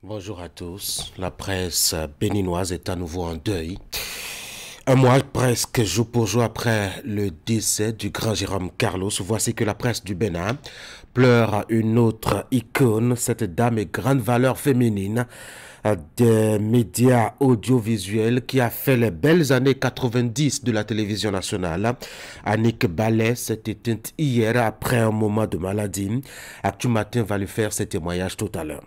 Bonjour à tous. La presse béninoise est à nouveau en deuil. Un mois presque jour pour jour après le décès du grand Jérôme Carlos, voici que la presse du Bénin pleure une autre icône. Cette dame est grande valeur féminine des médias audiovisuels qui a fait les belles années 90 de la télévision nationale. Annick Ballet s'est éteinte hier après un moment de maladie. Actu Matin va lui faire ses témoignages tout à l'heure.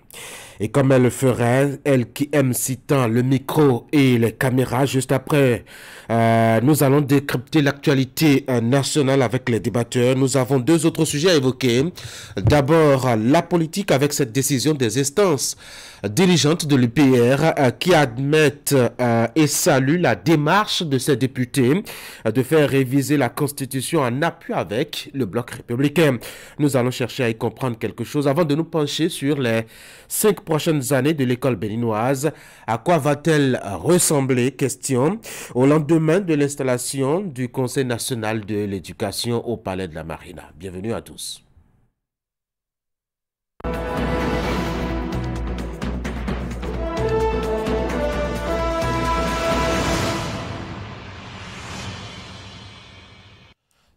Et comme elle le ferait, elle qui aime si tant le micro et les caméras, juste après, nous allons décrypter l'actualité nationale avec les débatteurs. Nous avons deux autres sujets à évoquer. D'abord, la politique avec cette décision des instances dirigeantes de l'UPR qui admettent et saluent la démarche de ces députés de faire réviser la Constitution en appui avec le bloc républicain. Nous allons chercher à y comprendre quelque chose avant de nous pencher sur les 5 prochaines années de l'école béninoise. À quoi va-t-elle ressembler? Question. Au lendemain de l'installation du Conseil national de l'éducation au Palais de la Marina. Bienvenue à tous.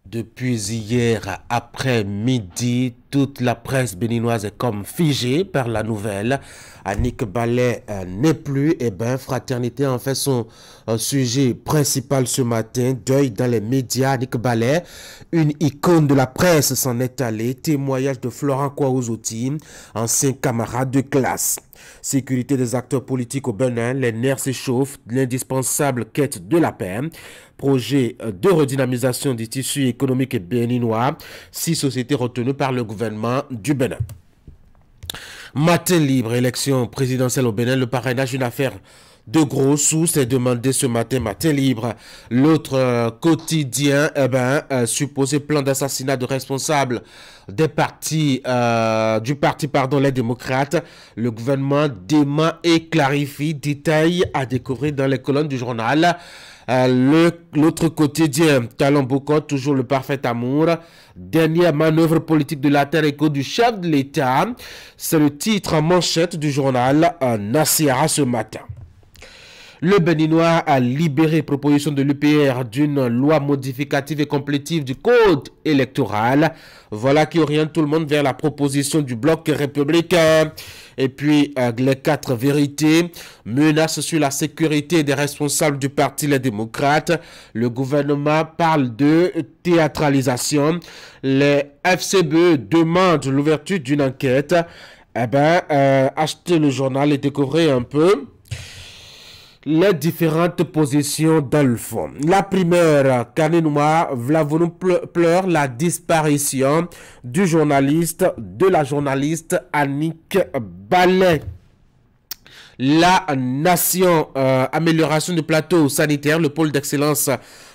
Depuis hier après-midi, toute la presse béninoise est comme figée par la nouvelle. Annick Ballet n'est plus. Eh bien, Fraternité en fait son sujet principal ce matin. Deuil dans les médias. Annick Ballet, une icône de la presse, s'en est allée. Témoignage de Florent Kouaouzouti, ancien camarade de classe. Sécurité des acteurs politiques au Bénin, les nerfs s'échauffent, l'indispensable quête de la paix. Projet de redynamisation du tissu économique béninois, 6 sociétés retenues par le gouvernement du Bénin. Matin libre, élection présidentielle au Bénin, le parrainage, une affaire de gros sous, c'est demandé ce matin, matin libre. L'autre quotidien, supposé plan d'assassinat de responsables des partis, les démocrates. Le gouvernement dément et clarifie, détails à découvrir dans les colonnes du journal. L'autre quotidien, Talon Bokot, toujours le parfait amour. Dernière manœuvre politique de la terre écho du chef de l'État. C'est le titre en manchette du journal Nassira ce matin. Le Béninois a libéré proposition de l'UPR d'une loi modificative et complétive du code électoral. Voilà qui oriente tout le monde vers la proposition du bloc républicain. Et puis, les 4 vérités, menace sur la sécurité des responsables du parti Les Démocrates. Le gouvernement parle de théâtralisation. Les FCBE demandent l'ouverture d'une enquête. Achetez le journal et découvrez un peu les différentes positions dans le fond. La première, Carnet Noir, Vlavonou pleure la disparition de la journaliste Annick Ballet. La Nation, amélioration du plateau sanitaire, le pôle d'excellence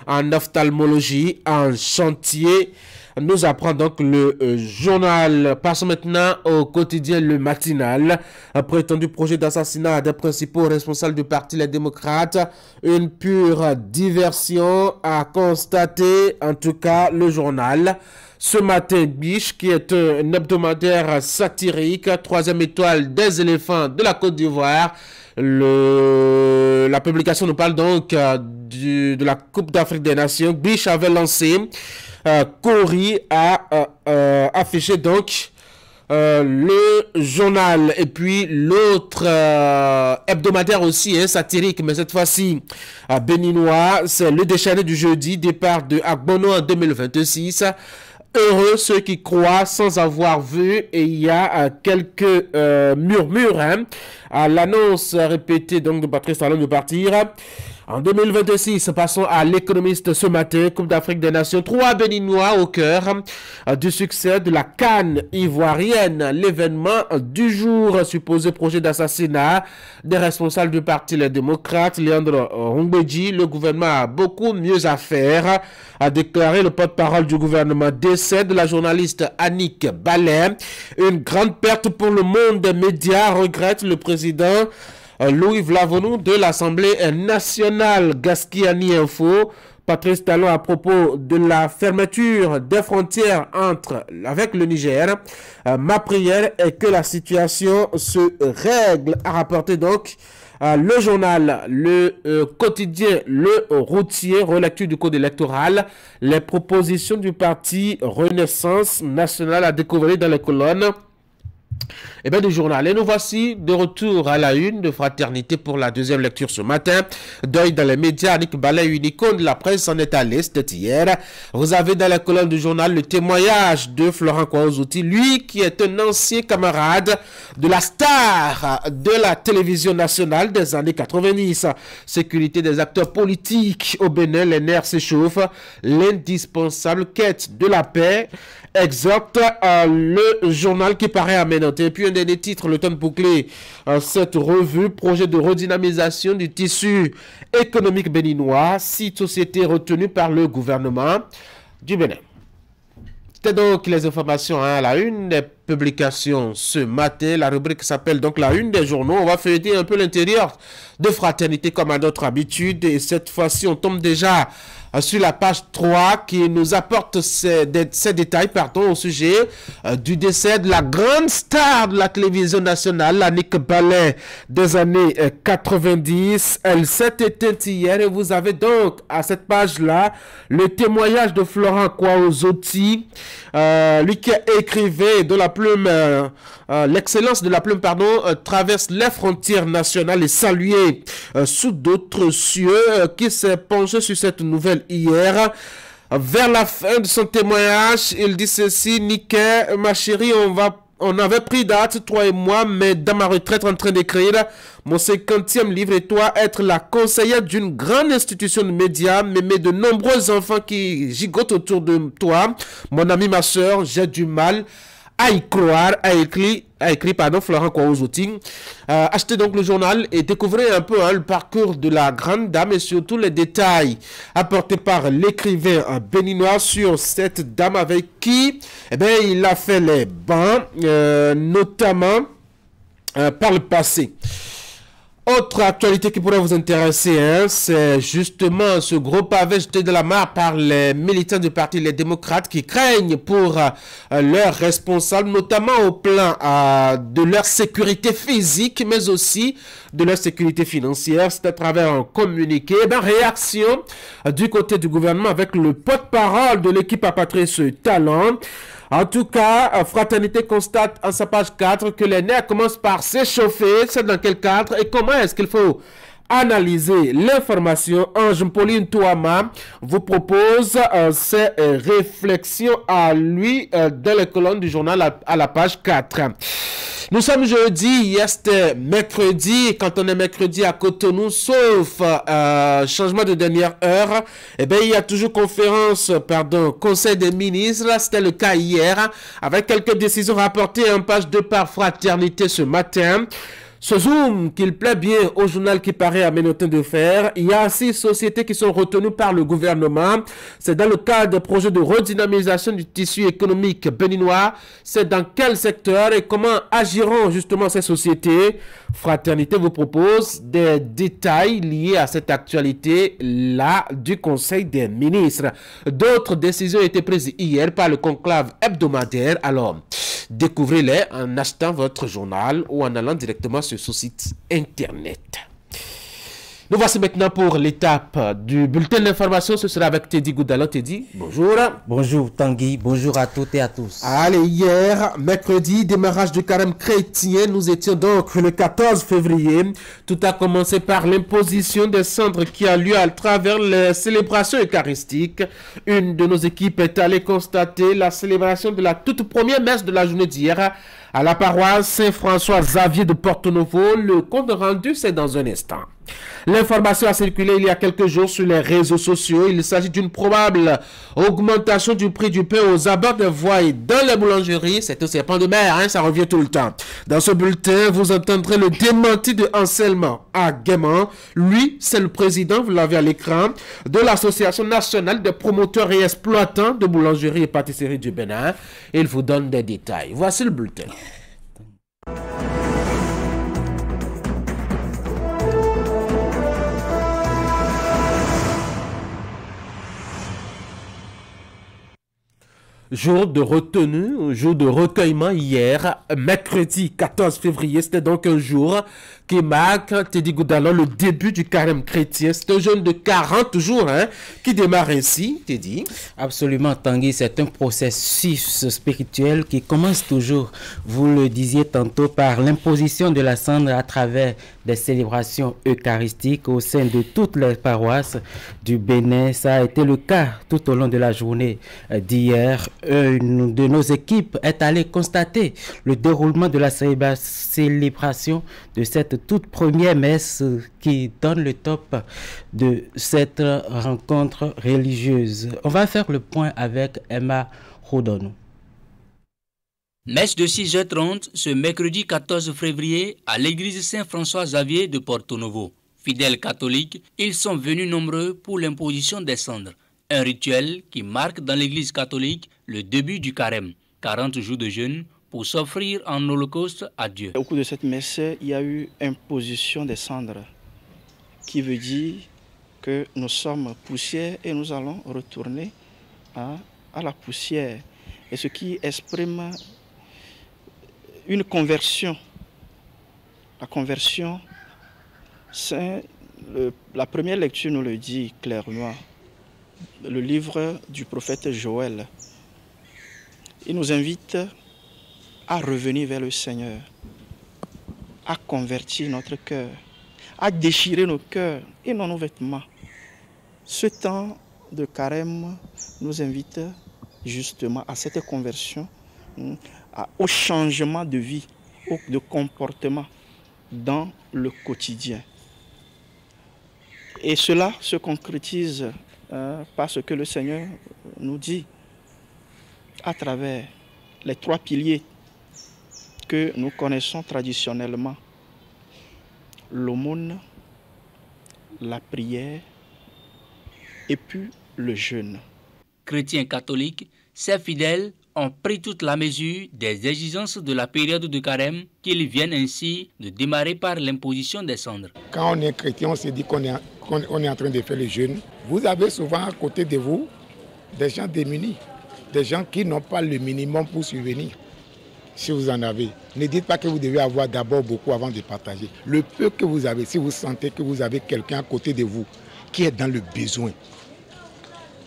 en ophtalmologie en chantier. Nous apprend donc le journal. Passons maintenant au quotidien Le Matinal. Un prétendu projet d'assassinat des principaux responsables du parti Les Démocrates. Une pure diversion a constaté, en tout cas, le journal. Ce matin, Biche, qui est un hebdomadaire satirique, 3e étoile des éléphants de la Côte d'Ivoire. La publication nous parle donc de la Coupe d'Afrique des Nations. Biche avait lancé. Cori a affiché donc le journal et puis l'autre hebdomadaire aussi satirique, mais cette fois-ci béninois, c'est Le Déchaîné du jeudi, départ de Agbono en 2026. Heureux ceux qui croient sans avoir vu, et il y a quelques murmures à l'annonce répétée donc de Patrice Talon de partir. En 2026, passons à l'économiste ce matin, Coupe d'Afrique des Nations, 3 Béninois au cœur du succès de la CAN ivoirienne. L'événement du jour, supposé projet d'assassinat des responsables du parti Les Démocrates, Léandre Rungbeji. Le gouvernement a beaucoup mieux à faire, a déclaré le porte-parole du gouvernement. Décès de la journaliste Annick Ballet. Une grande perte pour le monde des médias, regrette le président Louis Vlavonou de l'Assemblée nationale. Gaskiani Info Patrice Talon à propos de la fermeture des frontières avec le Niger. Ma prière est que la situation se règle, a rapporté donc le journal, le quotidien, le routier, relecture du code électoral, les propositions du parti Renaissance nationale à découvrir dans les colonnes du journal. Et nous voici de retour à la une de Fraternité pour la deuxième lecture ce matin. Deuil dans les médias, Annick Ballet, une icône de la presse en est à l'est hier. Vous avez dans la colonne du journal le témoignage de Florent Kouaouzouti, lui qui est un ancien camarade de la star de la télévision nationale des années 90. Sécurité des acteurs politiques au Bénin, les nerfs s'échauffent. L'indispensable quête de la paix exhorte le journal qui paraît à Ménante. Et puis un dernier titre, le temps de boucler cette revue, projet de redynamisation du tissu économique béninois, 6 sociétés retenues par le gouvernement du Bénin. C'était donc les informations à la une des publications ce matin. La rubrique s'appelle donc la une des journaux. On va feuilleter un peu l'intérieur de Fraternité comme à notre habitude. Et cette fois-ci, on tombe déjà sur la page 3 qui nous apporte ces détails au sujet du décès de la grande star de la télévision nationale, Annick Ballet des années 90. Elle s'est éteinte hier et vous avez donc à cette page-là le témoignage de Florent Kouaouzouti, lui qui écrivait de la plume, l'excellence de la plume, traverse les frontières nationales et salué sous d'autres cieux, qui s'est penché sur cette nouvelle hier. Vers la fin de son témoignage, il dit ceci: Niké, ma chérie, on avait pris date, toi et moi, mais dans ma retraite en train d'écrire mon 50e livre, et toi être la conseillère d'une grande institution de médias, mais de nombreux enfants qui gigotent autour de toi. Mon ami, ma soeur, j'ai du mal à y croire, a écrit Florent Kouaouzouti. Achetez donc le journal et découvrez un peu le parcours de la grande dame et surtout les détails apportés par l'écrivain béninois sur cette dame avec qui il a fait les bancs, notamment par le passé. Autre actualité qui pourrait vous intéresser, c'est justement ce gros pavé jeté de la mare par les militants du parti Les Démocrates qui craignent pour leurs responsables, notamment au plan de leur sécurité physique, mais aussi de leur sécurité financière. C'est à travers un communiqué. Réaction du côté du gouvernement avec le porte-parole de l'équipe à Patrice Talon. En tout cas, Fraternité constate en sa page 4 que les nerfs commencent par s'échauffer. C'est dans quel cadre et comment est-ce qu'il faut analyser l'information? Ange Pauline Touama vous propose ses réflexions à lui dans les colonnes du journal à la page 4. Nous sommes jeudi, hier c'était mercredi. Quand on est mercredi à Cotonou, sauf changement de dernière heure, il y a toujours conseil des ministres. C'était le cas hier, avec quelques décisions rapportées en page 2 par Fraternité ce matin. Ce zoom qu'il plaît bien au journal qui paraît à Ménotin de faire. Il y a 6 sociétés qui sont retenues par le gouvernement. C'est dans le cadre des projets de redynamisation du tissu économique béninois. C'est dans quel secteur et comment agiront justement ces sociétés? Fraternité vous propose des détails liés à cette actualité-là du Conseil des ministres. D'autres décisions ont été prises hier par le conclave hebdomadaire. Alors, découvrez-les en achetant votre journal ou en allant directement sur ce site internet. Nous voici maintenant pour l'étape du bulletin d'information. Ce sera avec Teddy Goudalon. Teddy, bonjour. Bonjour Tanguy, bonjour à toutes et à tous. Allez, hier, mercredi, démarrage du carême chrétien. Nous étions donc le 14 février. Tout a commencé par l'imposition des cendres qui a lieu à travers les célébrations eucharistiques. Une de nos équipes est allée constater la célébration de la toute première messe de la journée d'hier à la paroisse Saint-François-Xavier de Porto-Novo. Le compte rendu, c'est dans un instant. L'information a circulé il y a quelques jours sur les réseaux sociaux. Il s'agit d'une probable augmentation du prix du pain aux abords des voies et dans les boulangeries. C'est un serpent de mer, ça revient tout le temps. Dans ce bulletin, vous entendrez le démenti de Anselme Aguéman. Lui, c'est le président, vous l'avez à l'écran, de l'Association nationale des promoteurs et exploitants de boulangeries et pâtisseries du Bénin. Il vous donne des détails. Voici le bulletin. jour de retenue, jour de recueillement hier, mercredi 14 février. C'était donc un jour qui marque, Teddy Goudalon, le début du carême chrétien. C'est un jeûne de 40 jours qui démarre ainsi, Teddy. Absolument, Tanguy, c'est un processus spirituel qui commence toujours, vous le disiez tantôt, par l'imposition de la cendre à travers des célébrations eucharistiques au sein de toutes les paroisses du Bénin. Ça a été le cas tout au long de la journée d'hier. Une de nos équipes est allée constater le déroulement de la célébration de cette toute première messe qui donne le top de cette rencontre religieuse. On va faire le point avec Emma Rodonou. Messe de 6h30 ce mercredi 14 février à l'église Saint-François-Xavier de Porto Novo. Fidèles catholiques, ils sont venus nombreux pour l'imposition des cendres. Un rituel qui marque dans l'église catholique le début du carême, 40 jours de jeûne pour s'offrir en holocauste à Dieu. Au cours de cette messe, il y a eu imposition des cendres, qui veut dire que nous sommes poussière et nous allons retourner à la poussière. Et ce qui exprime une conversion. La conversion, c'est la première lecture nous le dit clairement. Le livre du prophète Joël. Il nous invite à revenir vers le Seigneur, à convertir notre cœur, à déchirer nos cœurs et non nos vêtements. Ce temps de carême nous invite justement à cette conversion, au changement de vie, de comportement dans le quotidien. Et cela se concrétise par ce que le Seigneur nous dit à travers les 3 piliers que nous connaissons traditionnellement: l'aumône, la prière et puis le jeûne. Chrétiens catholiques, ces fidèles ont pris toute la mesure des exigences de la période de carême qu'ils viennent ainsi de démarrer par l'imposition des cendres. Quand on est chrétien, on se dit qu'on est en train de faire le jeûne. Vous avez souvent à côté de vous des gens démunis, des gens qui n'ont pas le minimum pour subvenir. Si vous en avez, ne dites pas que vous devez avoir d'abord beaucoup avant de partager. Le peu que vous avez, si vous sentez que vous avez quelqu'un à côté de vous qui est dans le besoin,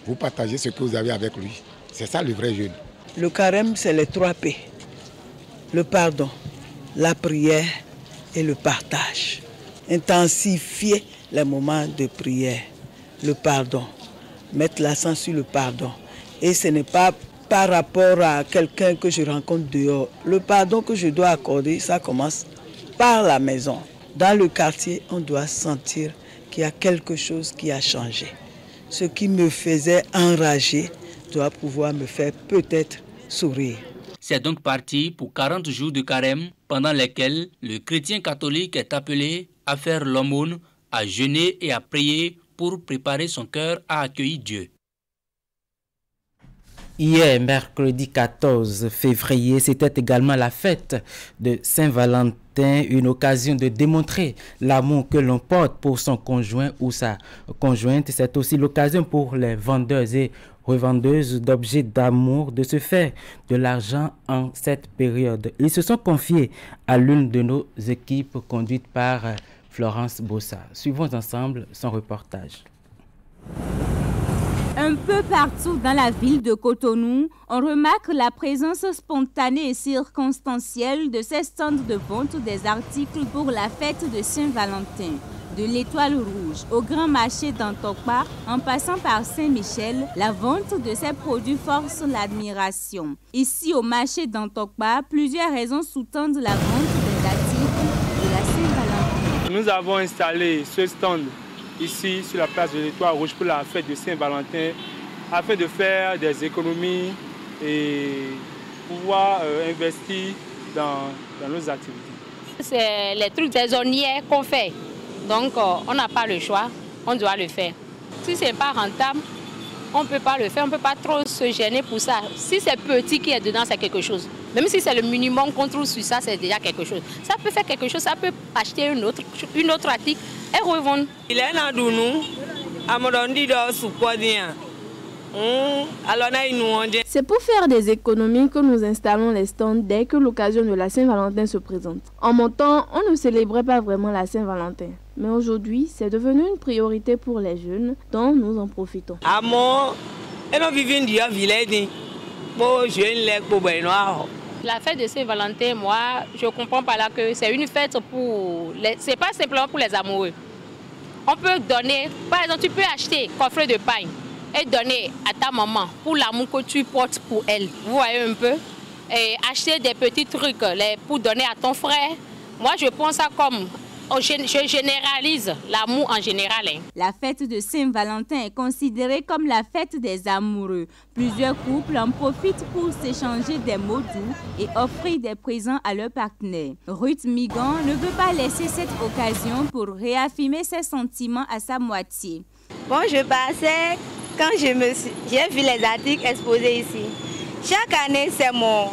vous partagez ce que vous avez avec lui. C'est ça le vrai jeûne. Le carême, c'est les 3 P. Le pardon, la prière et le partage. Intensifier les moments de prière. Le pardon. Mettre l'accent sur le pardon. Et ce n'est pas par rapport à quelqu'un que je rencontre dehors. Le pardon que je dois accorder, ça commence par la maison. Dans le quartier, on doit sentir qu'il y a quelque chose qui a changé. Ce qui me faisait enrager doit pouvoir me faire peut-être sourire. C'est donc parti pour 40 jours de carême pendant lesquels le chrétien catholique est appelé à faire l'aumône, à jeûner et à prier pour préparer son cœur à accueillir Dieu. Hier, mercredi 14 février, c'était également la fête de Saint-Valentin, une occasion de démontrer l'amour que l'on porte pour son conjoint ou sa conjointe. C'est aussi l'occasion pour les vendeurs et revendeuses d'objets d'amour de se faire de l'argent en cette période. Ils se sont confiés à l'une de nos équipes conduite par Florence Bossa. Suivons ensemble son reportage. Un peu partout dans la ville de Cotonou, on remarque la présence spontanée et circonstancielle de ces stands de vente des articles pour la fête de Saint-Valentin. De l'Étoile Rouge au Grand Marché d'Antokpa, en passant par Saint-Michel, la vente de ces produits force l'admiration. Ici, au marché d'Antokpa, plusieurs raisons sous-tendent la vente des articles de la Saint-Valentin. Nous avons installé ce stand ici sur la place de l'Étoile Rouge pour la fête de Saint-Valentin afin de faire des économies et pouvoir investir dans nos activités. C'est les trucs saisonniers qu'on fait, donc on n'a pas le choix, on doit le faire. Si ce n'est pas rentable, on ne peut pas le faire, on ne peut pas trop se gêner pour ça. Si c'est petit qui est dedans, c'est quelque chose. Même si c'est le minimum qu'on trouve sur ça, c'est déjà quelque chose. Ça peut faire quelque chose, ça peut acheter une autre article et revendre. Il est dans nous, à mon dit de souper. C'est pour faire des économies que nous installons les stands dès que l'occasion de la Saint-Valentin se présente. En mon temps, on ne célébrait pas vraiment la Saint-Valentin. Mais aujourd'hui, c'est devenu une priorité pour les jeunes, dont nous en profitons. La fête de Saint-Valentin, moi, je comprends par là que c'est une fête pour c'est pas simplement pour les amoureux. On peut donner, par exemple, tu peux acheter un coffret de pain et donner à ta maman pour l'amour que tu portes pour elle. Vous voyez un peu? Et acheter des petits trucs pour donner à ton frère. Moi, je pense ça comme... Je généralise l'amour en général. La fête de Saint-Valentin est considérée comme la fête des amoureux. Plusieurs couples en profitent pour s'échanger des mots doux et offrir des présents à leur partenaire. Ruth Migan ne veut pas laisser cette occasion pour réaffirmer ses sentiments à sa moitié. Bon, je passais quand j'ai vu les articles exposés ici. Chaque année, c'est mon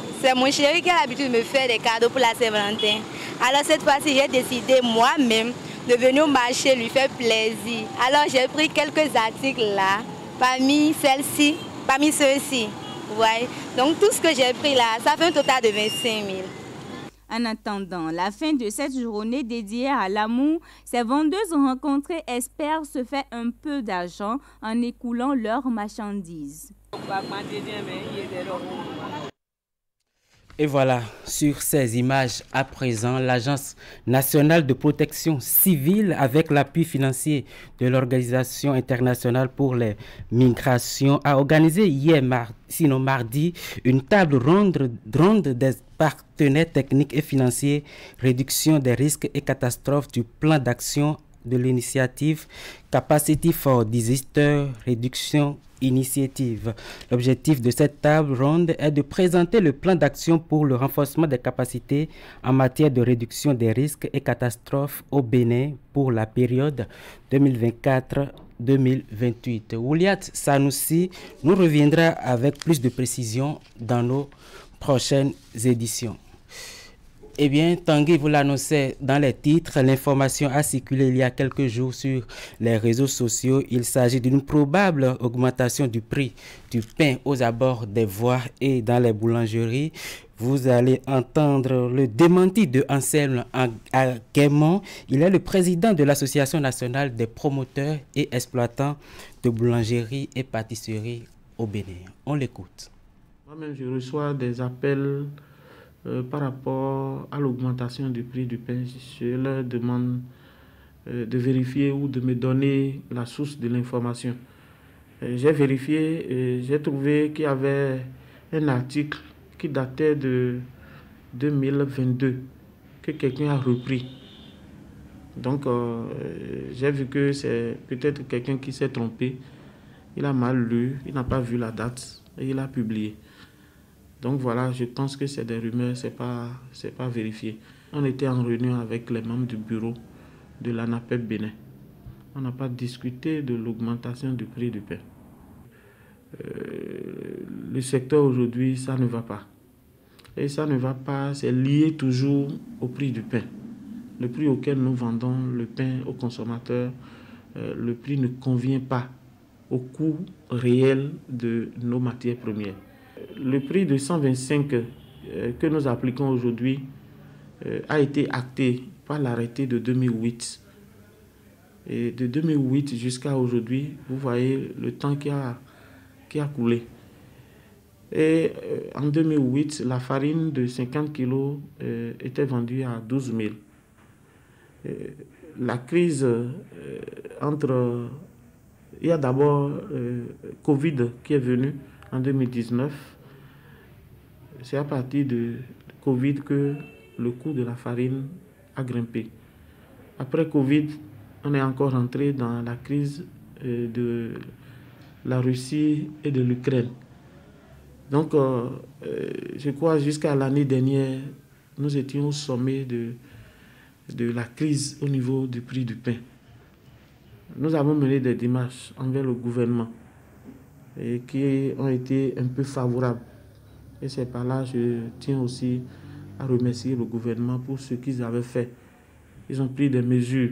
chéri qui a l'habitude de me faire des cadeaux pour la Saint-Valentin. Alors cette fois-ci, j'ai décidé moi-même de venir au marché lui faire plaisir. Alors j'ai pris quelques articles là, parmi ceux-ci. Ouais. Donc tout ce que j'ai pris là, ça fait un total de 25 000. En attendant la fin de cette journée dédiée à l'amour, ces vendeuses rencontrées espèrent se faire un peu d'argent en écoulant leurs marchandises. Et voilà, sur ces images à présent, l'Agence nationale de protection civile, avec l'appui financier de l'Organisation internationale pour les migrations, a organisé hier, mardi, une table ronde des partenaires techniques et financiers, réduction des risques et catastrophes du plan d'action de l'initiative Capacity for Disaster Reduction Initiative. L'objectif de cette table ronde est de présenter le plan d'action pour le renforcement des capacités en matière de réduction des risques et catastrophes au Bénin pour la période 2024-2028. Ouliat Sanoussi nous reviendra avec plus de précision dans nos prochaines éditions. Eh bien, Tanguy vous l'annonçait dans les titres, l'information a circulé il y a quelques jours sur les réseaux sociaux. Il s'agit d'une probable augmentation du prix du pain aux abords des voies et dans les boulangeries. Vous allez entendre le démenti de Anselme Aguemont. Il est le président de l'Association nationale des promoteurs et exploitants de boulangeries et pâtisseries au Bénin. On l'écoute. Moi-même, je reçois des appels par rapport à l'augmentation du prix du pain. Je leur demande de vérifier ou de me donner la source de l'information. J'ai vérifié et j'ai trouvé qu'il y avait un article qui datait de 2022 que quelqu'un a repris. Donc, j'ai vu que c'est peut-être quelqu'un qui s'est trompé. Il a mal lu, il n'a pas vu la date et il a publié. Donc voilà, je pense que c'est des rumeurs, c'est pas vérifié. On était en réunion avec les membres du bureau de l'ANAPEP Bénin. On n'a pas discuté de l'augmentation du prix du pain. Le secteur aujourd'hui, ça ne va pas. Et ça ne va pas, c'est lié toujours au prix du pain. Le prix auquel nous vendons le pain aux consommateurs, le prix ne convient pas au coût réel de nos matières premières. Le prix de 125 que nous appliquons aujourd'hui a été acté par l'arrêté de 2008. Et de 2008 jusqu'à aujourd'hui, vous voyez le temps qui a coulé. Et en 2008, la farine de 50 kg était vendue à 12 000. La crise il y a d'abord Covid qui est venu en 2019. C'est à partir de Covid que le coût de la farine a grimpé. Après Covid, on est encore entré dans la crise de la Russie et de l'Ukraine. Donc, je crois jusqu'à l'année dernière, nous étions au sommet de la crise au niveau du prix du pain. Nous avons mené des démarches envers le gouvernement et qui ont été un peu favorables. Et c'est par là que je tiens aussi à remercier le gouvernement pour ce qu'ils avaient fait. Ils ont pris des mesures.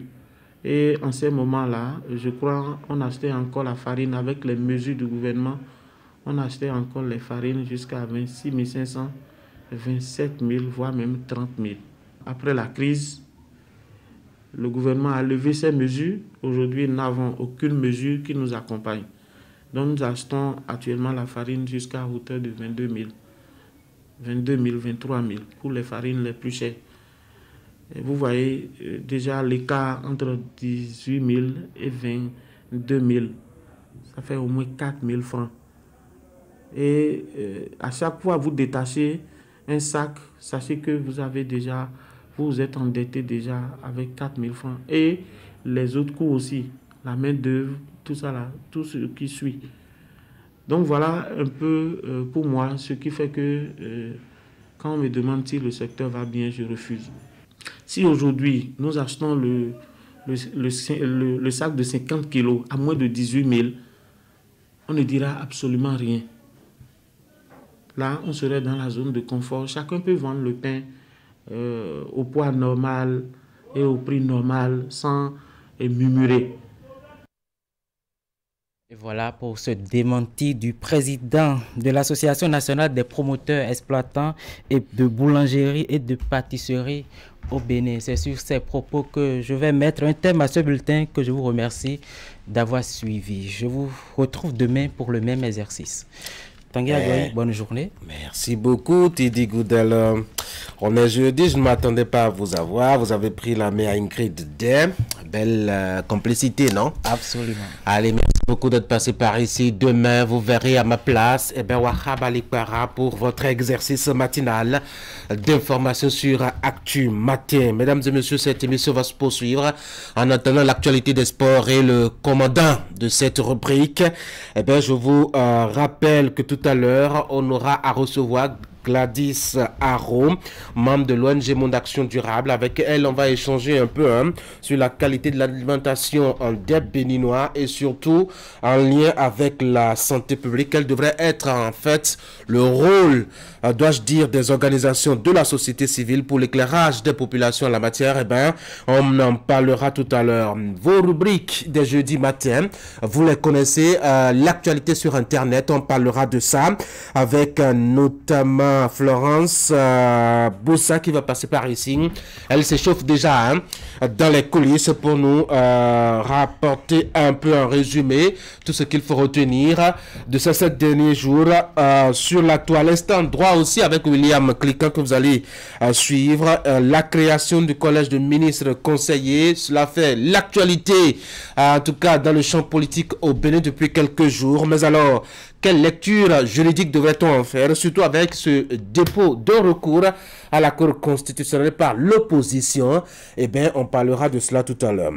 Et en ces moments-là, je crois qu'on achetait encore la farine avec les mesures du gouvernement On achetait encore les farines jusqu'à 26 500, 27 000, voire même 30 000. Après la crise, le gouvernement a levé ces mesures. Aujourd'hui, nous n'avons aucune mesure qui nous accompagne. Donc, nous achetons actuellement la farine jusqu'à hauteur de 22 000, 23 000 pour les farines les plus chères. Et vous voyez déjà l'écart entre 18 000 et 22 000. Ça fait au moins 4 000 francs. Et à chaque fois vous détachez un sac, sachez que vous êtes endetté déjà avec 4 000 francs. Et les autres coûts aussi, la main d'œuvre, tout ça là, tout ce qui suit. Donc voilà un peu pour moi ce qui fait que quand on me demande si le secteur va bien, je refuse. Si aujourd'hui nous achetons le sac de 50 kilos à moins de 18 000, on ne dira absolument rien. Là, on serait dans la zone de confort. Chacun peut vendre le pain au poids normal et au prix normal sans murmurer. Et voilà pour ce démenti du président de l'Association nationale des promoteurs, exploitants et de boulangerie et de pâtisserie au Bénin. C'est sur ces propos que je vais mettre un thème à ce bulletin que je vous remercie d'avoir suivi. Je vous retrouve demain pour le même exercice. Tanguy Agoy, bonne journée. Merci beaucoup, Tidi Goudel. On est jeudi, je ne m'attendais pas à vous avoir. Vous avez pris la main à Ingrid Day. Belle complicité, non? Absolument. Allez, merci beaucoup d'être passé par ici. Demain, vous verrez à ma place, Wahab Alikpara pour votre exercice matinal d'information sur Actu Matin. Mesdames et messieurs, cette émission va se poursuivre. En attendant l'actualité des sports et le commandant de cette rubrique, je vous rappelle que tout à l'heure, on aura à recevoir Gladys Haro, membre de l'ONG Monde Action Durable. Avec elle, on va échanger un peu sur la qualité de l'alimentation des Béninois et surtout en lien avec la santé publique. Quel devrait être en fait le rôle, dois-je dire, des organisations de la société civile pour l'éclairage des populations en la matière. On en parlera tout à l'heure. Vos rubriques des jeudis matin, vous les connaissez. L'actualité sur Internet, on parlera de ça avec notamment Florence Boussa qui va passer par ici. Elle s'échauffe déjà dans les coulisses pour nous rapporter un peu un résumé, tout ce qu'il faut retenir de ces 7 derniers jours sur la toile. Instant droit aussi avec William Cliquant que vous allez suivre. La création du collège de ministres conseillers, cela fait l'actualité en tout cas dans le champ politique au Bénin depuis quelques jours. Mais alors, quelle lecture juridique devrait-on en faire, surtout avec ce dépôt de recours à la Cour constitutionnelle par l'opposition? On parlera de cela tout à l'heure.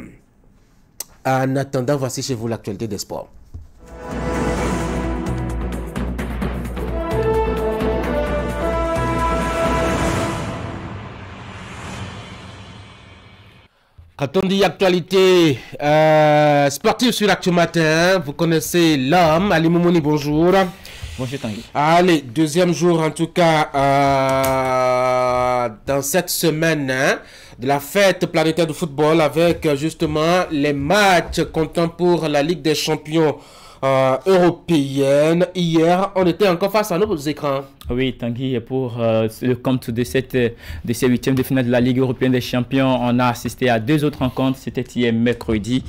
En attendant, voici chez vous l'actualité des sports. Quand on dit actualité sportive sur Actu Matin, vous connaissez l'homme, Ali Moumouni, bonjour. Bonjour Tanguy. Allez, deuxième jour en tout cas dans cette semaine de la fête planétaire de football avec justement les matchs comptant pour la Ligue des champions européenne. Hier, on était encore face à nos écrans. Oui, Tanguy, pour le compte de ces huitièmes de finale de la Ligue européenne des champions, on a assisté à 2 autres rencontres. C'était hier mercredi,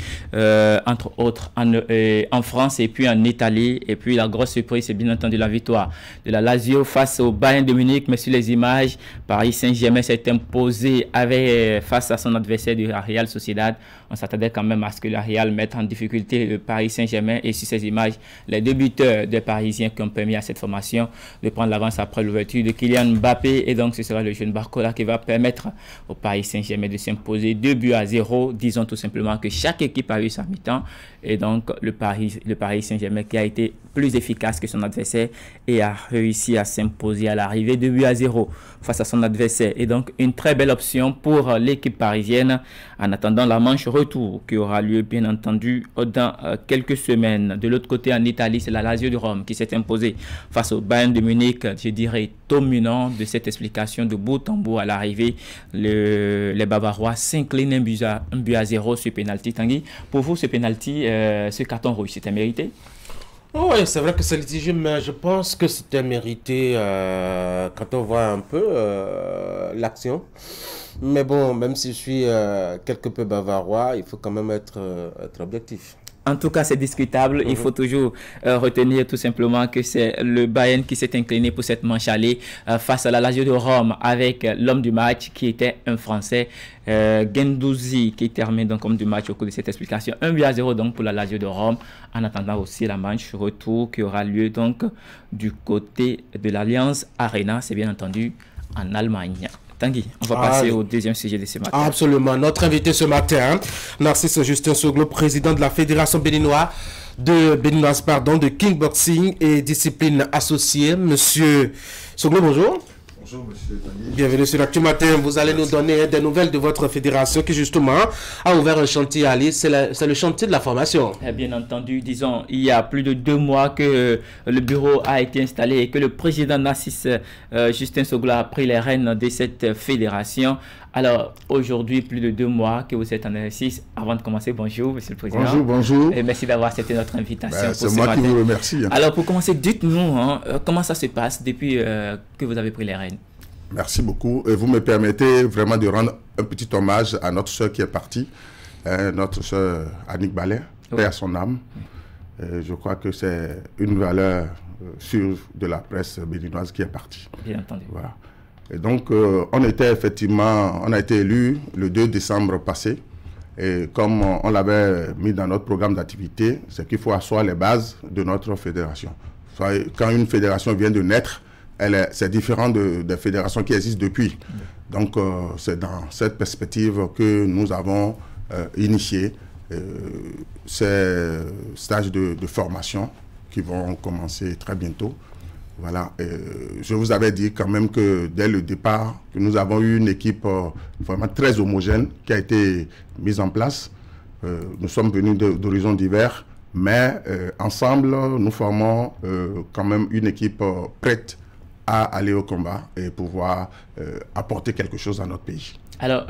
entre autres en France et puis en Italie. Et puis la grosse surprise, c'est bien entendu la victoire de la Lazio face au Bayern de Munich. Mais sur les images, Paris Saint-Germain s'est imposé face à son adversaire du Real Sociedad. On s'attendait quand même à ce que le Real mette en difficulté le Paris Saint-Germain. Et sur ces images, les 2 buteurs des Parisiens qui ont permis à cette formation de prendre l'avance après l'ouverture de Kylian Mbappé. Et donc ce sera le jeune Barcola qui va permettre au Paris Saint-Germain de s'imposer 2-0. Disons tout simplement que chaque équipe a eu sa mi-temps. Et donc le Paris Saint-Germain qui a été plus efficace que son adversaire et a réussi à s'imposer à l'arrivée 2-0 face à son adversaire. Et donc une très belle option pour l'équipe parisienne en attendant la manche retour qui aura lieu bien entendu dans quelques semaines. De l'autre côté en Italie, c'est la Lazio de Rome qui s'est imposée face au Bayern de Munich. Je dirais dominant de cette explication de bout en bout à l'arrivée. Les Bavarois s'inclinent 1-0 sur penalty. Tanguy, pour vous ce penalty, ce carton rouge, c'était mérité? Oui, c'est vrai que c'est litigieux, mais je pense que c'était mérité quand on voit un peu l'action. Mais bon, même si je suis quelque peu bavarois, il faut quand même être objectif. En tout cas, c'est discutable. Il faut toujours retenir tout simplement que c'est le Bayern qui s'est incliné pour cette manche aller face à la Lazio de Rome avec l'homme du match qui était un Français, Guendouzi, qui termine donc comme du match au cours de cette explication. 1-0 donc pour la Lazio de Rome. En attendant aussi la manche retour qui aura lieu donc du côté de l'Allianz Arena. C'est bien entendu en Allemagne. Tanguy, on va passer au deuxième sujet de ce matin. Absolument. Notre invité ce matin, Narcisse Justin Soglo, président de la Fédération béninoise de kickboxing et discipline associée. Monsieur Soglo, bonjour. Bonjour, monsieur Tanguy. Bienvenue sur l'Actu Matin. Vous allez nous donner des nouvelles de votre fédération qui, justement, a ouvert un chantier à Lille. C'est le chantier de la formation. Bien entendu, disons, il y a plus de 2 mois que le bureau a été installé et que le président Narcisse Justin Soglo a pris les rênes de cette fédération. Alors, aujourd'hui, plus de 2 mois que vous êtes en exercice. Avant de commencer, bonjour, monsieur le président. Bonjour, bonjour. Et merci d'avoir accepté notre invitation. C'est moi qui vous remercie. Alors, pour commencer, dites-nous comment ça se passe depuis que vous avez pris les rênes. Merci beaucoup. Et vous me permettez vraiment de rendre un petit hommage à notre soeur qui est partie, notre soeur Annick Ballet, paix à son âme. Je crois que c'est une valeur sûre de la presse béninoise qui est partie. Bien entendu. Voilà. Et donc, on a été élu le 2 décembre passé. Et comme on l'avait mis dans notre programme d'activité, c'est qu'il faut asseoir les bases de notre fédération. Quand une fédération vient de naître, c'est différent des fédérations qui existent depuis. Donc, c'est dans cette perspective que nous avons initié ces stages de formation qui vont commencer très bientôt. Voilà, je vous avais dit quand même que dès le départ, que nous avons eu une équipe vraiment très homogène qui a été mise en place. Nous sommes venus d'horizons divers, mais ensemble, nous formons quand même une équipe prête à aller au combat et pouvoir apporter quelque chose à notre pays. Alors,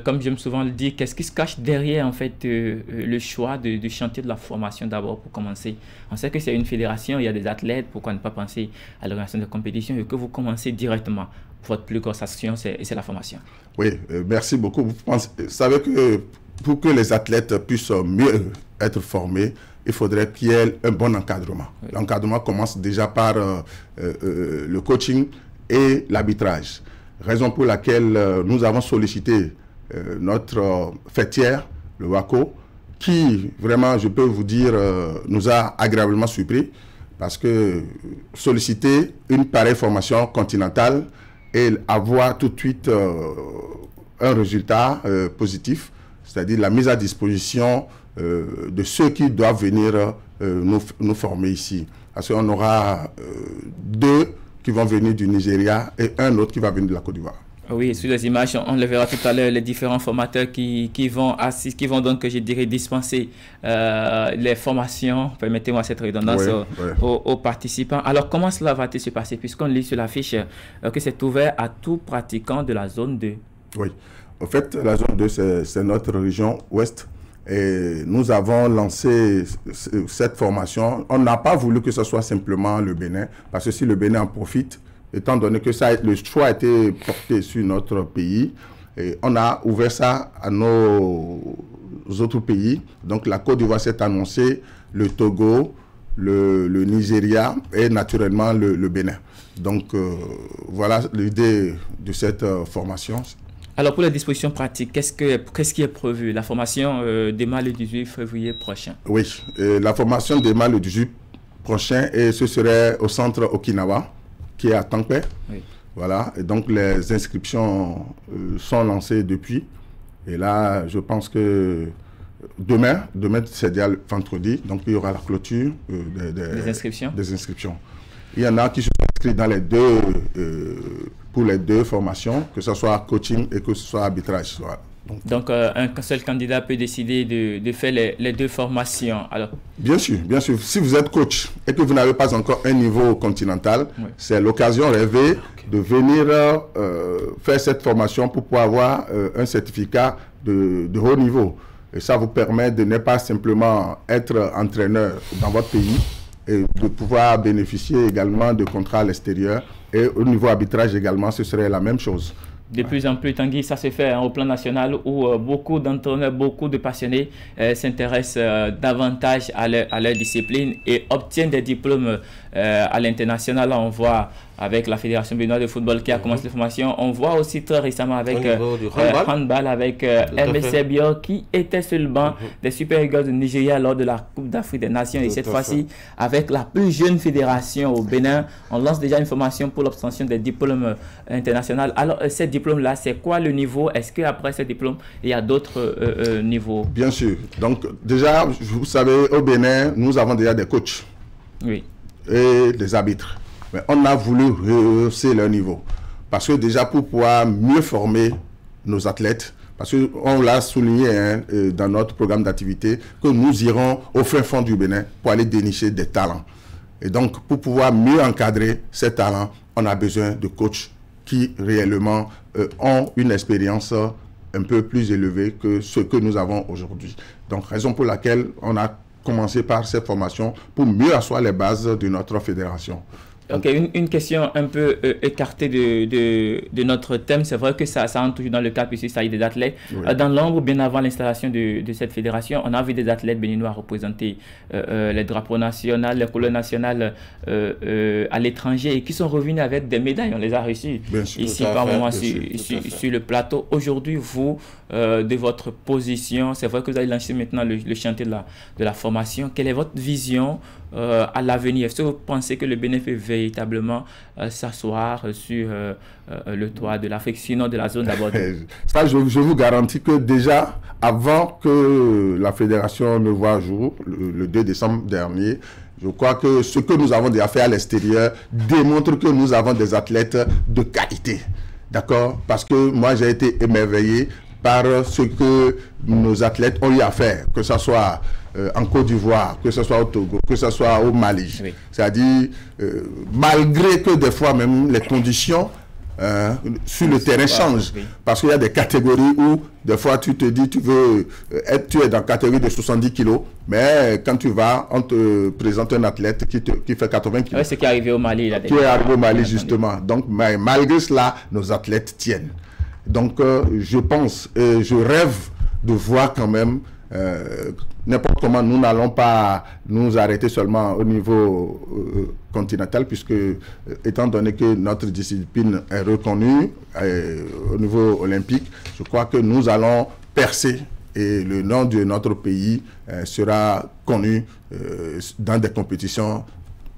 comme j'aime souvent le dire, qu'est-ce qui se cache derrière en fait le choix du chantier de la formation d'abord pour commencer? On sait que c'est une fédération, il y a des athlètes, pourquoi ne pas penser à l'organisation de compétition et que vous commencez directement? Votre plus grosse action, c'est la formation. Oui, merci beaucoup. Vous savez que pour que les athlètes puissent mieux être formés, il faudrait qu'il y ait un bon encadrement. Oui. L'encadrement commence déjà par le coaching et l'arbitrage. Raison pour laquelle nous avons sollicité notre fêtière, le WACO, qui vraiment, je peux vous dire, nous a agréablement surpris parce que solliciter une pareille formation continentale et avoir tout de suite un résultat positif, c'est-à-dire la mise à disposition de ceux qui doivent venir nous former ici. Parce qu'on aura 2 qui vont venir du Nigeria et un autre qui va venir de la Côte d'Ivoire. Oui, sur les images, on le verra tout à l'heure, les différents formateurs qui vont donc, je dirais, dispenser les formations, permettez-moi cette redondance, aux participants. Alors, comment cela va-t-il se passer, puisqu'on lit sur la fiche que c'est ouvert à tout pratiquant de la zone 2? Oui, en fait, la zone 2, c'est notre région ouest. Et nous avons lancé cette formation. On n'a pas voulu que ce soit simplement le Bénin, parce que si le Bénin en profite, étant donné que le choix a été porté sur notre pays, et on a ouvert ça à nos autres pays. Donc la Côte d'Ivoire s'est annoncée, le Togo, le Nigeria et naturellement le Bénin. Donc voilà l'idée de cette formation. Alors, pour les dispositions pratiques, qu'est-ce qui est prévu? La formation démarre le 18 février prochain. Oui, la formation démarre le 18 prochain et ce serait au centre Okinawa, qui est à Tampere. Oui. Voilà, et donc les inscriptions sont lancées depuis. Et là, je pense que demain c'est déjà le vendredi, donc il y aura la clôture des inscriptions. Il y en a qui sont inscrits dans les deux, pour les 2 formations, que ce soit coaching et que ce soit arbitrage. Voilà. Donc un seul candidat peut décider de faire les 2 formations. Alors... Bien sûr, bien sûr. Si vous êtes coach et que vous n'avez pas encore un niveau continental, c'est l'occasion rêvée de venir faire cette formation pour pouvoir avoir un certificat de haut niveau. Et ça vous permet de ne pas simplement être entraîneur dans votre pays, et de pouvoir bénéficier également de contrats à l'extérieur. Et au niveau arbitrage également, ce serait la même chose. De plus en plus, Tanguy, ça se fait au plan national où beaucoup d'entraîneurs, beaucoup de passionnés s'intéressent davantage à leur discipline et obtiennent des diplômes à l'international. On voit avec la Fédération béninoise de football qui a commencé la formation. On voit aussi très récemment avec handball avec MSC Bio qui était sur le banc des Super Eagles de Nigeria lors de la Coupe d'Afrique des Nations. Et cette fois-ci, avec la plus jeune fédération au Bénin, on lance déjà une formation pour l'obtention des diplômes internationaux. Alors, ces diplômes-là, c'est quoi le niveau? Est-ce qu'après ces diplômes, il y a d'autres niveaux? Bien sûr. Donc, déjà, vous savez, au Bénin, nous avons déjà des coachs et des arbitres. Mais on a voulu rehausser leur niveau. Parce que déjà, pour pouvoir mieux former nos athlètes, parce qu'on l'a souligné dans notre programme d'activité, que nous irons au fin fond du Bénin pour aller dénicher des talents. Et donc, pour pouvoir mieux encadrer ces talents, on a besoin de coachs qui réellement ont une expérience un peu plus élevée que ce que nous avons aujourd'hui. Donc, raison pour laquelle on a commencé par cette formation pour mieux asseoir les bases de notre fédération. Ok, une question un peu écartée de notre thème. C'est vrai que ça entre toujours dans le cas puisqu'il s'agit des athlètes. Oui. Dans l'ombre, bien avant l'installation de cette fédération, on a vu des athlètes béninois représenter les drapeaux nationaux, les couleurs nationales à l'étranger et qui sont revenus avec des médailles. On les a reçus ici par moment sur le plateau. Aujourd'hui, vous, de votre position, c'est vrai que vous allez lancer maintenant le chantier de la formation. Quelle est votre vision à l'avenir? Est-ce que vous pensez que le Bénin peut véritablement s'asseoir sur le toit de l'Afrique, sinon de la zone d'abord? Ça, je vous garantis que déjà, avant que la fédération ne voie jour, le 2 décembre dernier, je crois que ce que nous avons déjà fait à l'extérieur démontre que nous avons des athlètes de qualité. D'accord? Parce que moi, j'ai été émerveillé par ce que nos athlètes ont eu à faire, que ce soit en Côte d'Ivoire, que ce soit au Togo, que ce soit au Mali. Oui. C'est-à-dire, malgré que des fois même les conditions sur le terrain changent, parce qu'il y a des catégories où des fois tu te dis tu es dans la catégorie de 70 kilos, mais quand tu vas, on te présente un athlète qui fait 80 kilos. Oui, c'est qui est arrivé au Mali. Qui est arrivé au Mali justement. Donc malgré cela, nos athlètes tiennent. Donc, je pense, je rêve de voir quand même, n'importe comment, nous n'allons pas nous arrêter seulement au niveau continental, puisque, étant donné que notre discipline est reconnue au niveau olympique, je crois que nous allons percer et le nom de notre pays sera connu dans des compétitions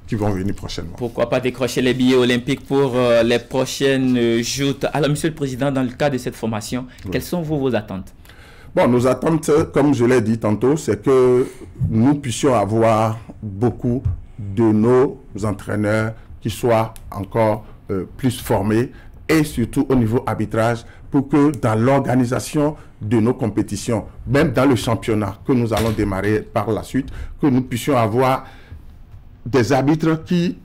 qui vont venir prochainement. Pourquoi pas décrocher les billets olympiques pour les prochaines joutes? Alors, Monsieur le Président, dans le cadre de cette formation, quelles sont vos attentes? Bon, nos attentes, comme je l'ai dit tantôt, c'est que nous puissions avoir beaucoup de nos entraîneurs qui soient encore plus formés et surtout au niveau arbitrage pour que dans l'organisation de nos compétitions, même dans le championnat que nous allons démarrer par la suite, que nous puissions avoir des arbitres qui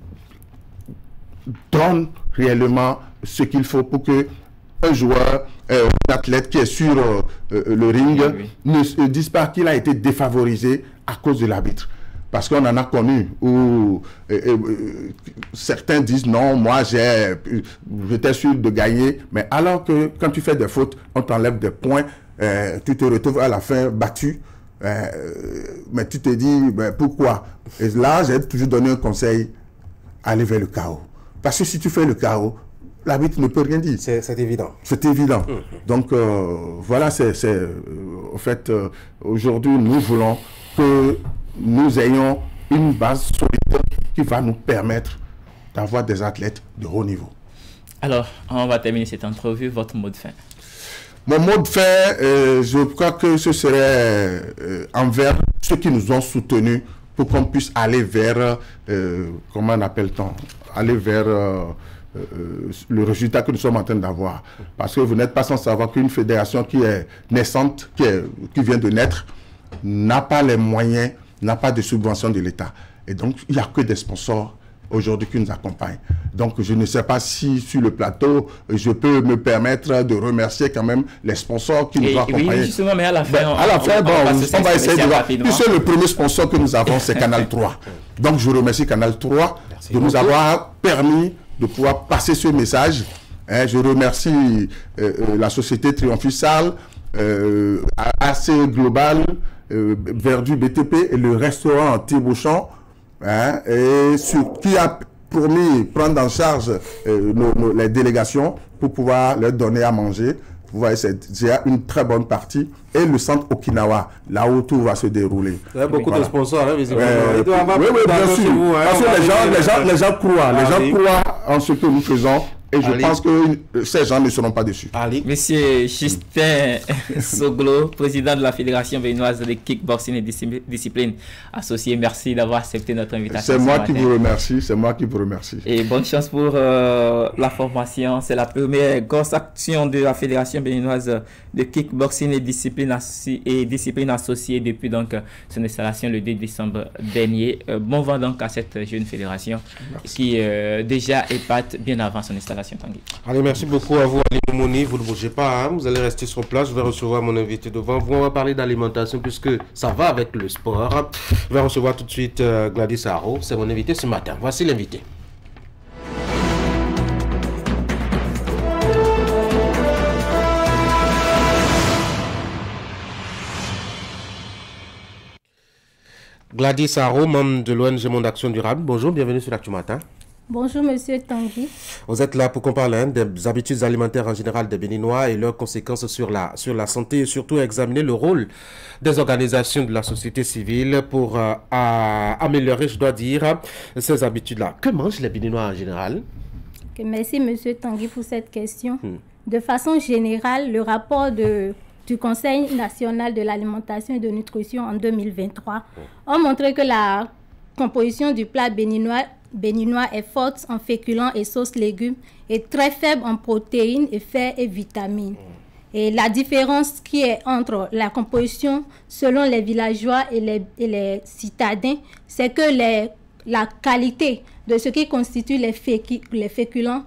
donnent réellement ce qu'il faut pour que un joueur, un athlète qui est sur le ring ne se dise pas qu'il a été défavorisé à cause de l'arbitre. Parce qu'on en a connu où certains disent non, moi j'étais sûr de gagner, mais alors que quand tu fais des fautes, on t'enlève des points, tu te retrouves à la fin battu. Mais tu te dis, pourquoi? Et là, j'ai toujours donné un conseil, aller vers le chaos. Parce que si tu fais le chaos, l'arbitre ne peut rien dire. C'est évident. C'est évident. Donc, voilà, au fait, aujourd'hui, nous voulons que nous ayons une base solide qui va nous permettre d'avoir des athlètes de haut niveau. Alors, on va terminer cette entrevue. Votre mot de fin? Mon mot de fin, je crois que ce serait envers ceux qui nous ont soutenus pour qu'on puisse aller vers, comment on appelle-t-on, aller vers le résultat que nous sommes en train d'avoir. Parce que vous n'êtes pas sans savoir qu'une fédération qui est naissante, qui vient de naître, n'a pas les moyens, n'a pas de subvention de l'État. Et donc, il n'y a que des sponsors aujourd'hui qui nous accompagnent. Donc, je ne sais pas si sur le plateau, je peux me permettre de remercier quand même les sponsors qui nous ont accompagnés. Oui, justement, mais à la fin, on va essayer de voir. Puisque le premier sponsor que nous avons, c'est Canal 3. Donc je remercie Canal 3 de nous avoir permis de pouvoir passer ce message. Je remercie la société Triomphissal, AC Global, Verdu BTP et le restaurant Thibauchan, qui a promis prendre en charge les délégations pour pouvoir leur donner à manger. Vous voyez, c'est une très bonne partie. Et le centre Okinawa, là où tout va se dérouler. Il y a beaucoup de sponsors, hein, visiblement. Oui, bien sûr. Parce que les gens croient en ce que nous faisons. Et je pense que ces gens ne seront pas déçus. Monsieur Justin Soglo, président de la Fédération béninoise de kickboxing et discipline associée, merci d'avoir accepté notre invitation. C'est moi qui vous remercie, c'est moi qui vous remercie. Et bonne chance pour la formation. C'est la première grosse action de la Fédération béninoise de kickboxing et discipline associée depuis donc son installation le 2 décembre dernier. Bon vent donc à cette jeune fédération qui déjà épate bien avant son installation. Tanguy. Allez, merci beaucoup à vous, Ali Mouni. Vous ne bougez pas, hein? Vous allez rester sur place. Je vais recevoir mon invité devant vous. On va parler d'alimentation puisque ça va avec le sport. Je vais recevoir tout de suite Gladys Haro. C'est mon invité ce matin. Voici l'invité. Gladys Haro, membre de l'ONG Monde Action Durable. Bonjour, bienvenue sur l'Actu Matin. Bonjour Monsieur Tanguy. Vous êtes là pour qu'on parle des habitudes alimentaires en général des Béninois et leurs conséquences sur la santé et surtout examiner le rôle des organisations de la société civile pour améliorer, je dois dire, ces habitudes-là. Que mangent les Béninois en général? Merci Monsieur Tanguy pour cette question. De façon générale, le rapport du Conseil national de l'alimentation et de nutrition en 2023 a montré que la composition du plat béninois est forte en féculents et sauces légumes et très faible en protéines et fer et vitamines. Et la différence qui est entre la composition selon les villageois et les citadins, c'est que la qualité de ce qui constitue les féculents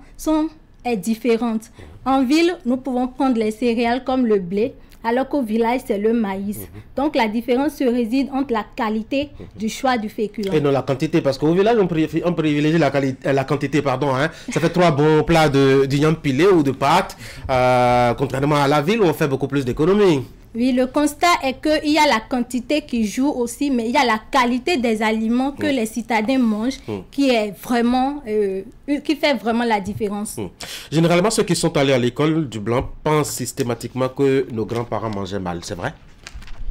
est différente. En ville, nous pouvons prendre les céréales comme le blé, alors qu'au village, c'est le maïs. Donc, la différence se réside entre la qualité du choix du féculent. Et non la quantité, parce qu'au village, on privilégie la quantité, hein. Ça fait 3 bons plats d'igname pilé ou de pâtes, contrairement à la ville où on fait beaucoup plus d'économies. Oui, le constat est qu'il y a la quantité qui joue aussi, mais il y a la qualité des aliments que les citadins mangent qui fait vraiment la différence. Généralement, ceux qui sont allés à l'école du blanc pensent systématiquement que nos grands-parents mangeaient mal, c'est vrai?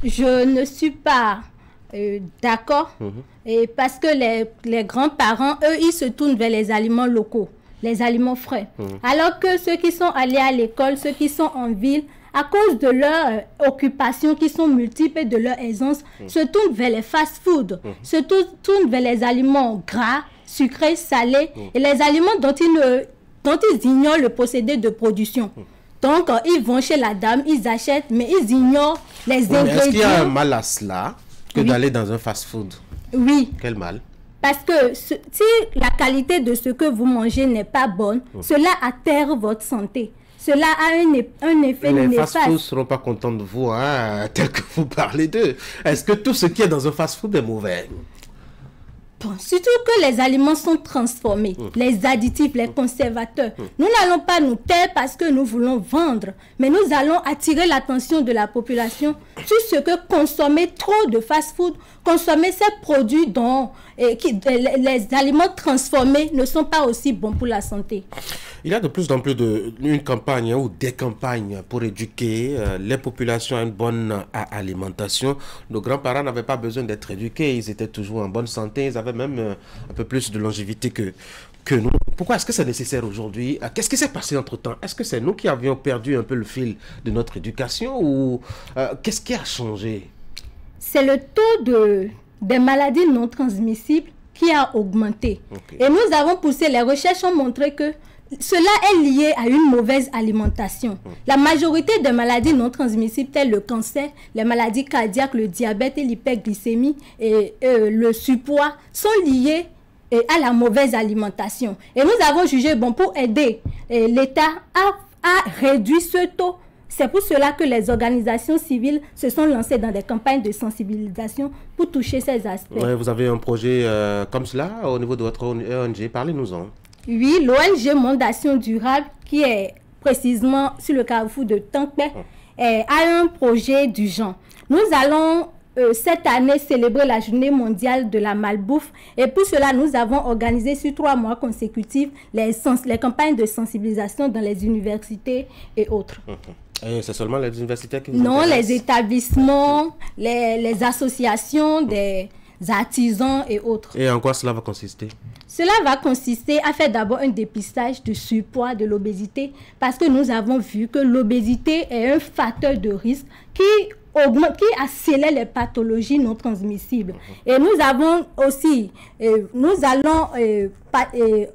Je ne suis pas d'accord, parce que les grands-parents, eux, ils se tournent vers les aliments locaux, les aliments frais. Alors que ceux qui sont allés à l'école, ceux qui sont en ville, à cause de leurs occupations qui sont multiples et de leur aisance, se tournent vers les fast-foods, se tournent vers les aliments gras, sucrés, salés, et les aliments dont ils ignorent le procédé de production. Donc, ils vont chez la dame, ils achètent, mais ils ignorent les ingrédients. Est-ce qu'il y a un mal à cela que d'aller dans un fast-food? Oui. Quel mal? Parce que si la qualité de ce que vous mangez n'est pas bonne, cela atteint votre santé. Cela a un effet néfaste. Les fast-foods ne seront pas contents de vous, hein, tel que vous parlez d'eux. Est-ce que tout ce qui est dans un fast-food est mauvais? Bon, surtout que les aliments sont transformés, les additifs, les conservateurs. Nous n'allons pas nous taire parce que nous voulons vendre, mais nous allons attirer l'attention de la population sur ce que consommer trop de fast-food, consommer ces produits dont les aliments transformés ne sont pas aussi bons pour la santé. Il y a de plus en plus une campagne ou des campagnes pour éduquer les populations à une bonne alimentation. Nos grands-parents n'avaient pas besoin d'être éduqués, ils étaient toujours en bonne santé, ils avaient même un peu plus de longévité que nous. Pourquoi est-ce que c'est nécessaire aujourd'hui? Qu'est-ce qui s'est passé entre-temps? Est-ce que c'est nous qui avions perdu un peu le fil de notre éducation ou qu'est-ce qui a changé? C'est le taux des maladies non transmissibles qui a augmenté. Et nous avons poussé, les recherches ont montré que cela est lié à une mauvaise alimentation. La majorité des maladies non transmissibles telles le cancer, les maladies cardiaques, le diabète et l'hyperglycémie et le surpoids sont liées à la mauvaise alimentation. Et nous avons jugé bon pour aider l'État à réduire ce taux C'est pour cela que les organisations civiles se sont lancées dans des campagnes de sensibilisation pour toucher ces aspects. Ouais, vous avez un projet comme cela au niveau de votre ONG, parlez-nous-en. Oui, l'ONG Monde Action Durable, qui est précisément sur le carrefour de Tankpé, a un projet du genre. Nous allons cette année célébrer la journée mondiale de la malbouffe et pour cela nous avons organisé sur 3 mois consécutifs les campagnes de sensibilisation dans les universités et autres. Et c'est seulement les universités qui vous Non, intéressent? les établissements, les associations, des artisans et autres. Et en quoi cela va consister? Cela va consister à faire d'abord un dépistage du surpoids, de l'obésité, parce que nous avons vu que l'obésité est un facteur de risque qui accélère les pathologies non transmissibles. Et nous avons aussi, nous allons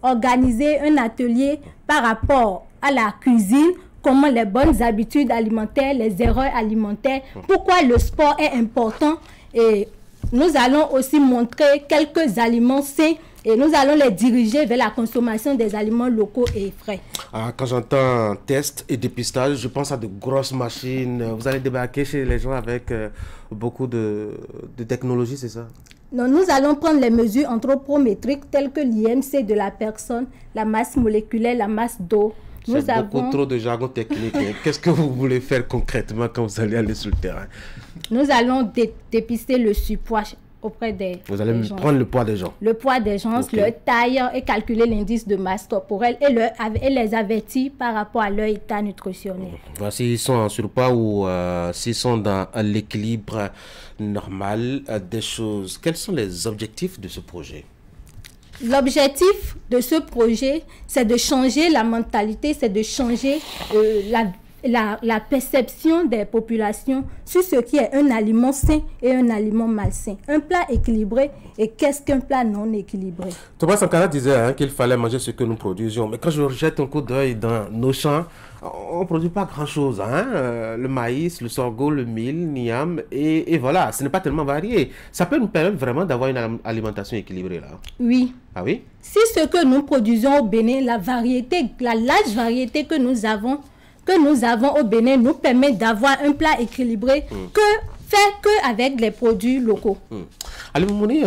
organiser un atelier par rapport à la cuisine, comment les bonnes habitudes alimentaires, les erreurs alimentaires, pourquoi le sport est important. Et nous allons aussi montrer quelques aliments sains et nous allons les diriger vers la consommation des aliments locaux et frais. Quand j'entends test et dépistage, je pense à de grosses machines. Vous allez débarquer chez les gens avec beaucoup de technologie, c'est ça? Non, nous allons prendre les mesures anthropométriques telles que l'IMC de la personne, la masse moléculaire, la masse d'eau. C'est beaucoup trop de jargon technique. Qu'est-ce que vous voulez faire concrètement quand vous allez aller sur le terrain? Nous allons dépister le surpoids auprès des Vous allez gens. Prendre le poids des gens. Le poids des gens, Okay. leur taille et calculer l'indice de masse corporelle et les avertir par rapport à leur état nutritionnel. Voici, ils sont en surpoids ou s'ils sont dans l'équilibre normal des choses. Quels sont les objectifs de ce projet? L'objectif de ce projet, c'est de changer la mentalité, c'est de changer la perception des populations sur ce qui est un aliment sain et un aliment malsain. Un plat équilibré et qu'est-ce qu'un plat non équilibré? Thomas Sankara disait qu'il fallait manger ce que nous produisions. Mais quand je jette un coup d'œil dans nos champs, on ne produit pas grand-chose. Le maïs, le sorgho, le mil, niam, et voilà, ce n'est pas tellement varié. Ça peut nous permettre vraiment d'avoir une alimentation équilibrée là. Oui. Ah oui? Si ce que nous produisons au Bénin, la large variété que nous avons au Bénin nous permet d'avoir un plat équilibré qu'avec les produits locaux. Ali Moumouni,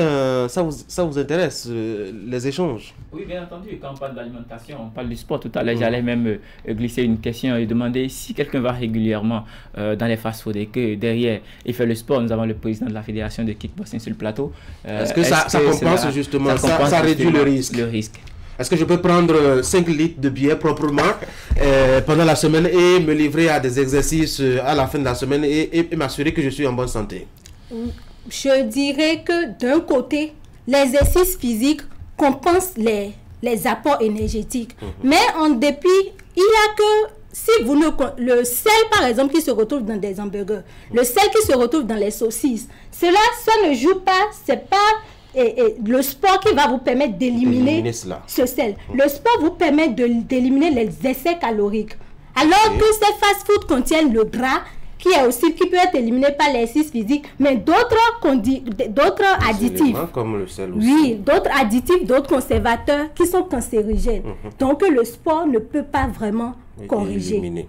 ça vous intéresse, les échanges? Oui, bien entendu. Quand on parle d'alimentation, on parle du sport. Tout à l'heure, j'allais même glisser une question et demander si quelqu'un va régulièrement dans les fast-food et que derrière, il fait le sport. Nous avons le président de la fédération de kickboxing sur le plateau. Est-ce que ça compense justement, ça réduit le risque? Est-ce que je peux prendre 5 litres de bière proprement pendant la semaine et me livrer à des exercices à la fin de la semaine et m'assurer que je suis en bonne santé? Je dirais que d'un côté, l'exercice physique compense les apports énergétiques. Mais en dépit, il y a que si vous le sel par exemple qui se retrouve dans des hamburgers, le sel qui se retrouve dans les saucisses, ça ne joue pas, c'est pas le sport qui va vous permettre d'éliminer ce sel. Le sport vous permet d'éliminer les excès caloriques. Alors que ces fast-foods contiennent le gras qui peut être éliminé par l'exercice physique, mais d'autres additifs. Comme le sel aussi. Oui, d'autres additifs, d'autres conservateurs qui sont cancérigènes. Donc le sport ne peut pas vraiment corriger. Éliminer.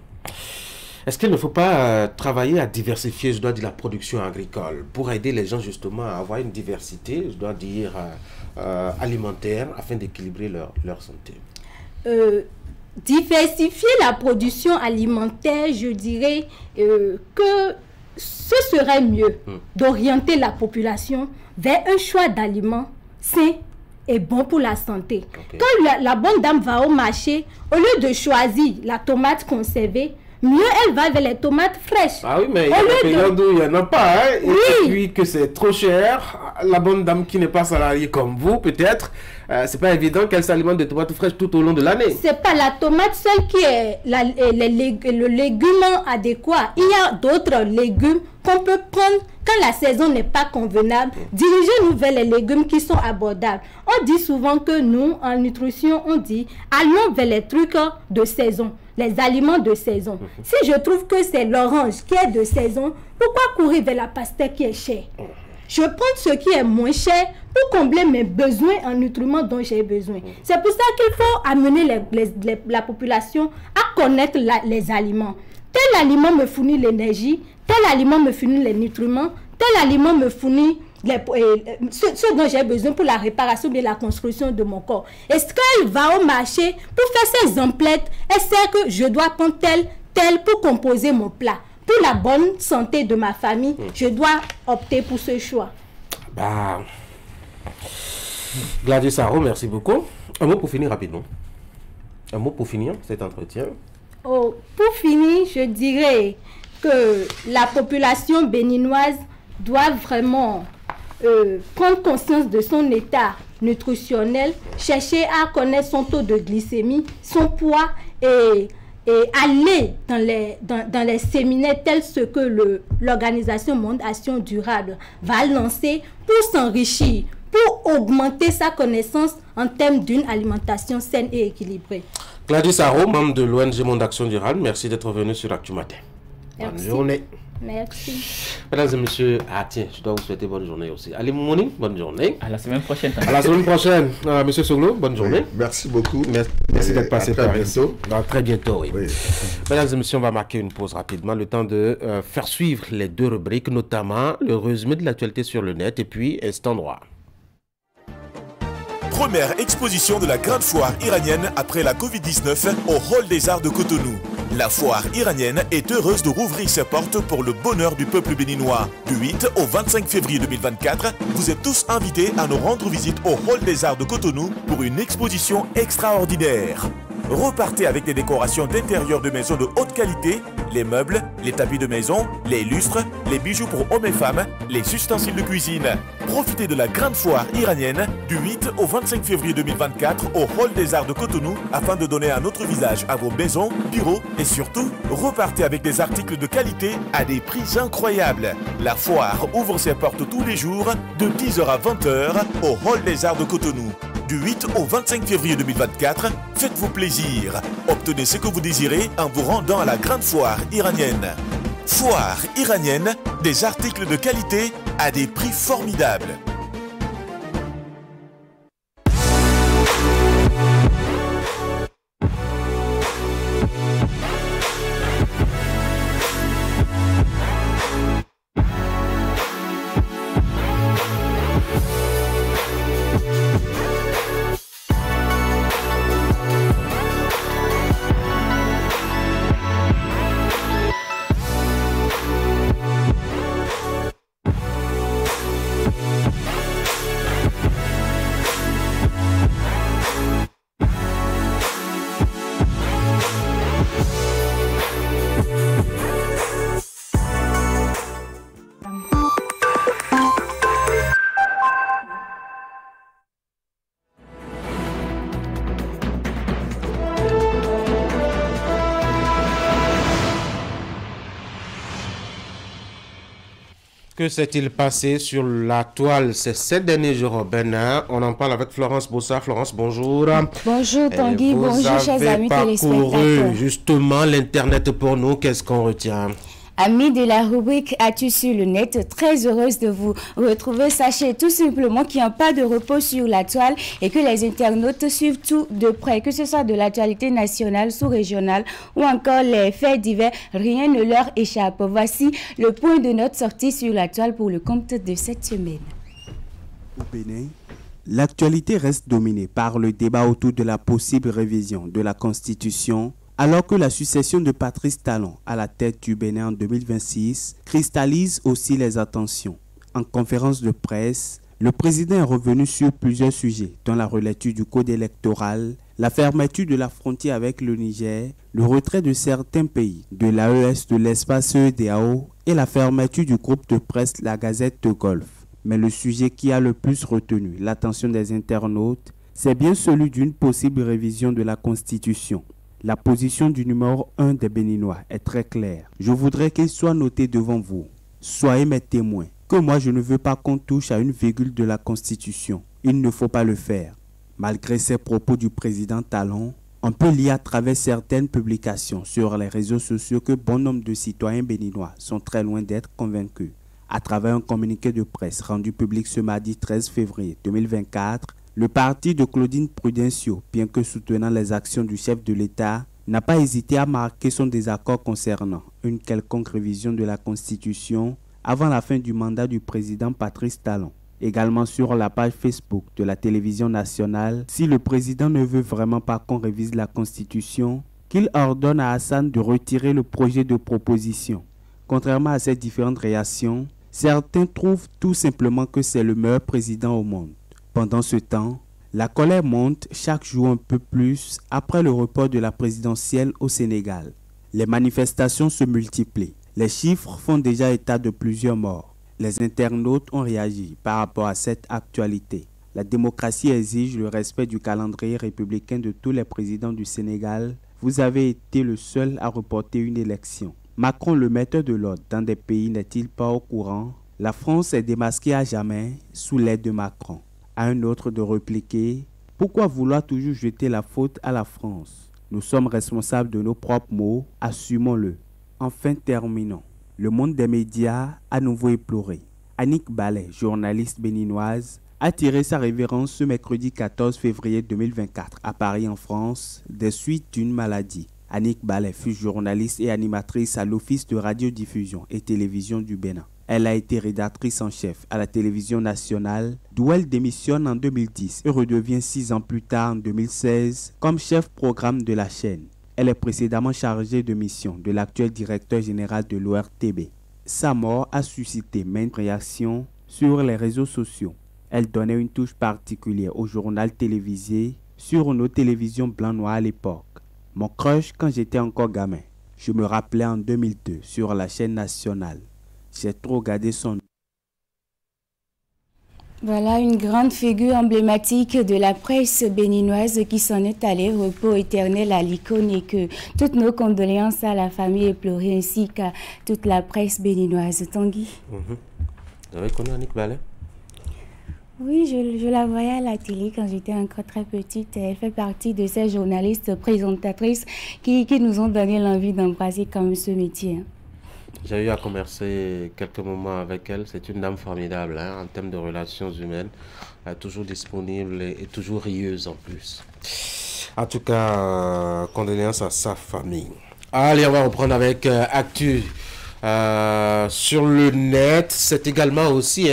Est-ce qu'il ne faut pas travailler à diversifier, je dois dire, la production agricole pour aider les gens justement à avoir une diversité, je dois dire, alimentaire afin d'équilibrer leur santé? Diversifier la production alimentaire, je dirais que ce serait mieux d'orienter la population vers un choix d'aliments sains et bons pour la santé. Quand la bonne dame va au marché, au lieu de choisir la tomate conservée, mieux elle va vers les tomates fraîches. Ah oui, mais il y a des périodes où il n'y en a pas. Et puis que c'est trop cher. La bonne dame qui n'est pas salariée comme vous, peut-être, c'est pas évident qu'elle s'alimente de tomates fraîches tout au long de l'année. C'est pas la tomate seule qui est le légume adéquat. Il y a d'autres légumes qu'on peut prendre quand la saison n'est pas convenable. Dirigez-nous vers les légumes qui sont abordables. On dit souvent que nous, en nutrition, on dit allons vers les trucs de saison. Les aliments de saison. Si je trouve que c'est l'orange qui est de saison, pourquoi courir vers la pastèque qui est chère? Je prends ce qui est moins cher pour combler mes besoins en nutriments dont j'ai besoin. C'est pour ça qu'il faut amener la population à connaître les aliments. tel aliment me fournit l'énergie, tel aliment me fournit les nutriments, tel aliment me fournit ce dont j'ai besoin pour la réparation et la construction de mon corps. Est-ce qu'elle va au marché pour faire ses emplettes? Elle sait que je dois prendre tel pour composer mon plat. Pour la bonne santé de ma famille, je dois opter pour ce choix. Bah, Gladys Saro, merci beaucoup. Un mot pour finir rapidement. Un mot pour finir cet entretien. Oh, pour finir, je dirais que la population béninoise doit vraiment prendre conscience de son état nutritionnel, chercher à connaître son taux de glycémie, son poids et aller dans les séminaires tels que l'Organisation mondiale Action Durable va lancer pour s'enrichir, pour augmenter sa connaissance en termes d'une alimentation saine et équilibrée. Gladys Saro, membre de l'ONG Monde Action Durable, merci d'être venu sur Actu Matin. Bonne journée. Merci. Mesdames et messieurs, tiens, je dois vous souhaiter bonne journée aussi. Ali Mouni, bonne journée. À la semaine prochaine. À la semaine prochaine. Monsieur Soglo, bonne journée. Oui, merci beaucoup. Merci d'être passé par ici. Très bientôt, oui. Oui. Mesdames et messieurs, on va marquer une pause rapidement, le temps de faire suivre les deux rubriques, notamment le résumé de l'actualité sur le net et puis Instant Droit. Première exposition de la grande foire iranienne après la Covid-19 au Hall des Arts de Cotonou. La foire iranienne est heureuse de rouvrir ses portes pour le bonheur du peuple béninois. Du 8 au 25 février 2024, vous êtes tous invités à nous rendre visite au Hall des Arts de Cotonou pour une exposition extraordinaire. Repartez avec des décorations d'intérieur de maison de haute qualité, les meubles, les tapis de maison, les lustres, les bijoux pour hommes et femmes, les ustensiles de cuisine. Profitez de la grande foire iranienne du 8 au 25 février 2024 au Hall des Arts de Cotonou afin de donner un autre visage à vos maisons, bureaux et surtout, repartez avec des articles de qualité à des prix incroyables. La foire ouvre ses portes tous les jours de 10h à 20h au Hall des Arts de Cotonou. Du 8 au 25 février 2024, faites-vous plaisir. Obtenez ce que vous désirez en vous rendant à la grande foire iranienne. Foire iranienne, des articles de qualité à des prix formidables. Que s'est-il passé sur la toile ces 7 derniers jours au Bénin? On en parle avec Florence Bossa. Florence, bonjour. Bonjour Tanguy, bonjour chers amis téléspectateurs. Justement l'internet pour nous, qu'est-ce qu'on retient? Amis de la rubrique As-tu sur le net, très heureuse de vous retrouver. Sachez tout simplement qu'il n'y a pas de repos sur la toile et que les internautes suivent tout de près, que ce soit de l'actualité nationale, sous-régionale ou encore les faits divers, rien ne leur échappe. Voici le point de notre sortie sur la toile pour le compte de cette semaine. Au Bénin, l'actualité reste dominée par le débat autour de la possible révision de la Constitution, alors que la succession de Patrice Talon à la tête du Bénin en 2026 cristallise aussi les attentions. En conférence de presse, le président est revenu sur plusieurs sujets, dont la relecture du code électoral, la fermeture de la frontière avec le Niger, le retrait de certains pays de l'AES de l'espace EEDEAO et la fermeture du groupe de presse La Gazette de Golfe. Mais le sujet qui a le plus retenu l'attention des internautes, c'est bien celui d'une possible révision de la Constitution. La position du numéro 1 des Béninois est très claire. Je voudrais qu'il soit noté devant vous. Soyez mes témoins que moi je ne veux pas qu'on touche à une virgule de la Constitution. Il ne faut pas le faire. Malgré ces propos du président Talon, on peut lire à travers certaines publications sur les réseaux sociaux que bon nombre de citoyens béninois sont très loin d'être convaincus. À travers un communiqué de presse rendu public ce mardi 13 février 2024, le parti de Claudine Prudencio, bien que soutenant les actions du chef de l'État, n'a pas hésité à marquer son désaccord concernant une quelconque révision de la Constitution avant la fin du mandat du président Patrice Talon. Également sur la page Facebook de la télévision nationale, si le président ne veut vraiment pas qu'on révise la Constitution, qu'il ordonne à Hassan de retirer le projet de proposition. Contrairement à ces différentes réactions, certains trouvent tout simplement que c'est le meilleur président au monde. Pendant ce temps, la colère monte chaque jour un peu plus après le report de la présidentielle au Sénégal. Les manifestations se multiplient. Les chiffres font déjà état de plusieurs morts. Les internautes ont réagi par rapport à cette actualité. La démocratie exige le respect du calendrier républicain de tous les présidents du Sénégal. Vous avez été le seul à reporter une élection. Macron, le metteur de l'ordre dans des pays, n'est-il pas au courant? La France est démasquée à jamais sous l'aide de Macron. À un autre de répliquer, pourquoi vouloir toujours jeter la faute à la France? Nous sommes responsables de nos propres maux, assumons-le. Enfin, terminons. Le monde des médias a nouveau éploré. Annick Ballet, journaliste béninoise, a tiré sa révérence ce mercredi 14 février 2024 à Paris en France des suites d'une maladie. Annick Ballet fut journaliste et animatrice à l'Office de radiodiffusion et télévision du Bénin. Elle a été rédactrice en chef à la télévision nationale, d'où elle démissionne en 2010 et redevient 6 ans plus tard en 2016 comme chef programme de la chaîne. Elle est précédemment chargée de mission de l'actuel directeur général de l'ORTB. Sa mort a suscité maintes réactions sur les réseaux sociaux. Elle donnait une touche particulière au journal télévisé sur nos télévisions blanc-noir à l'époque. Mon crush quand j'étais encore gamin. Je me rappelais en 2002 sur la chaîne nationale. J'ai trop regardé son... Voilà une grande figure emblématique de la presse béninoise qui s'en est allée, repos éternel à l'icône, et que toutes nos condoléances à la famille éplorée ainsi qu'à toute la presse béninoise. Tanguy. Vous avez connu Annick Ballet? Oui, je la voyais à la télé quand j'étais encore très petite. Elle fait partie de ces journalistes présentatrices qui nous ont donné l'envie d'embrasser comme ce métier. J'ai eu à converser quelques moments avec elle. C'est une dame formidable en termes de relations humaines. Toujours disponible et toujours rieuse en plus. En tout cas, condoléances à sa famille. Allez, on va reprendre avec Actu sur le net. C'est également aussi...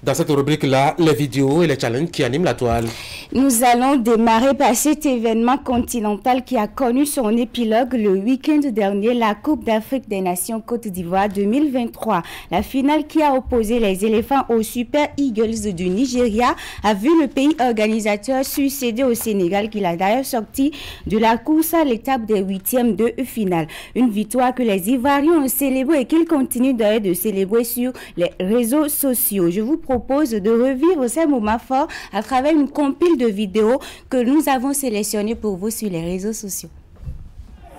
dans cette rubrique-là, les vidéos et les challenges qui animent la toile. Nous allons démarrer par cet événement continental qui a connu son épilogue le week-end dernier, la Coupe d'Afrique des Nations Côte d'Ivoire 2023. La finale qui a opposé les éléphants aux Super Eagles du Nigeria a vu le pays organisateur succéder au Sénégal, qui l'a d'ailleurs sorti de la course à l'étape des 8e de finale. Une victoire que les Ivoiriens ont célébrée et qu'ils continuent d'ailleurs de célébrer sur les réseaux sociaux. Je vous propose de revivre ces moments forts à travers une compile de vidéos que nous avons sélectionnées pour vous sur les réseaux sociaux.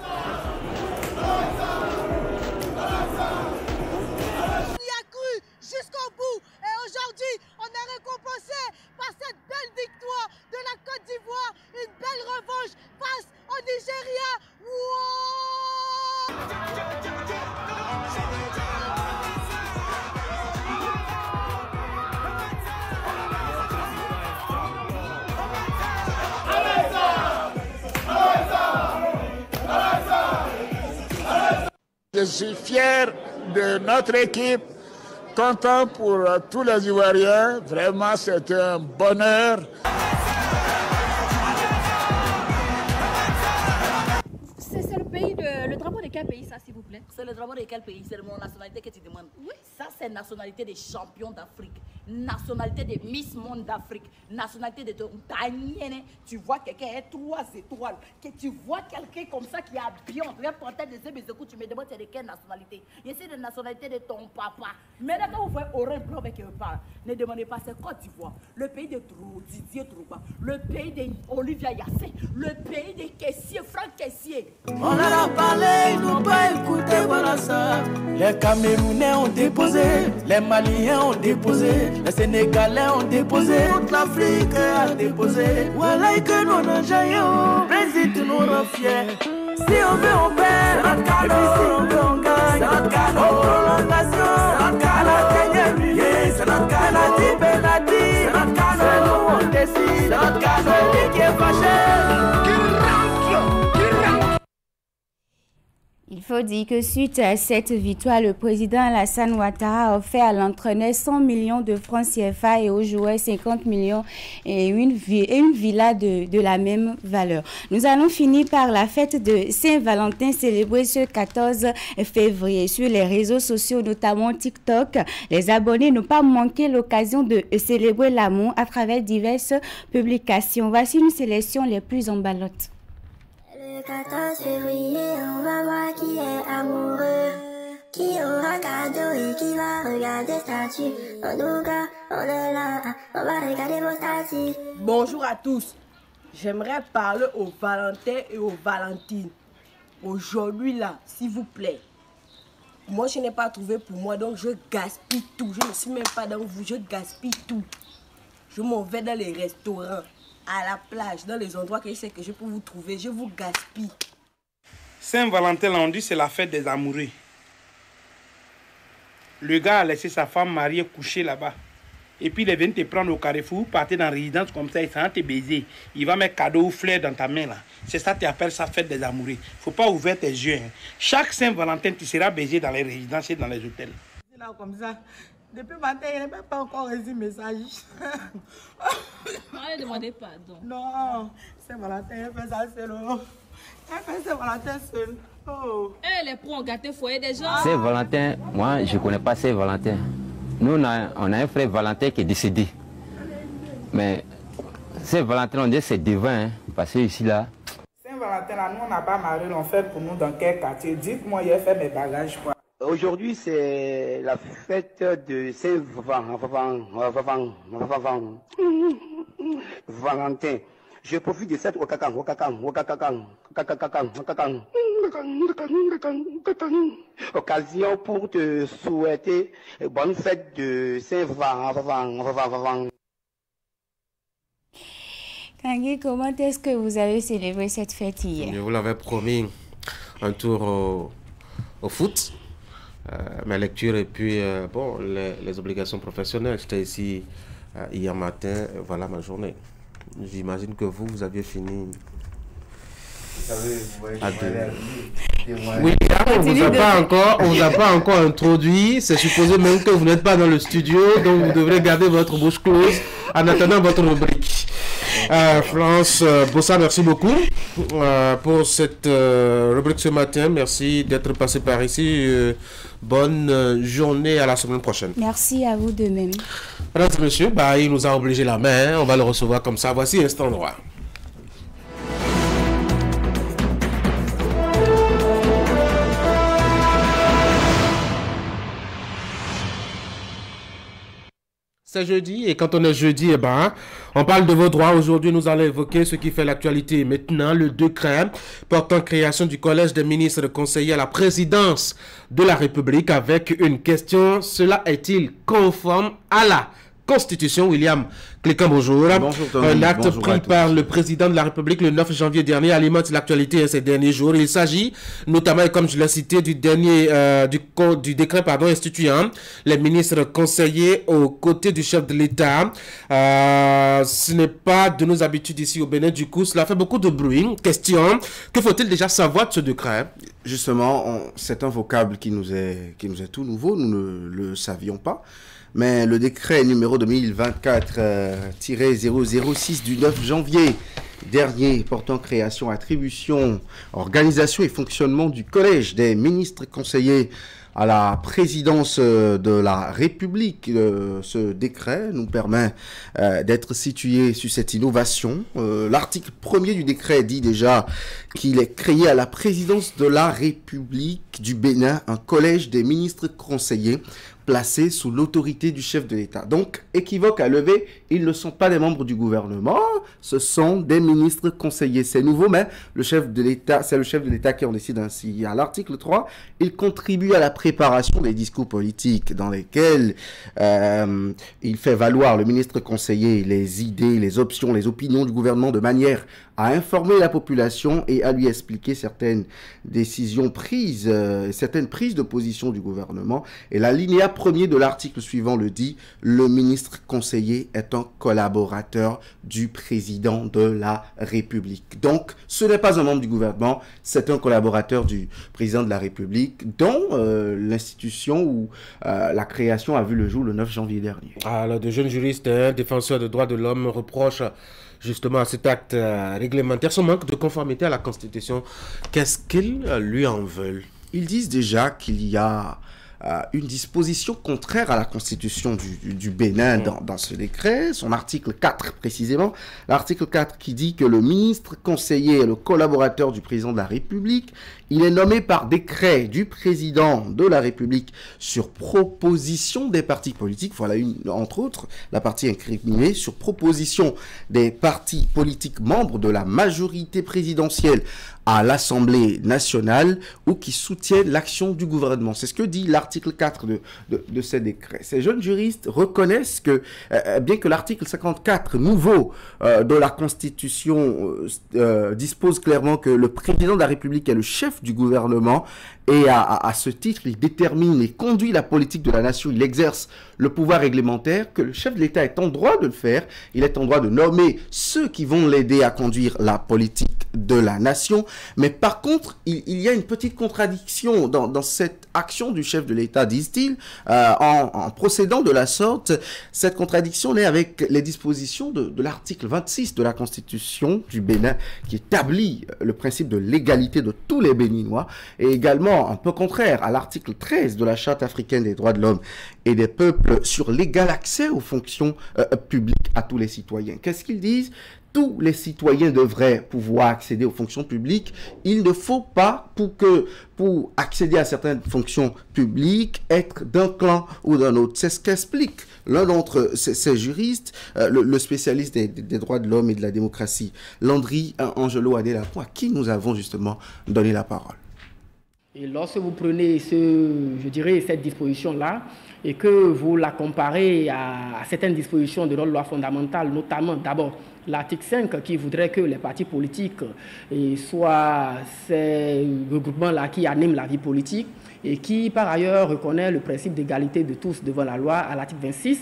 On y a cru jusqu'au bout et aujourd'hui on est récompensé par cette belle victoire de la Côte d'Ivoire, une belle revanche face au Nigeria. Je suis fier de notre équipe, content pour tous les Ivoiriens. Vraiment, c'est un bonheur. C'est le pays de... Le drapeau de quel pays, ça, s'il vous plaît? C'est le drapeau de quel pays? C'est mon nationalité que tu demandes. Oui. Ça, c'est nationalité des champions d'Afrique, nationalité des Miss Monde d'Afrique, nationalité de ton Daniel. Tu vois quelqu'un est 3 étoiles, que tu vois quelqu'un comme ça qui a bien, regarde ton tête de ses écoutes, tu me demandes c'est de quelle nationalité. C'est de nationalité de ton papa. Mais là, quand vous voyez orange blanc avec un parle, ne demandez pas c'est Côte d'Ivoire, le pays de Didier Drogba, le pays d'Olivia Yassé, le pays des caissiers, Franck Caissier. On en a parlé, ils n'ont pas écouté, voilà ça. Les Camerounais ont déposé, les Maliens ont déposé, les Sénégalais ont déposé, toute l'Afrique a déposé. Voilà que nous n'en jaillons, Brésil nous rend fiers. Si on veut, on perd, c'est notre cadeau. Et puis si on veut, on gagne, c'est notre cadeau. En prolongation, c'est notre cadeau. À la dernière minute, c'est notre cadeau. Penalty, c'est notre cadeau. C'est nous, on décide, c'est notre cadeau. Celui qui est fâché, qui rentre. faut dire que suite à cette victoire, le président Alassane Ouattara a offert à l'entraîneur 100 millions de francs CFA et aux joueurs 50 millions et une villa de la même valeur. Nous allons finir par la fête de Saint-Valentin célébrée ce 14 février. Sur les réseaux sociaux, notamment TikTok, les abonnés n'ont pas manqué l'occasion de célébrer l'amour à travers diverses publications. Voici une sélection les plus emballantes. Le 14 février, on va voir qui est amoureux, qui aura cadeau et qui va regarder statut. En tout cas, on est là, on va regarder vos statuts. Bonjour à tous. J'aimerais parler aux Valentins et aux Valentines. Aujourd'hui là, s'il vous plaît. Moi, je n'ai pas trouvé pour moi, donc je gaspille tout. Je ne suis même pas dans vous, je gaspille tout. Je m'en vais dans les restaurants, à la plage, dans les endroits que je sais que je peux vous trouver. Je vous gaspille. Saint-Valentin, on dit c'est la fête des amoureux. Le gars a laissé sa femme mariée coucher là-bas. Et puis il est venu te prendre au carrefour, partir dans la résidence comme ça, il s'en te baiser. Il va mettre cadeau ou fleurs dans ta main là. C'est ça que tu appelles ça fête des amoureux. Faut pas ouvrir tes yeux. Hein. Chaque Saint-Valentin, tu seras baisé dans les résidences et dans les hôtels. Là comme ça. Depuis matin, il n'a même pas encore reçu le message. Allez demander pardon. Non, Saint-Valentin, il fait ça seul. Il fait Saint-Valentin seul. Oh. Eh, les pros ont gâté le foyer des gens. Saint-Valentin, moi, je ne connais pas Saint-Valentin. Nous, on a un frère Valentin qui est décédé. Mais Saint-Valentin, on dit c'est divin, hein, parce que ici, là... Saint-Valentin, là, nous, on n'a pas marié, on fait pour nous dans quel quartier? Dites-moi, il a fait mes bagages, quoi. Aujourd'hui, c'est la fête de Saint-Valentin. Je profite de cette occasion pour te souhaiter bonne fête de Saint-Valentin. Tanguy, comment est-ce que vous avez célébré cette fête hier? Je vous l'avais promis, un tour au foot. Ma lecture et puis bon, les obligations professionnelles. J'étais ici hier matin, voilà ma journée. J'imagine que vous aviez fini. Oui, on ne vous a pas encore introduit. C'est supposé même que vous n'êtes pas dans le studio, donc vous devrez garder votre bouche close en attendant votre rubrique. Florence Bossa, merci beaucoup pour cette rubrique ce matin. Merci d'être passé par ici. Bonne journée, à la semaine prochaine. Merci à vous de même. Mesdames et messieurs, il nous a obligé la main. On va le recevoir comme ça. Voici Instant Droit. C'est jeudi et quand on est jeudi, on parle de vos droits. Aujourd'hui, nous allons évoquer ce qui fait l'actualité. Maintenant, le décret portant création du Collège des ministres conseillers à la présidence de la République avec une question. Cela est-il conforme à la Constitution? William Clécan, bonjour. Bonjour Tony. Un acte pris par le président de la République le 9 janvier dernier alimente l'actualité ces derniers jours. Il s'agit notamment, comme je l'ai cité, du décret instituant les ministres conseillers aux côtés du chef de l'État. Ce n'est pas de nos habitudes ici au Bénin. Du coup, cela fait beaucoup de bruit. Question, que faut-il déjà savoir de ce décret? Justement, c'est un vocable qui nous est tout nouveau. Nous ne le savions pas. Mais le décret numéro 2024-006 du 9 janvier dernier portant création, attribution, organisation et fonctionnement du Collège des ministres conseillers à la présidence de la République. Ce décret nous permet d'être situé sur cette innovation. L'article 1er du décret dit déjà qu'il est créé à la présidence de la République du Bénin un collège des ministres conseillers placés sous l'autorité du chef de l'État. Donc, équivoque à lever, ils ne sont pas des membres du gouvernement, ce sont des ministres conseillers. C'est nouveau, mais le chef de l'État, c'est le chef de l'État qui en décide ainsi. À l'article 3, il contribue à la préparation des discours politiques dans lesquels il fait valoir, le ministre conseiller, les idées, les options, les opinions du gouvernement de manière à informer la population et à lui expliquer certaines décisions prises, certaines prises de position du gouvernement. Et l'alinéa 1er de l'article suivant le dit, le ministre conseiller est un collaborateur du président de la République. Donc, ce n'est pas un membre du gouvernement, c'est un collaborateur du président de la République dont l'institution ou la création a vu le jour le 9 janvier dernier. Alors, de jeunes juristes, défenseurs des droits de l'homme reprochent justement à cet acte réglementaire son manque de conformité à la Constitution. Qu'est-ce qu'ils lui en veulent? Ils disent déjà qu'il y a une disposition contraire à la Constitution du Bénin dans ce décret, son article 4 précisément, l'article 4 qui dit que le ministre conseiller est le collaborateur du président de la République, il est nommé par décret du président de la République sur proposition des partis politiques, voilà entre autres la partie incriminée, sur proposition des partis politiques membres de la majorité présidentielle à l'Assemblée nationale ou qui soutiennent l'action du gouvernement. C'est ce que dit l'article 4 de ces décrets. Ces jeunes juristes reconnaissent que, bien que l'article 54 nouveau de la Constitution dispose clairement que le président de la République est le chef du gouvernement et à ce titre, il détermine et conduit la politique de la nation, il exerce le pouvoir réglementaire, que le chef de l'État est en droit de le faire, il est en droit de nommer ceux qui vont l'aider à conduire la politique de la nation, mais par contre, il y a une petite contradiction dans cette action du chef de l'État, disent-ils, en procédant de la sorte. Cette contradiction naît avec les dispositions de l'article 26 de la Constitution du Bénin, qui établit le principe de l'égalité de tous les Béninois, et également un peu contraire à l'article 13 de la Charte africaine des droits de l'homme et des peuples sur l'égal accès aux fonctions publiques à tous les citoyens. Qu'est-ce qu'ils disent? Tous les citoyens devraient pouvoir accéder aux fonctions publiques. Il ne faut pas, pour accéder à certaines fonctions publiques, être d'un clan ou d'un autre. C'est ce qu'explique l'un d'entre ces juristes, le spécialiste des droits de l'homme et de la démocratie, Landry Angelo Adelapo, à qui nous avons justement donné la parole. Et lorsque vous prenez cette disposition-là et que vous la comparez à certaines dispositions de notre loi fondamentale, notamment d'abord l'article 5 qui voudrait que les partis politiques soient ces regroupements-là qui animent la vie politique et qui par ailleurs reconnaît le principe d'égalité de tous devant la loi à l'article 26,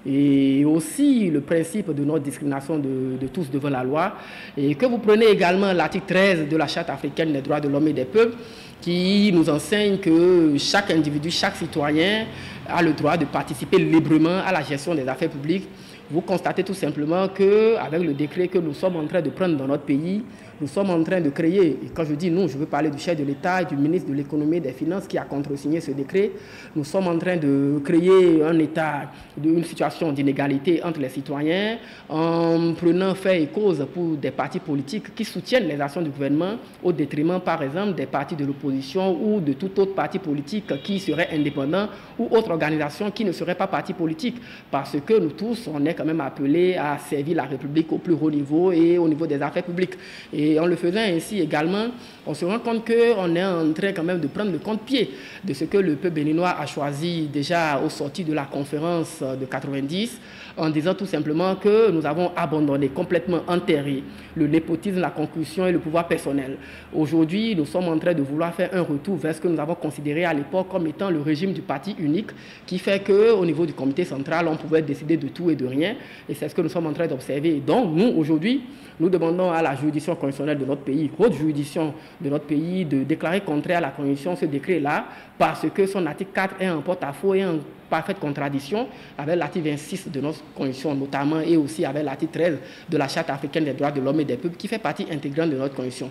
et aussi le principe de non-discrimination de tous devant la loi, et que vous prenez également l'article 13 de la Charte africaine des droits de l'homme et des peuples, qui nous enseigne que chaque individu, chaque citoyen a le droit de participer librement à la gestion des affaires publiques. Vous constatez tout simplement qu'avec le décret que nous sommes en train de prendre dans notre pays, nous sommes en train de créer, et quand je dis nous, je veux parler du chef de l'État et du ministre de l'économie et des finances qui a contresigné ce décret, nous sommes en train de créer un état, une situation d'inégalité entre les citoyens en prenant fait et cause pour des partis politiques qui soutiennent les actions du gouvernement au détriment par exemple des partis de l'opposition ou de tout autre parti politique qui serait indépendant ou autre organisation qui ne serait pas parti politique, parce que nous tous, on est quand même appelés à servir la République au plus haut niveau et au niveau des affaires publiques. Et en le faisant ainsi également, on se rend compte qu'on est en train quand même de prendre le contre-pied de ce que le peuple béninois a choisi déjà au sorti de la conférence de 90, en disant tout simplement que nous avons abandonné, complètement enterré le népotisme, la concussion et le pouvoir personnel. Aujourd'hui, nous sommes en train de vouloir faire un retour vers ce que nous avons considéré à l'époque comme étant le régime du parti unique, qui fait qu'au niveau du comité central, on pouvait décider de tout et de rien. Et c'est ce que nous sommes en train d'observer. Donc, nous, aujourd'hui, nous demandons à la juridiction constitutionnelle de notre pays, haute juridiction de notre pays, de déclarer contraire à la Constitution ce décret-là, parce que son article 4 est en porte-à-faux et en parfaite contradiction avec l'article 26 de notre Constitution, notamment, et aussi avec l'article 13 de la Charte africaine des droits de l'homme et des peuples, qui fait partie intégrante de notre Constitution.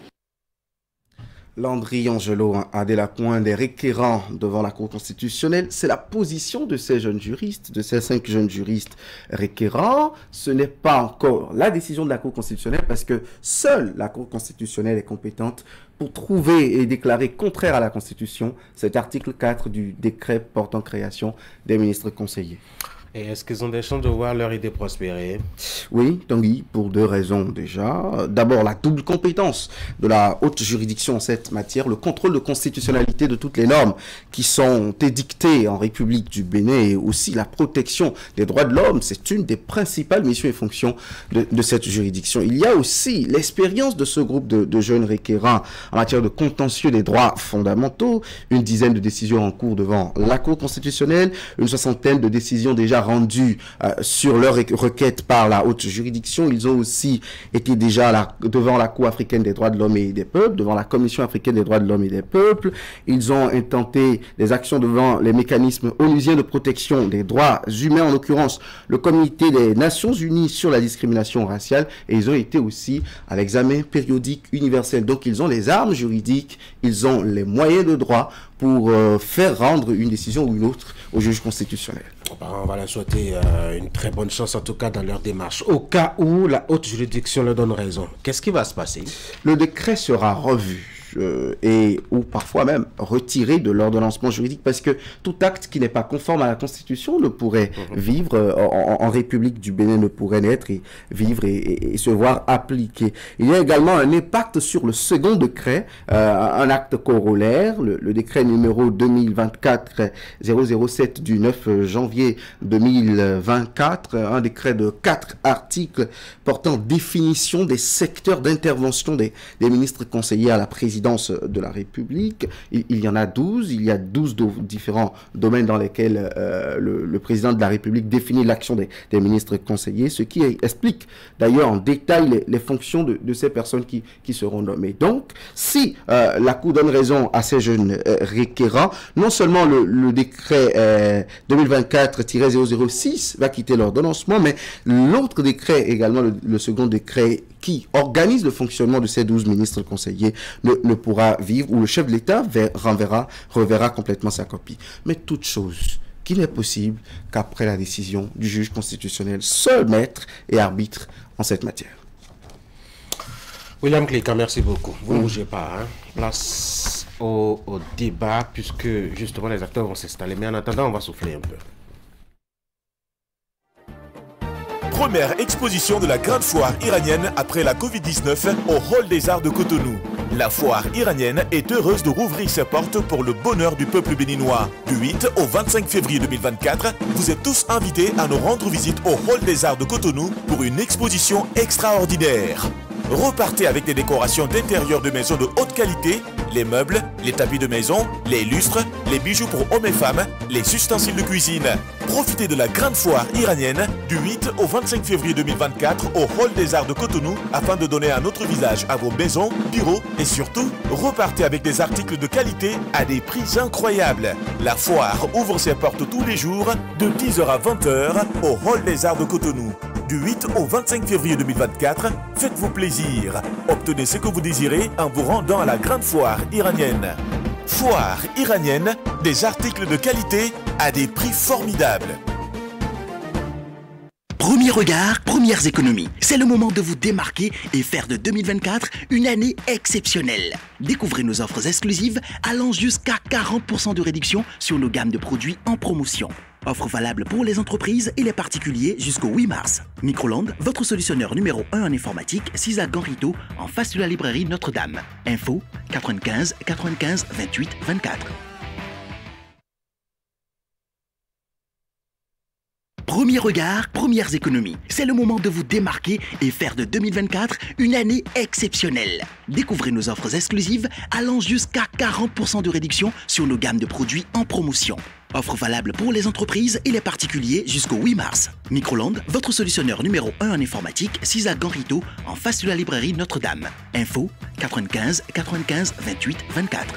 Landry Angelo Adelapo, des requérants devant la Cour constitutionnelle, c'est la position de ces jeunes juristes, de ces 5 jeunes juristes requérants. Ce n'est pas encore la décision de la Cour constitutionnelle parce que seule la Cour constitutionnelle est compétente pour trouver et déclarer contraire à la Constitution cet article 4 du décret portant création des ministres conseillers. Et est-ce qu'ils ont des chances de voir leur idée prospérer? Oui, Tanguy, pour deux raisons déjà. D'abord, la double compétence de la haute juridiction en cette matière, le contrôle de constitutionnalité de toutes les normes qui sont édictées en République du Bénin et aussi la protection des droits de l'homme, c'est une des principales missions et fonctions de cette juridiction. Il y a aussi l'expérience de ce groupe de jeunes requérants en matière de contentieux des droits fondamentaux, une dizaine de décisions en cours devant la Cour constitutionnelle, une soixantaine de décisions déjà rendues sur leur requête par la haute juridiction. Ils ont aussi été déjà devant la Cour africaine des droits de l'homme et des peuples, devant la Commission africaine des droits de l'homme et des peuples. Ils ont intenté des actions devant les mécanismes onusiens de protection des droits humains, en l'occurrence le Comité des Nations Unies sur la discrimination raciale, et ils ont été aussi à l'examen périodique universel. Donc ils ont les armes juridiques, ils ont les moyens de droit pour faire rendre une décision ou une autre au juge constitutionnel. On va leur souhaiter une très bonne chance, en tout cas dans leur démarche. Au cas où la haute juridiction leur donne raison, qu'est-ce qui va se passer? Le décret sera revu. Et ou parfois même retiré de l'ordonnancement juridique, parce que tout acte qui n'est pas conforme à la Constitution ne pourrait vivre en République du Bénin, ne pourrait naître et vivre et se voir appliquer. Il y a également un impact sur le second décret, un acte corollaire, le décret numéro 2024-007 du 9 janvier 2024, un décret de 4 articles portant définition des secteurs d'intervention des ministres conseillers à la présidence de la République. Il y en a 12. Il y a 12 différents domaines dans lesquels le président de la République définit l'action des ministres conseillers, ce qui explique d'ailleurs en détail les fonctions de ces personnes qui seront nommées. Donc, si la Cour donne raison à ces jeunes requérants, non seulement le décret 2024-006 va quitter l'ordonnancement, mais l'autre décret également, le second décret qui organise le fonctionnement de ces 12 ministres conseillers ne pourra vivre, ou le chef de l'État reverra complètement sa copie. Mais toute chose qui n'est possible qu'après la décision du juge constitutionnel, seul maître et arbitre en cette matière. William Klika, merci beaucoup. Vous ne bougez pas. Hein. Place au débat, puisque justement les acteurs vont s'installer. Mais en attendant, on va souffler un peu. Première exposition de la grande foire iranienne après la Covid-19 au Hall des Arts de Cotonou. La foire iranienne est heureuse de rouvrir ses portes pour le bonheur du peuple béninois. Du 8 au 25 février 2024, vous êtes tous invités à nous rendre visite au Hall des Arts de Cotonou pour une exposition extraordinaire. Repartez avec des décorations d'intérieur de maison de haute qualité, les meubles, les tapis de maison, les lustres, les bijoux pour hommes et femmes, les ustensiles de cuisine. Profitez de la grande foire iranienne du 8 au 25 février 2024 au Hall des Arts de Cotonou afin de donner un autre visage à vos maisons, bureaux et surtout, repartez avec des articles de qualité à des prix incroyables. La foire ouvre ses portes tous les jours de 10h à 20h au Hall des Arts de Cotonou. Du 8 au 25 février 2024, faites-vous plaisir. Obtenez ce que vous désirez en vous rendant à la grande foire iranienne. Foire iranienne, des articles de qualité à des prix formidables. Premier regard, premières économies. C'est le moment de vous démarquer et faire de 2024 une année exceptionnelle. Découvrez nos offres exclusives allant jusqu'à 40% de réduction sur nos gammes de produits en promotion. Offre valable pour les entreprises et les particuliers jusqu'au 8 mars. Microland, votre solutionneur numéro 1 en informatique, 6 à Ganrito, en face de la librairie Notre-Dame. Info 95 95 28 24. Premier regard, premières économies. C'est le moment de vous démarquer et faire de 2024 une année exceptionnelle. Découvrez nos offres exclusives allant jusqu'à 40% de réduction sur nos gammes de produits en promotion. Offre valable pour les entreprises et les particuliers jusqu'au 8 mars. Microland, votre solutionneur numéro 1 en informatique, 6 à Ganrito, en face de la librairie Notre-Dame. Info 95 95 28 24.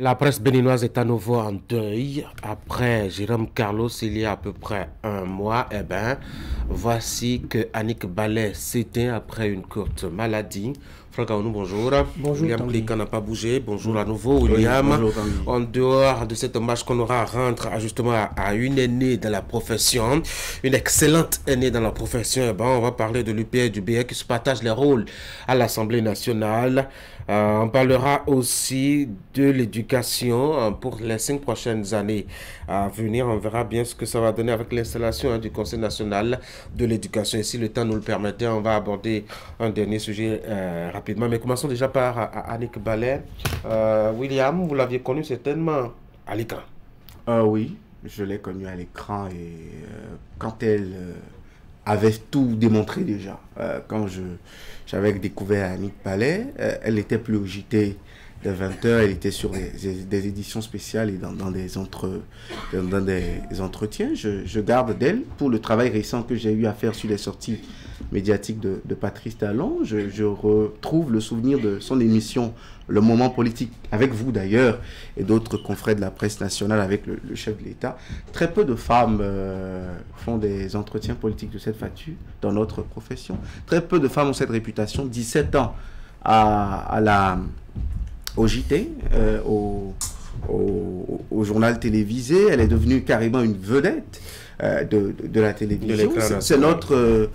La presse béninoise est à nouveau en deuil. Après Jérôme Carlos, il y a à peu près un mois, voici que Annick Ballet s'éteint après une courte maladie. Franck Aounou, bonjour. Bonjour. William Klika n'a pas bougé. Bonjour à nouveau, William. Oui, bonjour, en dehors de cette hommage qu'on aura à rendre justement à une aînée dans la profession, une excellente aînée dans la profession, eh ben, on va parler de l'UPR et du BR qui se partagent les rôles à l'Assemblée nationale. On parlera aussi de l'éducation pour les 5 prochaines années à venir. On verra bien ce que ça va donner avec l'installation du Conseil national de l'éducation. Et si le temps nous le permettait, on va aborder un dernier sujet rapidement. Mais commençons déjà par Annick Ballet. William, vous l'aviez connue certainement à l'écran. Oui, je l'ai connue à l'écran et quand elle avait tout démontré déjà. Quand j'avais découvert Annick Ballet, elle n'était plus au JT de 20h, elle était sur des éditions spéciales et dans des entretiens. Je garde d'elle pour le travail récent que j'ai eu à faire sur les sorties médiatiques de Patrice Talon. Je retrouve le souvenir de son émission Le Moment Politique, avec vous d'ailleurs, et d'autres confrères de la presse nationale avec le chef de l'État. Très peu de femmes font des entretiens politiques de cette facture dans notre profession. Très peu de femmes ont cette réputation. 17 ans au JT, au journal télévisé. Elle est devenue carrément une vedette de la télévision. C'est notre...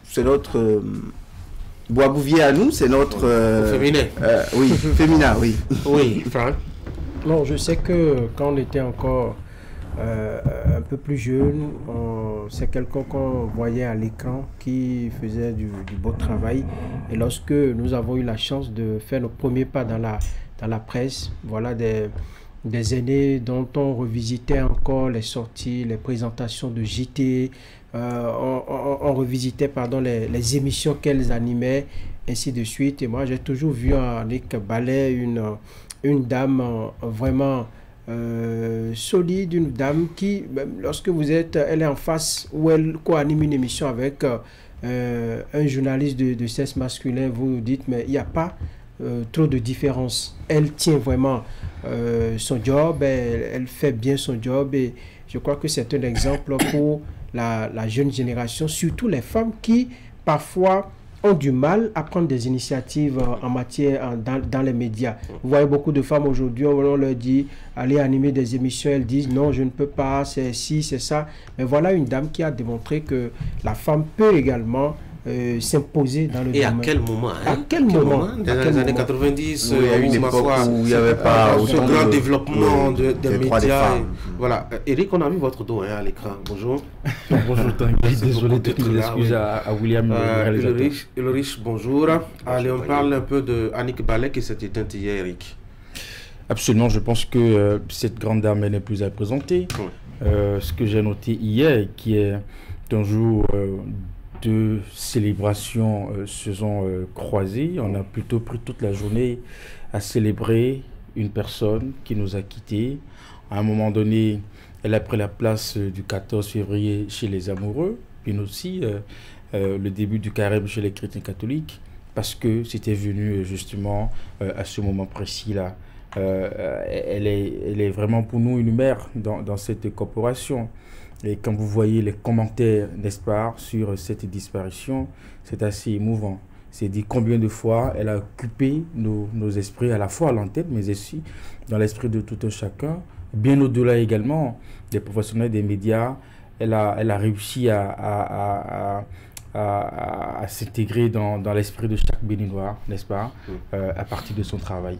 c'est notre... Boisbouvier à nous, c'est notre... féminin. Oui, féminin, oui. Oui, Franck. Non, je sais que quand on était encore un peu plus jeune, c'est quelqu'un qu'on voyait à l'écran qui faisait du beau travail. Et lorsque nous avons eu la chance de faire nos premiers pas dans la presse, voilà des aînés dont on revisitait encore les sorties, les présentations de JT, on revisitait les émissions qu'elles animaient, ainsi de suite. Et moi, j'ai toujours vu en Annick Ballet une dame vraiment solide, une dame qui, même lorsque elle est en face ou elle co-anime une émission avec un journaliste de sexe masculin, vous dites, mais il n'y a pas trop de différence. Elle tient vraiment son job, elle fait bien son job et je crois que c'est un exemple pour la jeune génération, surtout les femmes qui parfois ont du mal à prendre des initiatives en matière dans les médias. Vous voyez beaucoup de femmes aujourd'hui, on leur dit allez animer des émissions, elles disent non, je ne peux pas, c'est ci, c'est ça. Mais voilà une dame qui a démontré que la femme peut également s'imposer dans le domaine. Et à quel moment À quel moment Dans les années 90, il y a eu une époque où il n'y avait pas ce grand développement des médias. Voilà. Eric, on a vu votre dos à l'écran. Bonjour. Bonjour Tanguy, désolé de toutes les excuses à William. Ulrich, bonjour. Allez, on parle un peu de Annick Ballet qui s'est éteinte hier, Eric. Absolument, je pense que cette grande dame n'est plus à présenter. Ce que j'ai noté hier, qui est un jour... deux célébrations se sont croisées. On a plutôt pris toute la journée à célébrer une personne qui nous a quittés. À un moment donné, elle a pris la place du 14 février chez les amoureux, puis aussi le début du carême chez les chrétiens catholiques, parce que c'était venu justement à ce moment précis-là. Elle est vraiment pour nous une mère dans cette corporation. Et quand vous voyez les commentaires, n'est-ce pas, sur cette disparition, c'est assez émouvant. C'est dit combien de fois elle a occupé nos esprits, à la fois à l'antenne, mais aussi dans l'esprit de tout un chacun. Bien au-delà également des professionnels des médias, elle a réussi à s'intégrer dans l'esprit de chaque Béninois, n'est-ce pas, à partir de son travail.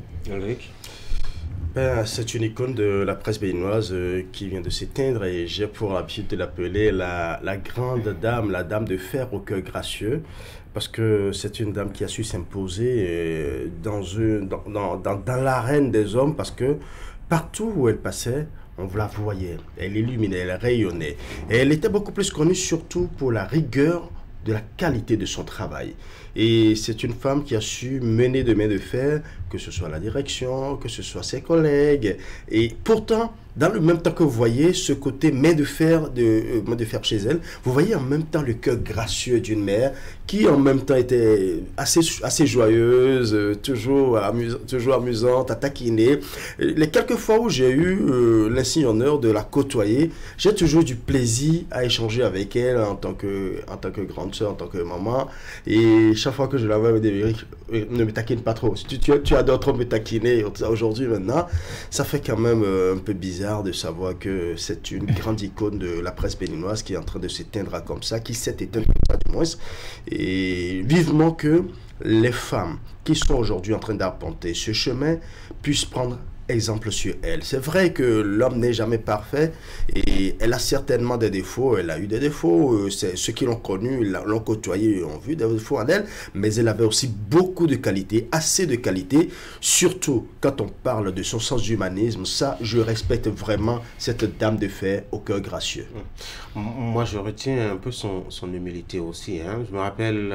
C'est une icône de la presse béninoise qui vient de s'éteindre et j'ai pour l'habitude de l'appeler la grande dame, la dame de fer au cœur gracieux, parce que c'est une dame qui a su s'imposer dans l'arène des hommes, parce que partout où elle passait, on la voyait, elle illuminait, elle rayonnait. Et elle était beaucoup plus connue surtout pour la rigueur de la qualité de son travail. Et c'est une femme qui a su mener de main de fer, que ce soit la direction, que ce soit ses collègues. Et pourtant, dans le même temps que vous voyez ce côté main de fer chez elle, vous voyez en même temps le cœur gracieux d'une mère qui en même temps était assez joyeuse, toujours amusante, à taquiner. Les quelques fois où j'ai eu l'insigne honneur de la côtoyer, j'ai toujours eu du plaisir à échanger avec elle en tant que grande soeur, en tant que maman. Et chaque fois que je la vois, elle me dit, ne me taquine pas trop. Si tu adores trop me taquiner aujourd'hui, maintenant, ça fait quand même un peu bizarre de savoir que c'est une grande icône de la presse béninoise qui est en train de s'éteindre comme ça, qui s'est éteinte comme ça du moins. Et vivement que les femmes qui sont aujourd'hui en train d'arpenter ce chemin puissent prendre exemple sur elle. C'est vrai que l'homme n'est jamais parfait et elle a certainement des défauts, elle a eu des défauts, ceux qui l'ont connue, l'ont côtoyée, ont vu des défauts en elle, mais elle avait aussi beaucoup de qualités, assez de qualités, surtout quand on parle de son sens d'humanisme. Ça, je respecte vraiment cette dame de fer au cœur gracieux. Moi, je retiens un peu son humilité aussi. Je me rappelle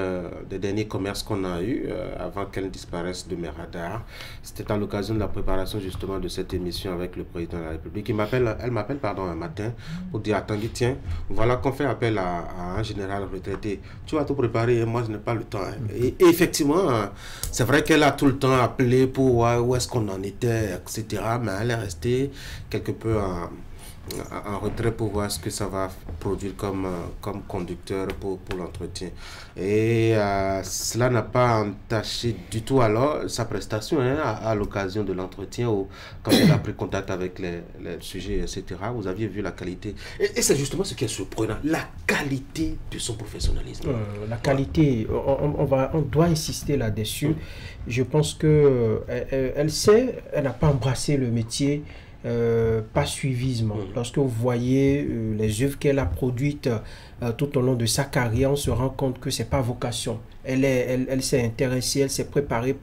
des derniers commerces qu'on a eu avant qu'elle disparaisse de mes radars. C'était à l'occasion de la préparation justement de cette émission avec le président de la République. Elle m'appelle un matin pour dire, attendez, tiens, voilà qu'on fait appel à un général retraité. Tu vas tout préparer, moi je n'ai pas le temps. Et effectivement, c'est vrai qu'elle a tout le temps appelé pour voir où est-ce qu'on en était, etc. Mais elle est restée quelque peu en retrait pour voir ce que ça va produire comme conducteur pour l'entretien. Et cela n'a pas entaché du tout alors sa prestation à l'occasion de l'entretien ou quand elle a pris contact avec les sujets, etc. Vous aviez vu la qualité. Et c'est justement ce qui est surprenant, la qualité de son professionnalisme. La qualité, on doit insister là-dessus. Je pense que elle n'a pas embrassé le métier pas suivisme. Lorsque vous voyez les œuvres qu'elle a produites tout au long de sa carrière, on se rend compte que c'est pas vocation. Elle s'est intéressée, elle s'est préparée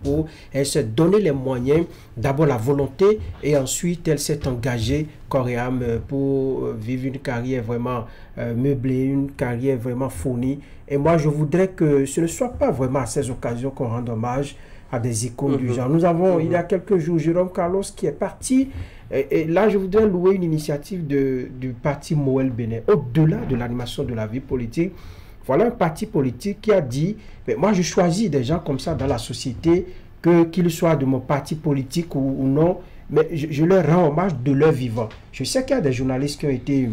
elle s'est donné les moyens, d'abord la volonté, et ensuite elle s'est engagée corps et âme pour vivre une carrière vraiment meublée, une carrière vraiment fournie. Et moi je voudrais que ce ne soit pas vraiment à ces occasions qu'on rende hommage à des icônes du genre. Nous avons il y a quelques jours Jérôme Carlos qui est parti. Et là, je voudrais louer une initiative du parti Moël Bénin. Au-delà de l'animation de la vie politique, voilà un parti politique qui a dit, mais moi je choisis des gens comme ça dans la société, qu'ils soient de mon parti politique ou non, mais je leur rends hommage de leur vivant. Je sais qu'il y a des journalistes qui ont été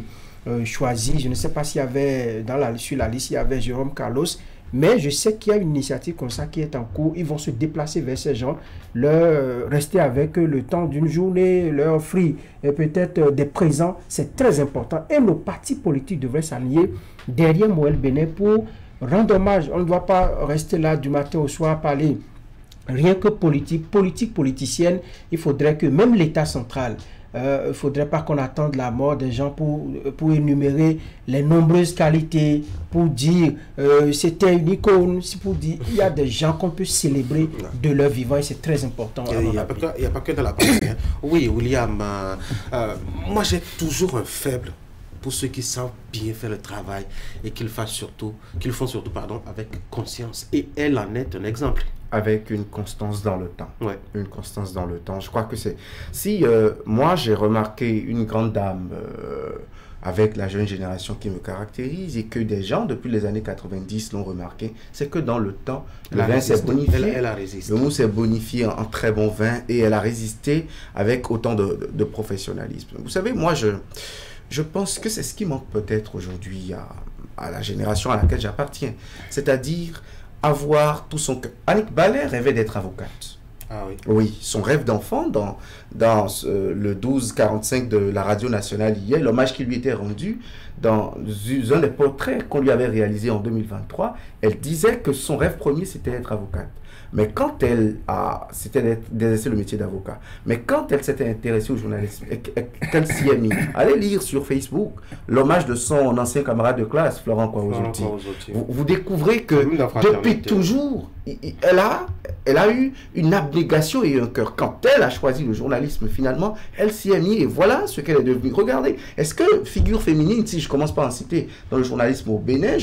choisis, je ne sais pas s'il y avait sur la liste, il y avait Jérôme Carlos, mais je sais qu'il y a une initiative comme ça qui est en cours. Ils vont se déplacer vers ces gens, leur rester avec eux le temps d'une journée, leur offrir peut-être des présents. C'est très important. Et nos partis politiques devraient s'aligner derrière Moël Bénin pour rendre hommage. On ne doit pas rester là du matin au soir à parler rien que politicienne. Il faudrait que même l'État central, il ne faudrait pas qu'on attende la mort des gens pour énumérer les nombreuses qualités, pour dire c'était une icône, pour dire il y a des gens qu'on peut célébrer de leur vivant et c'est très important. Il n'y a pas que dans la presse. Oui, William, moi j'ai toujours un faible pour ceux qui savent bien faire le travail et qu'ils font surtout avec conscience. Et elle en est un exemple. Avec une constance dans le temps. Ouais. Une constance dans le temps. Je crois que c'est... Si moi, j'ai remarqué une grande dame avec la jeune génération qui me caractérise et que des gens, depuis les années 90, l'ont remarqué, c'est que dans le temps, le vin s'est bonifié. Elle a résisté. Le mou s'est bonifié en très bon vin et elle a résisté avec autant de professionnalisme. Vous savez, moi, je pense que c'est ce qui manque peut-être aujourd'hui à la génération à laquelle j'appartiens. C'est-à-dire avoir tout son cœur. Annick Ballet rêvait d'être avocate. Ah oui. Oui, son rêve d'enfant dans le 12-45 de la radio nationale hier, l'hommage qui lui était rendu dans un des portraits qu'on lui avait réalisé en 2023, elle disait que son rêve premier c'était d'être avocate. Mais quand c'était d'exercer le métier d'avocat, mais quand elle s'était intéressée au journalisme, qu'elle s'y est mise, allez lire sur Facebook l'hommage de son ancien camarade de classe, Florent Kwaozotti. Vous découvrez que depuis toujours, elle a eu une abnégation et un cœur. Quand elle a choisi le journalisme, finalement, elle s'y est mise et voilà ce qu'elle est devenue. Regardez, est-ce que figure féminine, si je commence par en citer dans le journalisme au Bénin,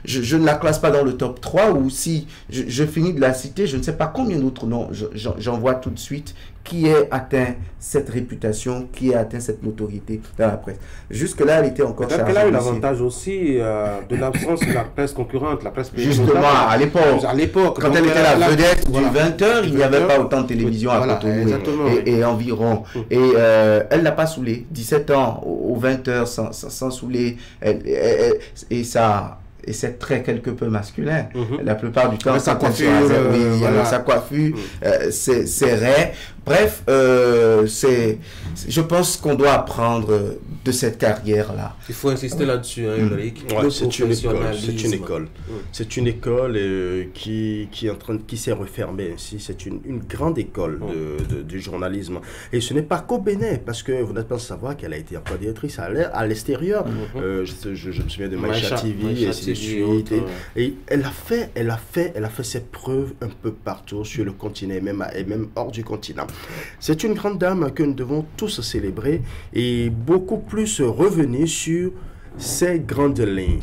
je ne la classe pas dans le top 3 ou si je finis de la citer, je ne sais pas combien d'autres noms j'en vois tout de suite qui ait atteint cette réputation, qui ait atteint cette notoriété dans la presse. Jusque-là, elle était encore chargée. Elle a eu l'avantage aussi de l'absence de la presse concurrente, la presse justement, à l'époque, quand elle était la vedette du 20h, il n'y avait pas autant de télévision à Cotonou et environ. Et elle n'a pas saoulé. 17 ans au 20h sans saouler. Et ça... Et c'est très quelque peu masculin. La plupart du temps, sa coiffure, sa coiffure, c'est rare. Bref, je pense qu'on doit apprendre de cette carrière-là. Il faut insister là-dessus, hein, Ulrich. C'est une école. C'est une école qui s'est refermée ainsi. C'est une grande école du journalisme. Et ce n'est pas qu'au Bénin, parce que vous n'êtes pas sans savoir qu'elle a été encore directrice à l'extérieur. Je me souviens de Maïcha TV, et ainsi de suite. Et elle a fait ses preuves un peu partout sur le continent et même hors du continent. C'est une grande dame que nous devons tous célébrer et beaucoup plus revenir sur ces grandes lignes.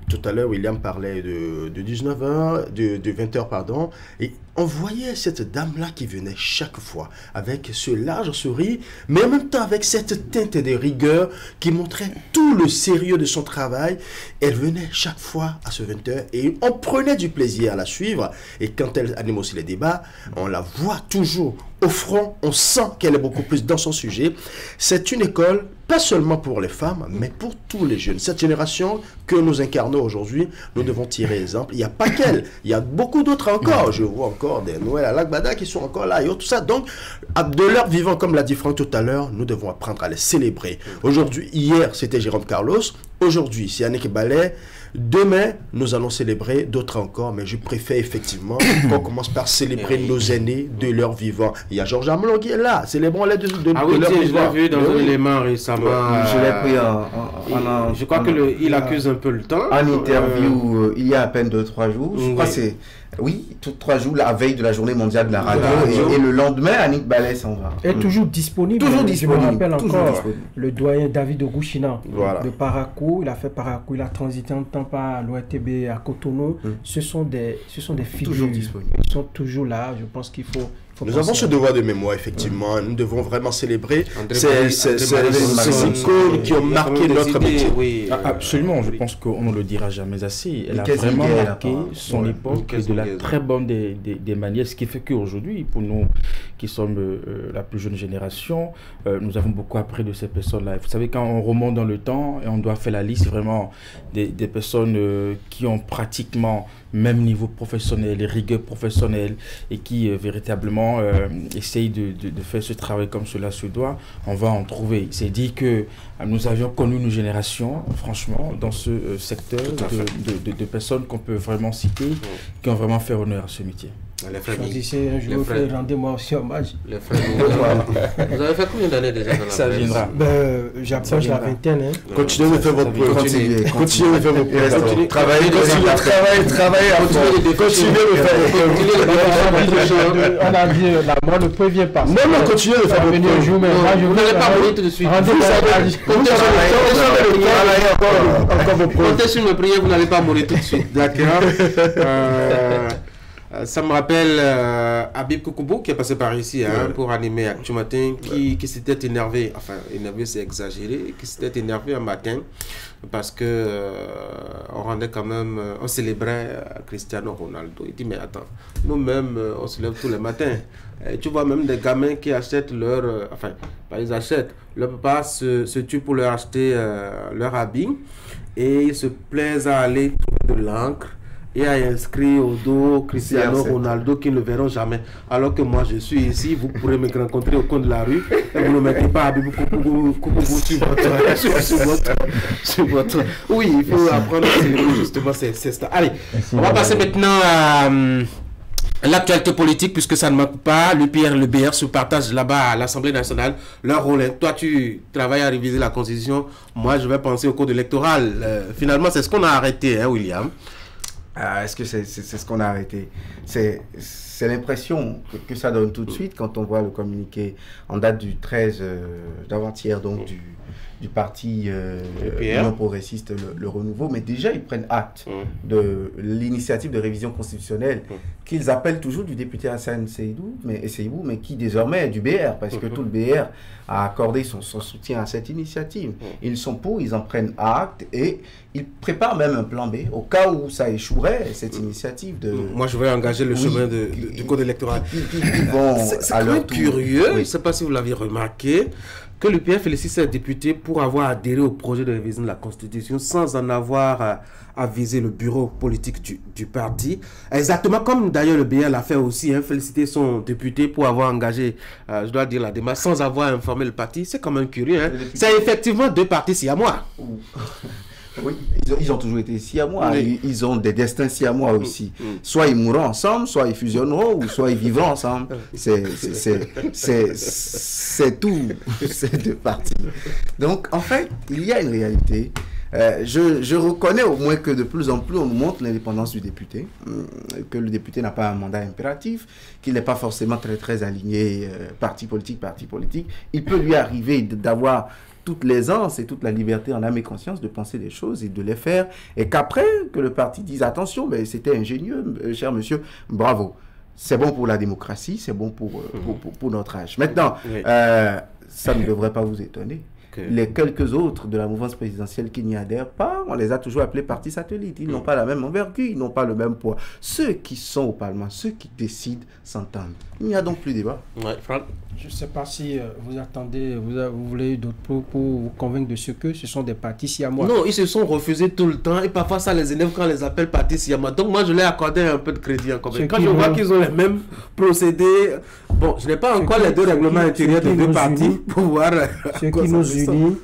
Tout à l'heure, William parlait de 19h, de 20h, pardon, et on voyait cette dame-là qui venait chaque fois avec ce large sourire, mais en même temps avec cette teinte de rigueur qui montrait tout le sérieux de son travail. Elle venait chaque fois à ce 20h et on prenait du plaisir à la suivre. Et quand elle anime aussi les débats, on la voit toujours au front, on sent qu'elle est beaucoup plus dans son sujet. C'est une école, pas seulement pour les femmes, mais pour tous les jeunes. Cette génération que nous incarnons aujourd'hui, nous devons tirer exemple. Il n'y a pas qu'elle, il y a beaucoup d'autres encore. Je vois encore des Noël à Lagbada qui sont encore là et tout ça. Donc, de leur vivant, comme l'a dit Franck tout à l'heure, nous devons apprendre à les célébrer. Aujourd'hui, hier, c'était Jérôme Carlos. Aujourd'hui, c'est Annick Ballet. Demain, nous allons célébrer d'autres encore, mais je préfère effectivement qu'on commence par célébrer nos aînés de leur vivant. Il y a Georges Amelon qui est là, célébrons-les de leur vivant. Je l'ai vu dans un élément récemment. Je l'ai pris je crois qu'il accuse un peu le temps. En interview, il y a à peine 2-3 jours. Je crois que c'est... Oui, 3 jours, la veille de la journée mondiale de la radio. Et le lendemain, Annick Ballet s'en va. Et toujours disponible. Toujours disponible. Je me rappelle encore le doyen David Ogouchina de Parakou. Il a fait Parakou, il a transité en temps par l'ORTB à Cotonou. Ce sont des figures. Toujours disponibles. Ils sont toujours là. Je pense qu'il faut... Nous avons ce devoir de mémoire, effectivement. Nous devons vraiment célébrer ces icônes qui ont marqué notre métier. Oui, absolument. Je pense qu'on ne le dira jamais assez. Elle a vraiment marqué son époque de la très bonne des manières. Ce qui fait qu'aujourd'hui, pour nous qui sommes la plus jeune génération, nous avons beaucoup appris de ces personnes-là. Vous savez, quand on remonte dans le temps et on doit faire la liste vraiment des personnes qui ont pratiquement même niveau professionnel, rigueur professionnelle et qui véritablement essayent de faire ce travail comme cela se doit, on va en trouver. C'est dit que nous avions connu une génération, franchement, dans ce secteur de personnes qu'on peut vraiment citer, qui ont vraiment fait honneur à ce métier. Les frères, choisissez un jour, rendez-moi aussi hommage. Les frères, vous avez fait combien d'années déjà dans la Ça viendra. J'approche la vingtaine. Continuez de faire votre preuve. Continuez de faire votre preuve. Travaillez, continuez de faire votre preuve. On a dit, moi le préviens pas. Non, continuez de faire votre preuve. Vous n'allez pas mourir tout de suite. Comptez sur mes prières, vous n'allez pas mourir tout de suite. D'accord. Ça me rappelle Habib Koukoubou qui est passé par ici pour animer Actu Matin, qui s'était énervé, enfin énervé c'est exagéré, qui s'était énervé un matin parce que on rendait quand même, on célébrait Cristiano Ronaldo. Il dit mais attends, nous-mêmes on se lève tous les matins. Et tu vois même des gamins qui achètent leur, enfin pas ils achètent, leur papa se tue pour leur acheter leur habit et ils se plaisent à aller trouver de l'encre et à inscrire au dos Cristiano Ronaldo qu'ils ne verront jamais. Alors que moi je suis ici, vous pourrez me rencontrer au coin de la rue et vous ne mettez pas Habib Koukoubou sur votre... Oui, il faut apprendre à célébrer justement c'est ça. Allez, on va passer maintenant à l'actualité politique, puisque ça ne manque pas. L'UPR et le BR se partagent là-bas à l'Assemblée nationale leur rôle. Toi, tu travailles à réviser la Constitution. Moi, je vais penser au code électoral. Finalement, c'est ce qu'on a arrêté, hein, William. Est-ce que c'est ce qu'on a arrêté? C'est l'impression que ça donne tout de suite quand on voit le communiqué en date du 13 d'avant-hier, donc du parti Union progressiste, le Renouveau. Mais déjà, ils prennent acte de l'initiative de révision constitutionnelle qu'ils appellent toujours du député Hassan Seydou, mais qui désormais est du BR, parce que tout le BR a accordé son soutien à cette initiative. Ils sont pour, ils en prennent acte et ils préparent même un plan B au cas où ça échouerait, cette initiative de... Moi, je vais engager le chemin du code électoral. C'est quand même curieux, je ne sais pas si vous l'avez remarqué, que l'UPR félicite ses députés pour avoir adhéré au projet de révision de la Constitution sans en avoir avisé le bureau politique du parti. Exactement comme d'ailleurs le BR l'a fait aussi, féliciter son député pour avoir engagé, je dois dire, la démarche sans avoir informé le parti. C'est quand même curieux. C'est effectivement deux partis siamois. Oui, ils ont toujours été siamois. Oui. Ils ont des destins siamois aussi. Soit ils mourront ensemble, soit ils fusionneront, ou soit ils vivront ensemble. C'est tout, ces deux partis. Donc, en fait, il y a une réalité. Je reconnais au moins que de plus en plus on nous montre l'indépendance du député, que le député n'a pas un mandat impératif, qu'il n'est pas forcément très aligné parti politique. Il peut lui arriver d'avoir toute l'aisance et toute la liberté en âme et conscience de penser des choses et de les faire, et qu'après que le parti dise attention, mais c'était ingénieux, cher monsieur, bravo. C'est bon pour la démocratie, c'est bon pour notre âge. Maintenant, ça ne devrait pas vous étonner. Les quelques autres de la mouvance présidentielle qui n'y adhèrent pas, on les a toujours appelés partis satellites. Ils n'ont pas la même envergure, ils n'ont pas le même poids. Ceux qui sont au Parlement, ceux qui décident, s'entendent. Il n'y a donc plus débat. Je ne sais pas si vous attendez, vous voulez d'autres pour vous convaincre de ce que ce sont des partis siamois. Non, ils se sont refusés tout le temps et parfois ça les énerve quand on les appelle partis siamois. Donc moi je leur ai accordé un peu de crédit encore. Quand je vois qu'ils ont les mêmes procédés, bon, je n'ai pas encore les deux règlements intérieurs des deux partis pour voir. Ce qui nous unit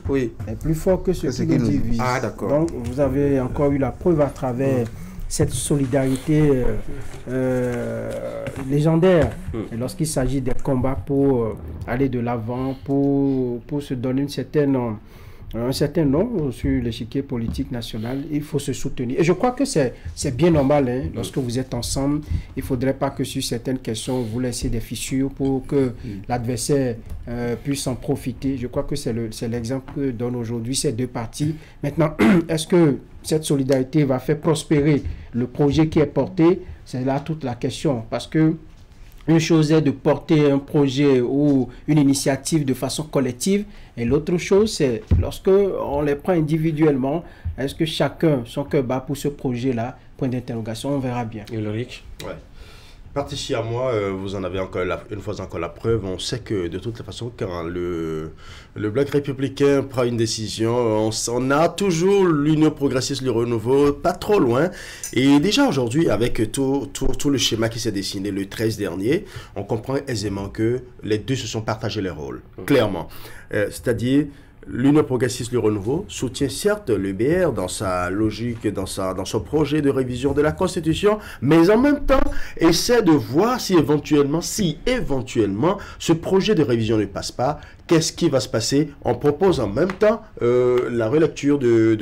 est plus fort que ce qui nous divise. Ah, d'accord. Donc vous avez encore eu la preuve à travers cette solidarité légendaire. Et lorsqu'il s'agit des combats pour aller de l'avant, pour se donner un certain nom sur l'échiquier politique national, il faut se soutenir. Et je crois que c'est bien normal, lorsque vous êtes ensemble, il ne faudrait pas que sur certaines questions, vous laissiez des fissures pour que l'adversaire puisse en profiter. Je crois que c'est l'exemple que donnent aujourd'hui ces deux partis. Maintenant, est-ce que cette solidarité va faire prospérer le projet qui est porté? C'est là toute la question. Parce que une chose est de porter un projet ou une initiative de façon collective, et l'autre chose, c'est lorsque on les prend individuellement, est-ce que chacun son cœur bat pour ce projet-là? Point d'interrogation, on verra bien. Ulrich? Ouais. Parti siamois, vous en avez encore une fois encore la preuve. On sait que de toute façon, quand le bloc républicain prend une décision, on a toujours l'Union progressiste, le Renouveau, pas trop loin. Et déjà aujourd'hui, avec tout le schéma qui s'est dessiné le 13 dernier, on comprend aisément que les deux se sont partagés les rôles, clairement. C'est-à-dire, l'Union progressiste, le Renouveau, soutient certes le BR dans sa logique, dans son projet de révision de la Constitution, mais en même temps, essaie de voir si éventuellement ce projet de révision ne passe pas, qu'est-ce qui va se passer. On propose en même temps la relecture du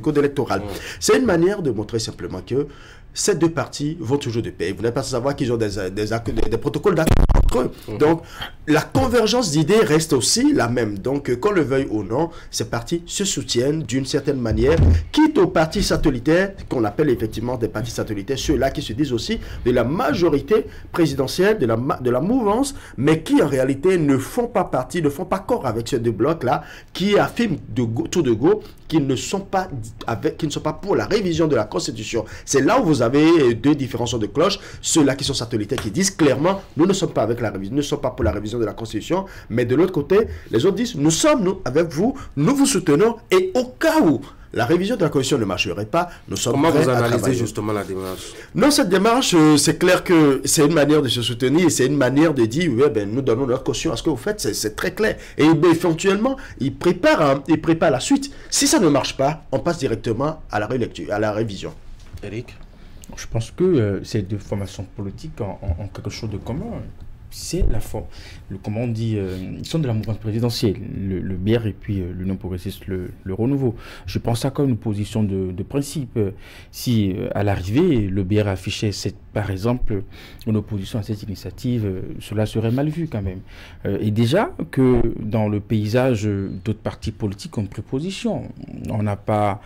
code électoral. C'est une manière de montrer simplement que ces deux partis vont toujours de pair. Vous n'avez pas à savoir qu'ils ont des protocoles d'accord entre eux. Donc, la convergence d'idées reste aussi la même. Donc, qu'on le veuille ou non, ces partis se soutiennent d'une certaine manière, quitte aux partis satellitaires, qu'on appelle effectivement des partis satellitaires, ceux-là qui se disent aussi de la majorité présidentielle, de la mouvance, mais qui en réalité ne font pas partie, ne font pas corps avec ces deux blocs-là, qui affirment tout de go qu'ils ne sont pas pour la révision de la Constitution. C'est là où vous avez deux différences de cloche. Ceux-là qui sont satellitaires qui disent clairement, nous ne sommes pas avec la révision, nous ne sommes pas pour la révision de la Constitution, mais de l'autre côté, les autres disent, nous sommes avec vous, nous vous soutenons, et au cas où la révision de la Constitution ne marcherait pas, nous sommes prêts à travailler. Comment vous analysez justement la démarche? Non, cette démarche, c'est clair que c'est une manière de se soutenir, c'est une manière de dire, oui, ben, nous donnons notre caution à ce que vous faites, c'est très clair. Et ben, éventuellement, ils préparent la suite. Si ça ne marche pas, on passe directement à la relecture, à la révision. Eric? Je pense que ces deux formations politiques ont quelque chose de commun. c'est la forme. Comment on dit, ils sont de la mouvance présidentielle, le BR et puis l'Union progressiste, le Renouveau. Je pense ça comme une position de principe. Si à l'arrivée, le BR affichait, par exemple, une opposition à cette initiative, cela serait mal vu quand même. Et déjà que dans le paysage, d'autres partis politiques ont pris position. On n'a pas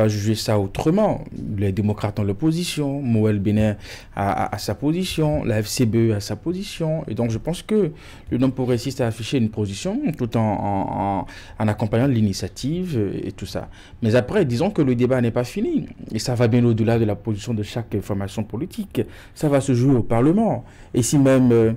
jugé ça autrement. Les démocrates ont leur position, Moël Bénin a sa position, la FCBE a sa position. Et donc je pense que l'Union progressiste a affiché une position tout en accompagnant l'initiative et tout ça. Mais après, disons que le débat n'est pas fini. Et ça va bien au-delà de la position de chaque formation politique. Ça va se jouer au Parlement. Et si même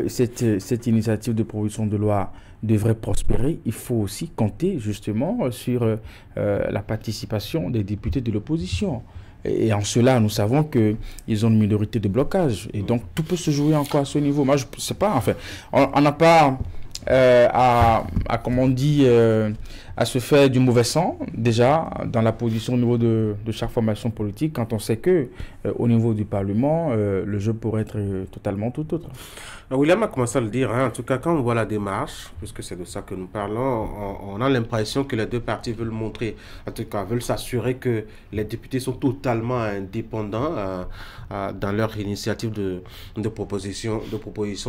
cette initiative de proposition de loi devrait prospérer, il faut aussi compter justement sur la participation des députés de l'opposition. Et en cela, nous savons qu'ils ont une minorité de blocage. Et donc, tout peut se jouer encore à ce niveau. Moi, je ne sais pas, enfin, on n'a pas comment on dit, à se faire du mauvais sang, déjà, dans la position au niveau de chaque formation politique, quand on sait que, au niveau du Parlement, le jeu pourrait être totalement tout autre. William a commencé à le dire, hein. En tout cas, quand on voit la démarche, puisque c'est de ça que nous parlons, on a l'impression que les deux partis veulent montrer, en tout cas, veulent s'assurer que les députés sont totalement indépendants dans leur initiative de proposition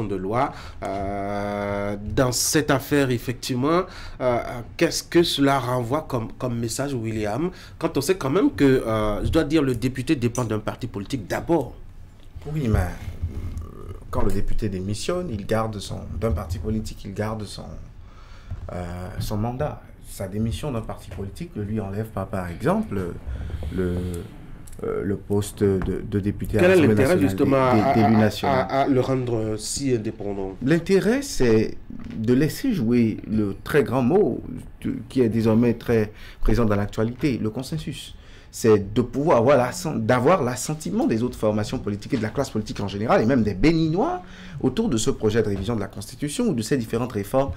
de loi. Dans cette affaire, effectivement, qu'est-ce que cela renvoie comme message, William, quand on sait quand même que, je dois dire, le député dépend d'un parti politique d'abord? Oui, mais quand le député démissionne, il garde d'un parti politique, il garde son mandat. Sa démission d'un parti politique ne lui enlève pas, par exemple, le poste de député à l'Assemblée nationale. Quel est l'intérêt justement à le rendre si indépendant? L'intérêt, c'est de laisser jouer le très grand mot qui est désormais très présent dans l'actualité, le consensus. C'est de pouvoir d'avoir l'assentiment des autres formations politiques et de la classe politique en général, et même des Béninois, autour de ce projet de révision de la Constitution ou de ces différentes réformes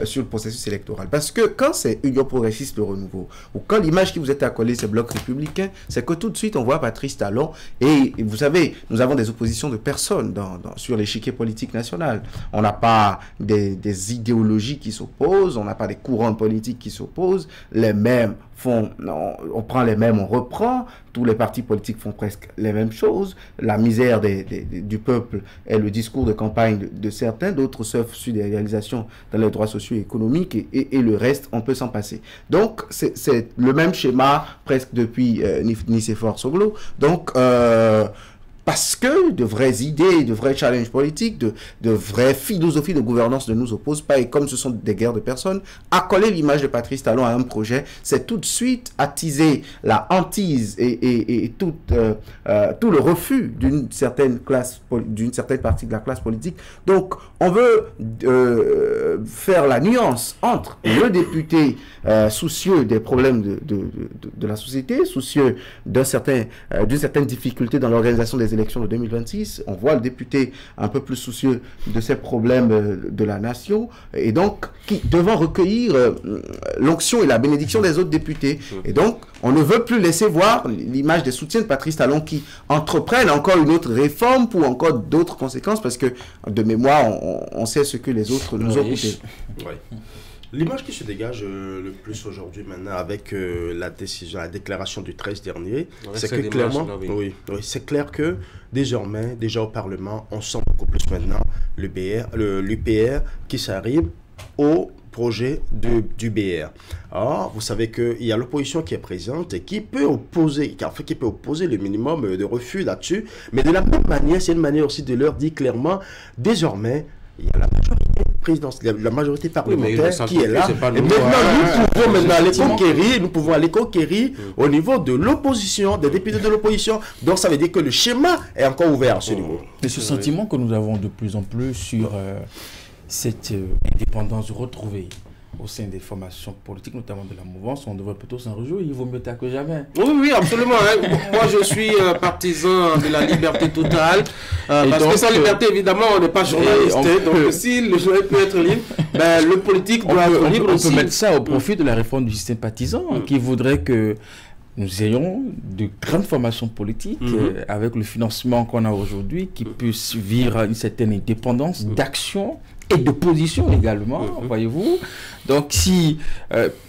sur le processus électoral. Parce que quand c'est Union progressiste, le Renouveau, ou quand l'image qui vous est accolée, c'est Bloc républicain, c'est que tout de suite, on voit Patrice Talon, et vous savez, nous avons des oppositions de personnes sur l'échiquier politique national. On n'a pas des idéologies qui s'opposent, on n'a pas des courants politiques qui s'opposent, les mêmes on prend les mêmes, on reprend, tous les partis politiques font presque les mêmes choses, la misère du peuple est le discours de campagne de certains, d'autres surfent sur des réalisations dans les droits sociaux et économiques, et le reste, on peut s'en passer. Donc, c'est le même schéma presque depuis Nicéphore Soglo. Donc, parce que de vraies idées, de vrais challenges politiques, de vraies philosophies de gouvernance ne nous opposent pas, et comme ce sont des guerres de personnes, accoler l'image de Patrice Talon à un projet, c'est tout de suite attiser la hantise et tout le refus d'une certaine partie de la classe politique. Donc, on veut faire la nuance entre le député soucieux des problèmes de la société, soucieux d'une certaine difficulté dans l'organisation des élections de 2026, on voit le député un peu plus soucieux de ces problèmes de la nation, et donc qui devant recueillir l'onction et la bénédiction des autres députés. Et donc, on ne veut plus laisser voir l'image des soutiens de Patrice Talon qui entreprennent encore une autre réforme pour encore d'autres conséquences, parce que de mémoire, on sait ce que les autres nous ont coûté. Oui. L'image qui se dégage le plus aujourd'hui maintenant avec la déclaration du 13 dernier, c'est que clairement, c'est clair que désormais, déjà au Parlement, on sent beaucoup plus maintenant l'UPR qui s'arrive au projet du BR. Alors, vous savez qu'il y a l'opposition qui est présente et qui peut opposer le minimum de refus là-dessus, mais de la même manière, c'est une manière aussi de leur dire clairement, désormais, il y a la majorité présidentielle, la majorité parlementaire qui est là. Et maintenant, nous pouvons aller conquérir au niveau de l'opposition, des députés de l'opposition. Donc, ça veut dire que le schéma est encore ouvert à ce niveau. Et ce sentiment que nous avons de plus en plus sur cette indépendance retrouvée au sein des formations politiques, notamment de la mouvance, on devrait plutôt s'en réjouir. Il vaut mieux tard que jamais. Oui, absolument. Moi, je suis partisan de la liberté totale. Parce que sans liberté, évidemment, on n'est pas journaliste. Donc, si le journal peut être libre, le politique doit être libre aussi. On peut mettre ça au profit de la réforme du système partisan, qui voudrait que nous ayons de grandes formations politiques avec le financement qu'on a aujourd'hui qui puissent vivre une certaine indépendance d'action et de position également, voyez-vous. Donc si,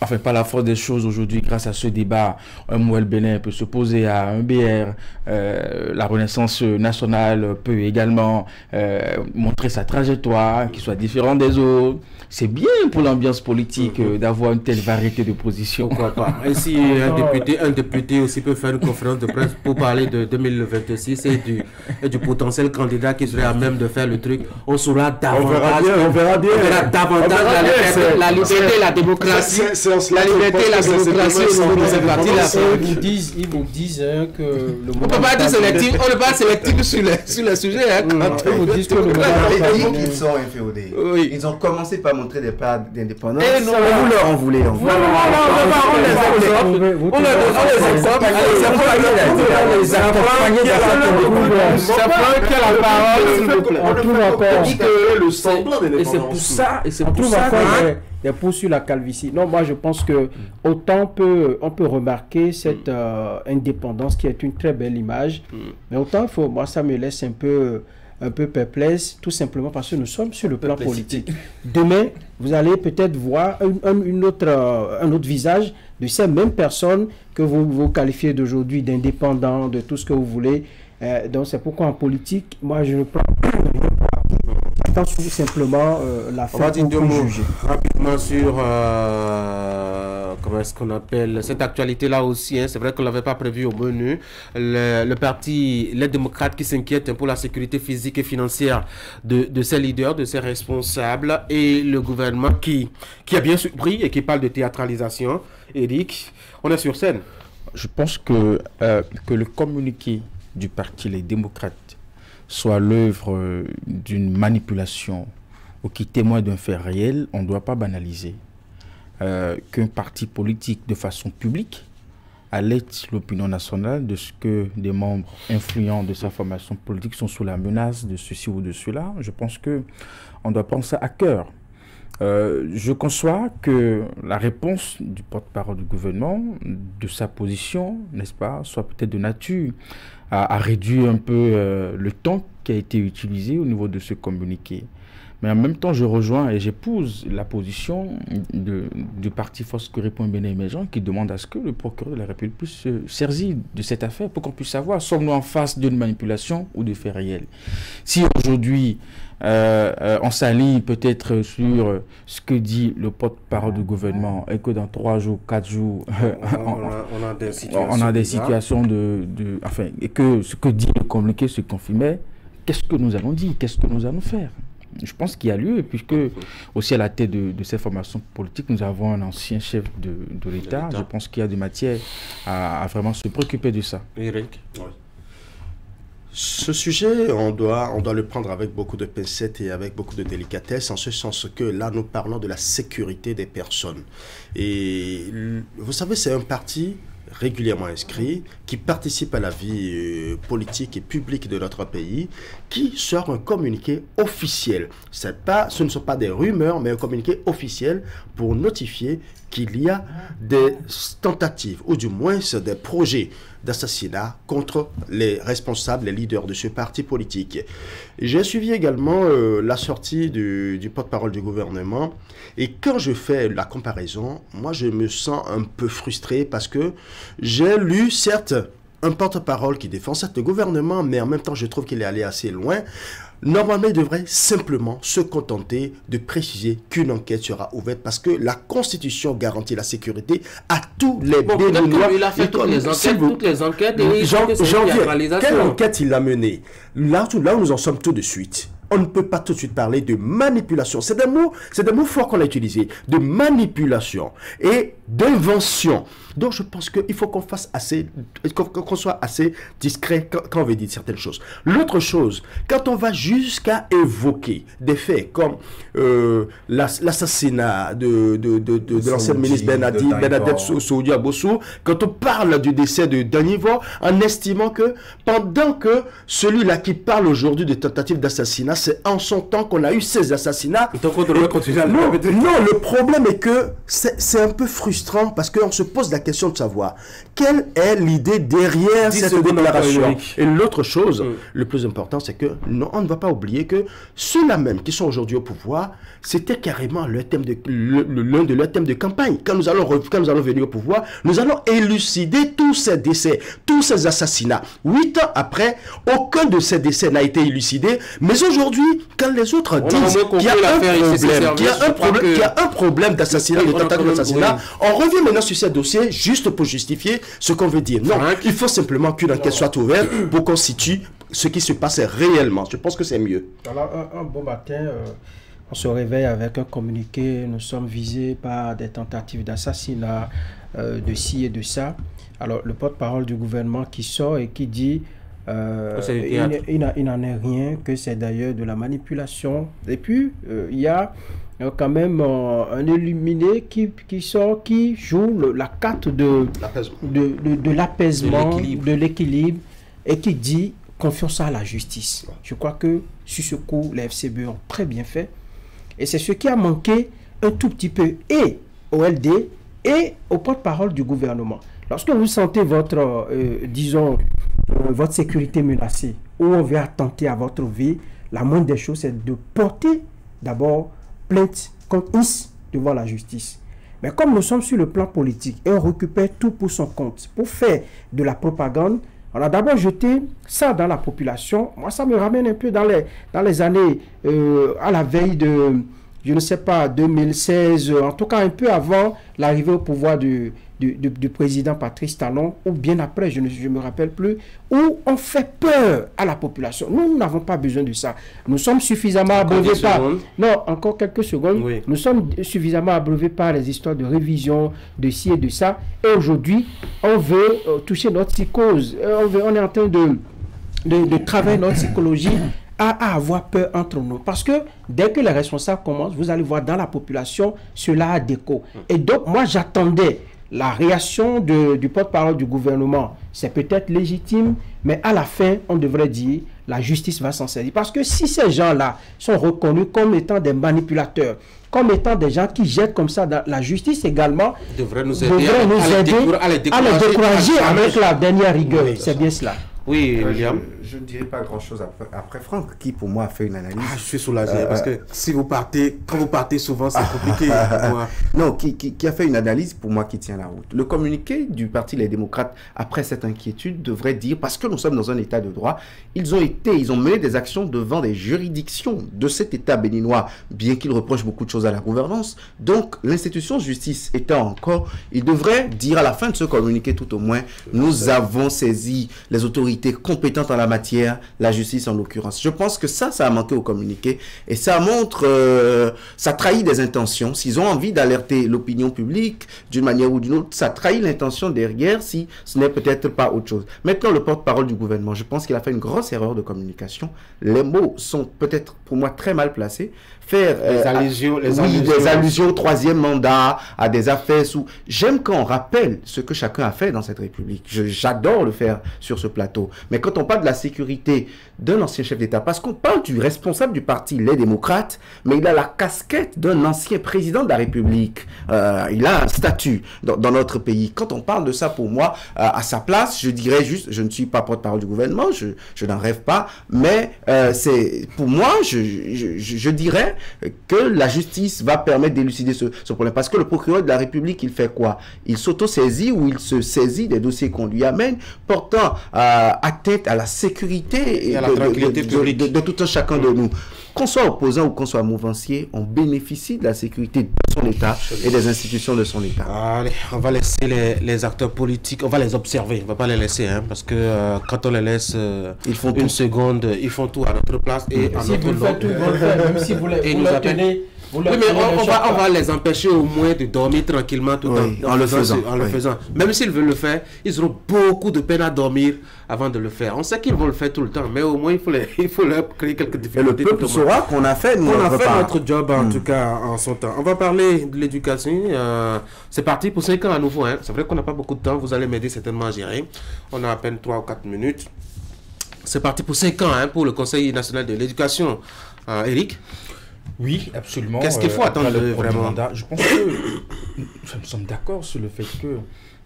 enfin par la force des choses aujourd'hui, grâce à ce débat, un Mouel Bénin peut s'opposer à un BR, la Renaissance nationale peut également montrer sa trajectoire, qui soit différente des autres. C'est bien pour l'ambiance politique d'avoir une telle variété de positions. Pourquoi pas. Et si un député aussi peut faire une conférence de presse pour parler de 2026 et du potentiel candidat qui serait à même de faire le truc, on saura davantage. On verra bien. La liberté, la démocratie. La liberté, la démocratie au niveau de ces partis-là. Ils vous disent que le on ne peut pas être sélectif, on ne peut pas être sélectif sur les sujets. Ils vous disent que le moment qu'ils sont inféodés. Ils ont commencé par montrer des pas d'indépendance. Et non, on voulait. On Et c'est pour ça des poux sur la calvitie. Non, moi je pense que autant on peut remarquer cette indépendance qui est une très belle image, mais autant moi ça me laisse un peu perplexe, tout simplement parce que nous sommes sur le plan politique. Demain, vous allez peut-être voir un autre visage de ces mêmes personnes que vous qualifiez d'aujourd'hui d'indépendants, de tout ce que vous voulez. Donc c'est pourquoi en politique, moi je ne prends j'attends tout simplement la fin pour juger. Rapidement sur comment est-ce qu'on appelle cette actualité-là aussi. C'est vrai qu'on ne l'avait pas prévu au menu. Le parti, les démocrates qui s'inquiètent pour la sécurité physique et financière de ses leaders, de ses responsables, et le gouvernement qui a bien surpris et qui parle de théâtralisation. Eric, on est sur scène. Je pense que le communiqué du parti Les Démocrates soit l'œuvre d'une manipulation ou qui témoigne d'un fait réel, on ne doit pas banaliser. Qu'un parti politique, de façon publique, alerte l'opinion nationale de ce que des membres influents de sa formation politique sont sous la menace de ceci ou de cela, je pense qu'on doit prendre ça à cœur. Je conçois que la réponse du porte-parole du gouvernement, de sa position, n'est-ce pas, soit peut-être de nature à réduire un peu le temps qui a été utilisé au niveau de ce communiqué. Mais en même temps, je rejoins et j'épouse la position du parti Force Correspond Bénin Émergent qui demande à ce que le procureur de la République puisse se saisir de cette affaire pour qu'on puisse savoir, sommes-nous en face d'une manipulation ou de faits réels. Si aujourd'hui, on s'aligne peut-être sur ce que dit le porte-parole du gouvernement et que dans 3 jours, 4 jours, on a des situations enfin, et que ce que dit le communiqué se confirmait, qu'est-ce que nous allons dire? Qu'est-ce que nous allons faire? Je pense qu'il y a lieu, puisque aussi à la tête de ces formations politiques, nous avons un ancien chef de l'État. Je pense qu'il y a des matières à vraiment se préoccuper de ça. Eric. Oui. Ce sujet, on doit le prendre avec beaucoup de pincettes et avec beaucoup de délicatesse, en ce sens que là, nous parlons de la sécurité des personnes. Et vous savez, c'est un parti régulièrement inscrits, qui participent à la vie politique et publique de notre pays, qui sort un communiqué officiel. Ce ne sont pas des rumeurs, mais un communiqué officiel pour notifier qu'il y a des tentatives, ou du moins des projets d'assassinat contre les responsables, les leaders de ce parti politique. J'ai suivi également la sortie du porte-parole du gouvernement, et quand je fais la comparaison, moi je me sens un peu frustré parce que j'ai lu, certes, un porte-parole qui défend ce gouvernement, mais en même temps je trouve qu'il est allé assez loin. Normalement, il devrait simplement se contenter de préciser qu'une enquête sera ouverte parce que la Constitution garantit la sécurité à tous les Béninois. Il a fait toutes les enquêtes. Quelle enquête il a menée? Là où nous en sommes tout de suite, on ne peut pas tout de suite parler de manipulation. C'est des mots forts qu'on a utilisés. De manipulation et d'invention. Donc je pense qu'il faut qu'on soit assez discret quand on veut dire certaines choses. L'autre chose, quand on va jusqu'à évoquer des faits comme l'assassinat de l'ancienne ministre Bernadette Soudia-Bossou, quand on parle du décès de Danivo, en estimant que pendant que celui-là qui parle aujourd'hui de tentative d'assassinat, c'est en son temps qu'on a eu ces assassinats. Donc on devrait continuer à non, le problème est que c'est un peu frustrant frustrant parce qu'on se pose la question de savoir quelle est l'idée derrière cette déclaration. Et l'autre chose, le plus important, c'est que on ne va pas oublier que ceux-là même qui sont aujourd'hui au pouvoir, c'était carrément l'un de leurs thèmes de campagne. Quand nous allons venir au pouvoir, nous allons élucider tous ces décès, tous ces assassinats. 8 ans après, aucun de ces décès n'a été élucidé. Mais aujourd'hui, quand les autres disent qu'il y a un problème d'assassinat, de tentative d'assassinat, on revient maintenant sur ces dossiers juste pour justifier ce qu'on veut dire. Non, il faut simplement qu'une enquête soit ouverte pour qu'on situe ce qui se passe réellement. Je pense que c'est mieux. Alors, un bon matin, on se réveille avec un communiqué. Nous sommes visés par des tentatives d'assassinat, de ci et de ça. Alors, le porte-parole du gouvernement qui sort et qui dit il n'en est rien, que c'est d'ailleurs de la manipulation. Et puis, il y a quand même un illuminé qui sort, qui joue la carte de l'apaisement, de l'équilibre, et qui dit confiance à la justice. Je crois que sur ce coup, les FCB ont très bien fait. Et c'est ce qui a manqué un tout petit peu et au LD et au porte-parole du gouvernement. Lorsque vous sentez votre, votre sécurité menacée, ou on veut attenter à votre vie, la moindre des choses, c'est de porter d'abord plainte contre IS devant la justice. Mais comme nous sommes sur le plan politique et on récupère tout pour son compte, pour faire de la propagande, on a d'abord jeté ça dans la population. Moi, ça me ramène un peu dans les années, à la veille de, je ne sais pas, 2016, en tout cas un peu avant l'arrivée au pouvoir du président Patrice Talon, ou bien après, je ne me rappelle plus, où on fait peur à la population. Nous n'avons pas besoin de ça. Nous sommes suffisamment abreuvés par... Non, encore quelques secondes. Oui. Nous sommes suffisamment abreuvés par les histoires de révision, de ci et de ça. Et aujourd'hui, on veut toucher notre psychose. On est en train de travailler notre psychologie à avoir peur entre nous. Parce que dès que les responsables commencent, vous allez voir dans la population, cela a d'écho. Et donc, moi, j'attendais la réaction du porte-parole du gouvernement. C'est peut-être légitime, mais à la fin, on devrait dire, la justice va s'en saisir. Parce que si ces gens-là sont reconnus comme étant des manipulateurs, comme étant des gens qui jettent comme ça, la justice également devrait nous aider à les décourager avec la dernière rigueur. Oui, c'est bien cela. Oui, William. Je ne dirais pas grand-chose après Franck, qui pour moi a fait une analyse. Je suis soulagé parce que si vous partez, quand vous partez souvent, c'est compliqué pour moi. Non, qui a fait une analyse pour moi qui tient la route. Le communiqué du Parti Les Démocrates, après cette inquiétude, devrait dire, parce que nous sommes dans un état de droit, ils ont mené des actions devant des juridictions de cet état béninois, bien qu'ils reprochent beaucoup de choses à la gouvernance. Donc, l'institution justice étant encore, ils devraient dire à la fin de ce communiqué, tout au moins, nous avons saisi les autorités compétentes en la matière, la justice en l'occurrence. Je pense que ça a manqué au communiqué et ça montre, ça trahit des intentions. S'ils ont envie d'alerter l'opinion publique d'une manière ou d'une autre, ça trahit l'intention derrière si ce n'est peut-être pas autre chose. Maintenant, le porte-parole du gouvernement, je pense qu'il a fait une grosse erreur de communication. Les mots sont peut-être pour moi très mal placés. Faire des allusions au troisième mandat, à des affaires sous... J'aime quand on rappelle ce que chacun a fait dans cette République. J'adore le faire sur ce plateau. Mais quand on parle de la sécurité d'un ancien chef d'État, parce qu'on parle du responsable du parti Les Démocrates, mais il a la casquette d'un ancien président de la République. Il a un statut dans notre pays. Quand on parle de ça, pour moi, à sa place, je dirais juste, je ne suis pas porte-parole du gouvernement, je n'en rêve pas, mais c'est pour moi, je dirais que la justice va permettre d'élucider ce problème. Parce que le procureur de la République, il fait quoi? Il s'auto-saisit ou il se saisit des dossiers qu'on lui amène, portant atteinte à la sécurité et à la tranquillité publique de tout un chacun de nous. Qu'on soit opposant ou qu'on soit mouvancier, on bénéficie de la sécurité de son État et des institutions de son État. Allez, on va laisser les acteurs politiques, on va les observer, on ne va pas les laisser, hein, parce que quand on les laisse ils font une seconde, ils font tout à notre place et à notre nom. Même si vous les tenez... Oui, mais on va les empêcher au moins de dormir tranquillement tout en le faisant. Même s'ils veulent le faire, ils auront beaucoup de peine à dormir avant de le faire. On sait qu'ils vont le faire tout le temps, mais au moins il faut leur créer quelques difficultés. Et le peuple saura qu'on a fait notre job en tout cas en son temps. On va parler de l'éducation. C'est parti pour 5 ans à nouveau. Hein. C'est vrai qu'on n'a pas beaucoup de temps. Vous allez m'aider certainement à gérer. On a à peine 3 ou 4 minutes. C'est parti pour 5 ans hein, pour le Conseil national de l'éducation. Eric? Oui, absolument. Qu'est-ce qu'il faut attendre vraiment? Je pense que nous sommes d'accord sur le fait que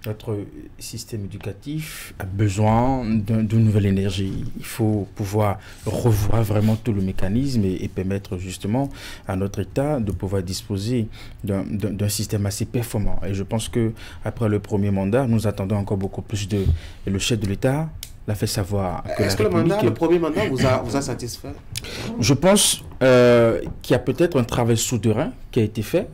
notre système éducatif a besoin d'une nouvelle énergie. Il faut pouvoir revoir vraiment tout le mécanisme et permettre justement à notre État de pouvoir disposer d'un système assez performant. Et je pense qu'après le premier mandat, nous attendons encore beaucoup plus de... Et le chef de l'État l'a fait savoir que est-ce que le premier mandat vous a satisfait? Je pense qu'il y a peut-être un travail souterrain qui a été fait,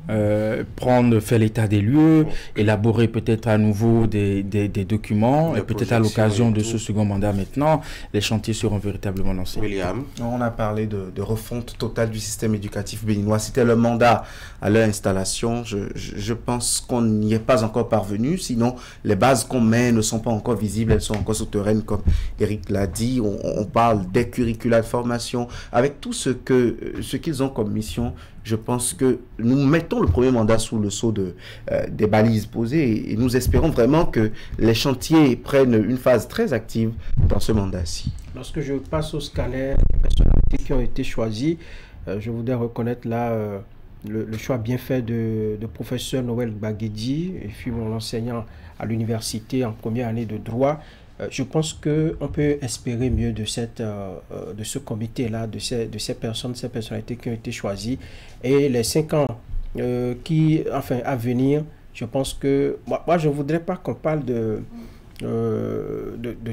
faire l'état des lieux, élaborer peut-être à nouveau des documents, et peut-être à l'occasion de ce second mandat maintenant, les chantiers seront véritablement lancés. William, on a parlé de refonte totale du système éducatif béninois. C'était le mandat à leur installation. Je pense qu'on n'y est pas encore parvenu, sinon les bases qu'on met ne sont pas encore visibles, elles sont encore souterraines, comme Eric l'a dit. On parle des curricula de formation, avec tout ce qu'ils ont comme mission. Je pense que nous mettons le premier mandat sous le sceau des balises posées et nous espérons vraiment que les chantiers prennent une phase très active dans ce mandat-ci. Lorsque je passe au scanner des personnalités qui ont été choisies, je voudrais reconnaître là le choix bien fait de professeur Noël Baguedi, et puis mon enseignant à l'université en première année de droit. Je pense qu'on peut espérer mieux de ce comité-là, de ces personnalités qui ont été choisies. Et les 5 ans à venir, je pense que... Moi, je ne voudrais pas qu'on parle de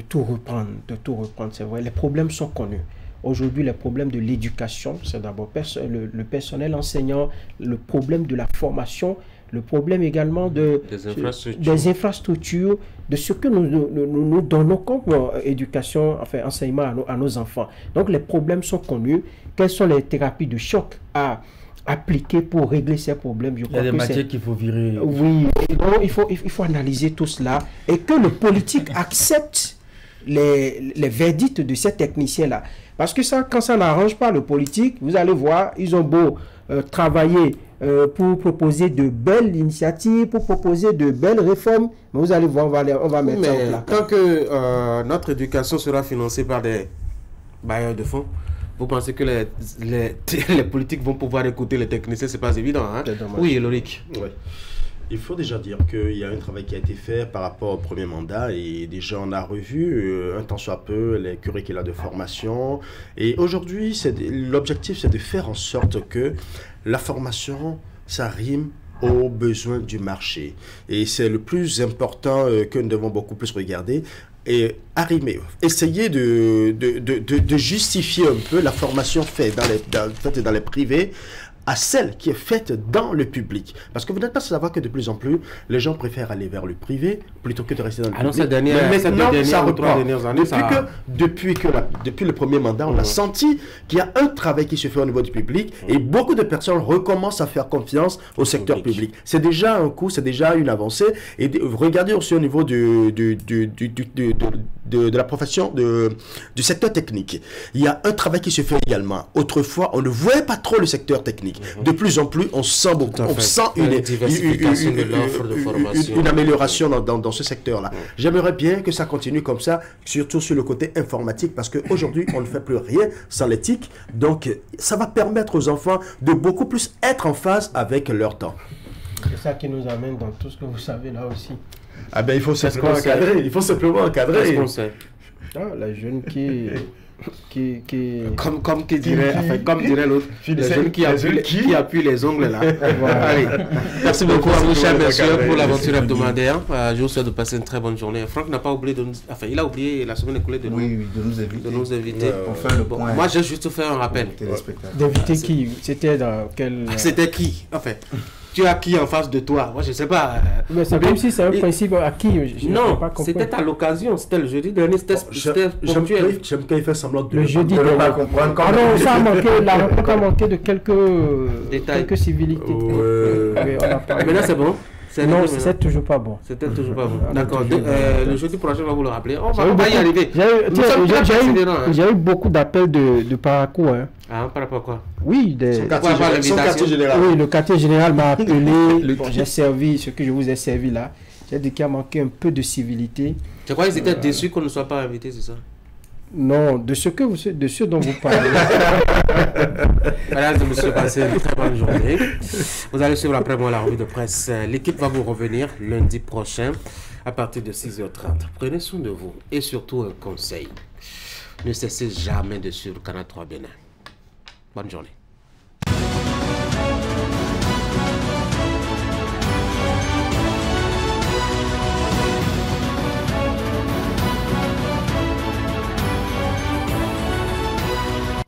tout reprendre. C'est vrai, les problèmes sont connus. Aujourd'hui, les problèmes de l'éducation, c'est d'abord le personnel enseignant, le problème de la formation, le problème également des infrastructures, de ce que nous donnons comme éducation, enseignement à nos enfants. Donc les problèmes sont connus. Quelles sont les thérapies de choc à appliquer pour régler ces problèmes? Il y a des matières qu'il faut virer. Oui, donc il faut analyser tout cela et que le politique accepte les verdicts de ces techniciens-là. Parce que ça, quand ça n'arrange pas le politique, vous allez voir, ils ont beau travailler pour proposer de belles initiatives, pour proposer de belles réformes, mais vous allez voir, on va mettre ça au placard. Tant que notre éducation sera financée par des bailleurs de fonds, vous pensez que les politiques vont pouvoir écouter les techniciens? C'est pas évident, hein? Oui, Loric. Ouais. Il faut déjà dire qu'il y a un travail qui a été fait par rapport au premier mandat et déjà on a revu un tant soit peu les curricula de formation. Et aujourd'hui, l'objectif c'est de faire en sorte que la formation, ça rime aux besoins du marché. Et c'est le plus important que nous devons beaucoup plus regarder. Et essayer de justifier un peu la formation faite dans les privés à celle qui est faite dans le public. Parce que vous n'êtes pas sans savoir que de plus en plus, les gens préfèrent aller vers le privé plutôt que de rester dans le public. Mais maintenant, ça reprend. Depuis le premier mandat, on a senti qu'il y a un travail qui se fait au niveau du public et beaucoup de personnes recommencent à faire confiance au secteur public. C'est déjà un coup, c'est déjà une avancée. Et regardez aussi au niveau de la profession du secteur technique. Il y a un travail qui se fait également. Autrefois, on ne voyait pas trop le secteur technique. De plus en plus, on sent une amélioration dans ce secteur-là. J'aimerais bien que ça continue comme ça, surtout sur le côté informatique, parce qu'aujourd'hui, on ne fait plus rien sans l'éthique. Donc, ça va permettre aux enfants de beaucoup plus être en phase avec leur temps. C'est ça qui nous amène dans tout ce que vous savez là aussi. Ah ben, il faut simplement encadrer. Il faut simplement encadrer. Qu'est-ce qu'on sait? La jeune qui comme dirait l'autre, les jeunes qui appuient les ongles là. Voilà. Allez. Merci beaucoup à vous, chers messieurs, pour l'aventure hebdomadaire. Je vous souhaite de passer une très bonne journée. Franck n'a pas oublié il a oublié la semaine écoulée de nous inviter. Pour faire le point. Moi, j'ai juste fait un rappel. D'inviter qui? C'était dans quel... C'était qui? Enfin, tu as qui en face de toi? Moi, je sais pas. Mais c'est comme si c'est un principe à qui? Non, c'était à l'occasion. C'était le jeudi dernier. J'aime quand il fait semblant de le jeudi ne pas comprendre. Ah non, ça a manqué. La rencontre a manqué de quelques civilités. Maintenant, c'est bon? Non, c'est toujours pas bon. C'était toujours pas bon. D'accord. Le jeudi prochain, on va vous le rappeler. On va y arriver. J'ai eu beaucoup d'appels de Parakou. Ah, par rapport à quoi? Oui, son quartier général. Oui, le quartier général m'a appelé. J'ai servi ce que je vous ai servi là. J'ai dit qu'il a manqué un peu de civilité. Tu crois qu'ils étaient déçus qu'on ne soit pas invité, c'est ça? Non, de ce dont vous parlez. Madame et monsieur, passez une très bonne journée. Vous allez suivre après moi la revue de presse. L'équipe va vous revenir lundi prochain à partir de 6h30. Prenez soin de vous et surtout un conseil. Ne cessez jamais de suivre Canal 3 Bénin. Bonne journée.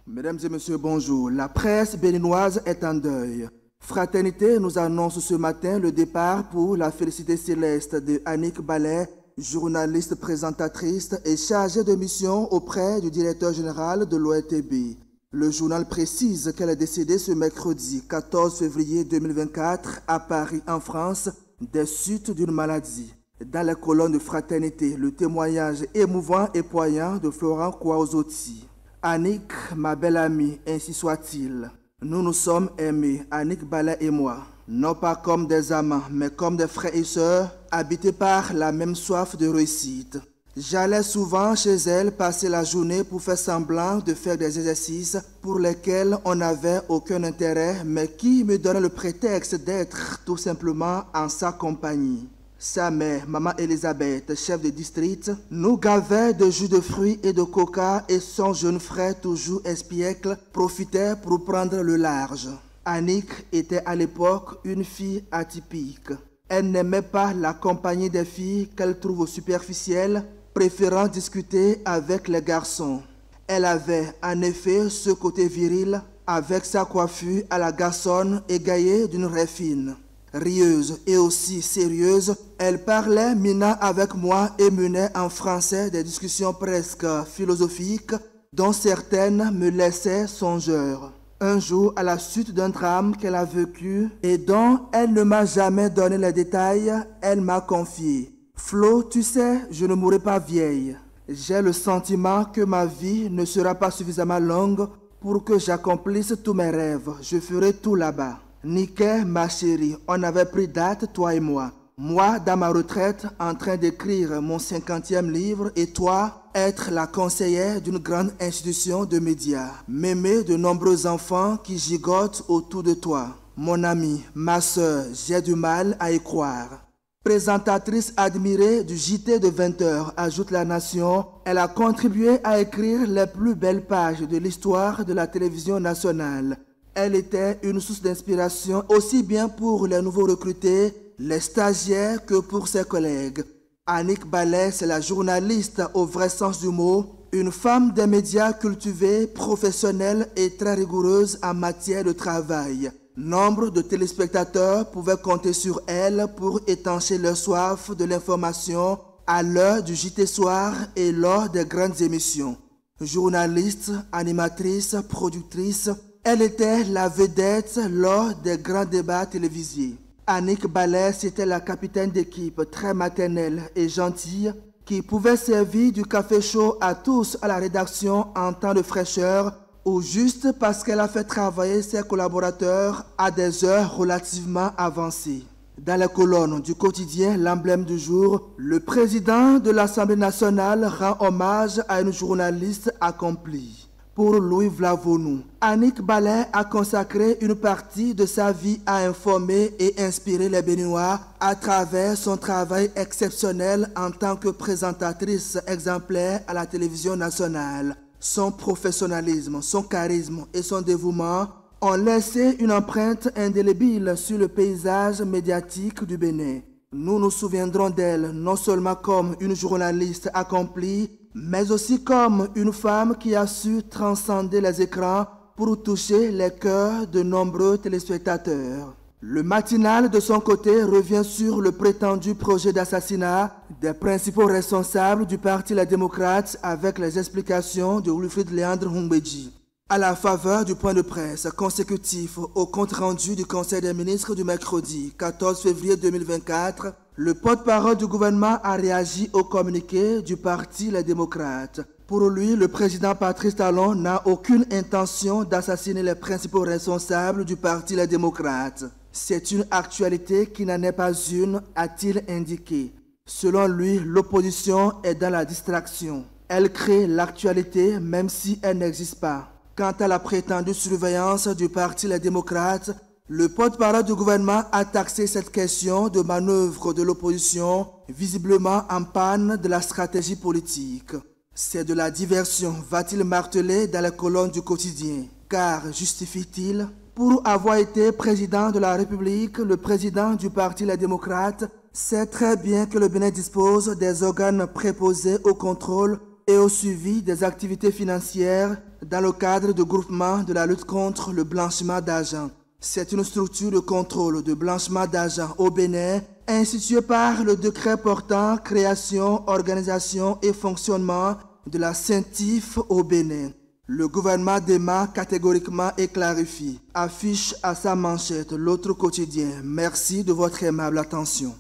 Mesdames et messieurs, bonjour. La presse béninoise est en deuil. Fraternité nous annonce ce matin le départ pour la félicité céleste de Annick Ballet, journaliste présentatrice et chargée de mission auprès du directeur général de l'ORTB. Le journal précise qu'elle est décédée ce mercredi 14 février 2024 à Paris, en France, des suites d'une maladie. Dans la colonne de Fraternité, le témoignage émouvant et poignant de Florent Kouaouzoti. Annick, ma belle amie, ainsi soit-il. Nous nous sommes aimés, Annick Ballet et moi, non pas comme des amants, mais comme des frères et sœurs, habités par la même soif de réussite. J'allais souvent chez elle passer la journée pour faire semblant de faire des exercices pour lesquels on n'avait aucun intérêt, mais qui me donnait le prétexte d'être tout simplement en sa compagnie. Sa mère, maman Elisabeth, chef de district, nous gavait de jus de fruits et de coca et son jeune frère, toujours espiègle, profitait pour prendre le large. Annick était à l'époque une fille atypique. Elle n'aimait pas la compagnie des filles qu'elle trouve superficielles, préférant discuter avec les garçons. Elle avait en effet ce côté viril, avec sa coiffure à la garçonne égayée d'une raie fine. Rieuse et aussi sérieuse, elle parlait minant avec moi et menait en français des discussions presque philosophiques dont certaines me laissaient songeur. Un jour, à la suite d'un drame qu'elle a vécu et dont elle ne m'a jamais donné les détails, elle m'a confié. « Flo, tu sais, je ne mourrai pas vieille. J'ai le sentiment que ma vie ne sera pas suffisamment longue pour que j'accomplisse tous mes rêves. Je ferai tout là-bas. » Niquet, ma chérie, on avait pris date, toi et moi. Moi, dans ma retraite, en train d'écrire mon 50e livre, et toi, être la conseillère d'une grande institution de médias. M'aimer de nombreux enfants qui gigotent autour de toi. Mon ami, ma sœur, j'ai du mal à y croire. Présentatrice admirée du JT de 20h, ajoute La Nation, elle a contribué à écrire les plus belles pages de l'histoire de la télévision nationale. Elle était une source d'inspiration aussi bien pour les nouveaux recrutés, les stagiaires que pour ses collègues. Annick Ballet, c'est la journaliste au vrai sens du mot, une femme des médias cultivée, professionnelle et très rigoureuse en matière de travail. Nombre de téléspectateurs pouvaient compter sur elle pour étancher leur soif de l'information à l'heure du JT soir et lors des grandes émissions. Journaliste, animatrice, productrice, elle était la vedette lors des grands débats télévisés. Annick Ballet, c'était la capitaine d'équipe très maternelle et gentille qui pouvait servir du café chaud à tous à la rédaction en temps de fraîcheur ou juste parce qu'elle a fait travailler ses collaborateurs à des heures relativement avancées. Dans les colonnes du quotidien L'Emblème du jour, le président de l'Assemblée nationale rend hommage à une journaliste accomplie. Pour Louis Vlavonou, Annick Ballet a consacré une partie de sa vie à informer et inspirer les Béninois à travers son travail exceptionnel en tant que présentatrice exemplaire à la télévision nationale. Son professionnalisme, son charisme et son dévouement ont laissé une empreinte indélébile sur le paysage médiatique du Bénin. Nous nous souviendrons d'elle non seulement comme une journaliste accomplie, mais aussi comme une femme qui a su transcender les écrans pour toucher les cœurs de nombreux téléspectateurs. Le matinal, de son côté, revient sur le prétendu projet d'assassinat des principaux responsables du Parti Les Démocrates avec les explications de Wilfried Léandre Humbedji. À la faveur du point de presse consécutif au compte-rendu du Conseil des ministres du mercredi 14 février 2024, le porte-parole du gouvernement a réagi au communiqué du Parti Les Démocrates. Pour lui, le président Patrice Talon n'a aucune intention d'assassiner les principaux responsables du Parti Les Démocrates. C'est une actualité qui n'en est pas une, a-t-il indiqué. Selon lui, l'opposition est dans la distraction. Elle crée l'actualité même si elle n'existe pas. Quant à la prétendue surveillance du Parti Les Démocrates, le porte-parole du gouvernement a taxé cette question de manœuvre de l'opposition, visiblement en panne de la stratégie politique. C'est de la diversion, va-t-il marteler dans les colonnes du quotidien. Car, justifie-t-il, pour avoir été président de la République, le président du Parti Les Démocrates sait très bien que le Bénin dispose des organes préposés au contrôle et au suivi des activités financières dans le cadre du groupement de la lutte contre le blanchiment d'argent. C'est une structure de contrôle de blanchiment d'argent au Bénin, instituée par le décret portant création, organisation et fonctionnement de la CENTIF au Bénin. Le gouvernement dément catégoriquement et clarifie, affiche à sa manchette l'autre quotidien. Merci de votre aimable attention.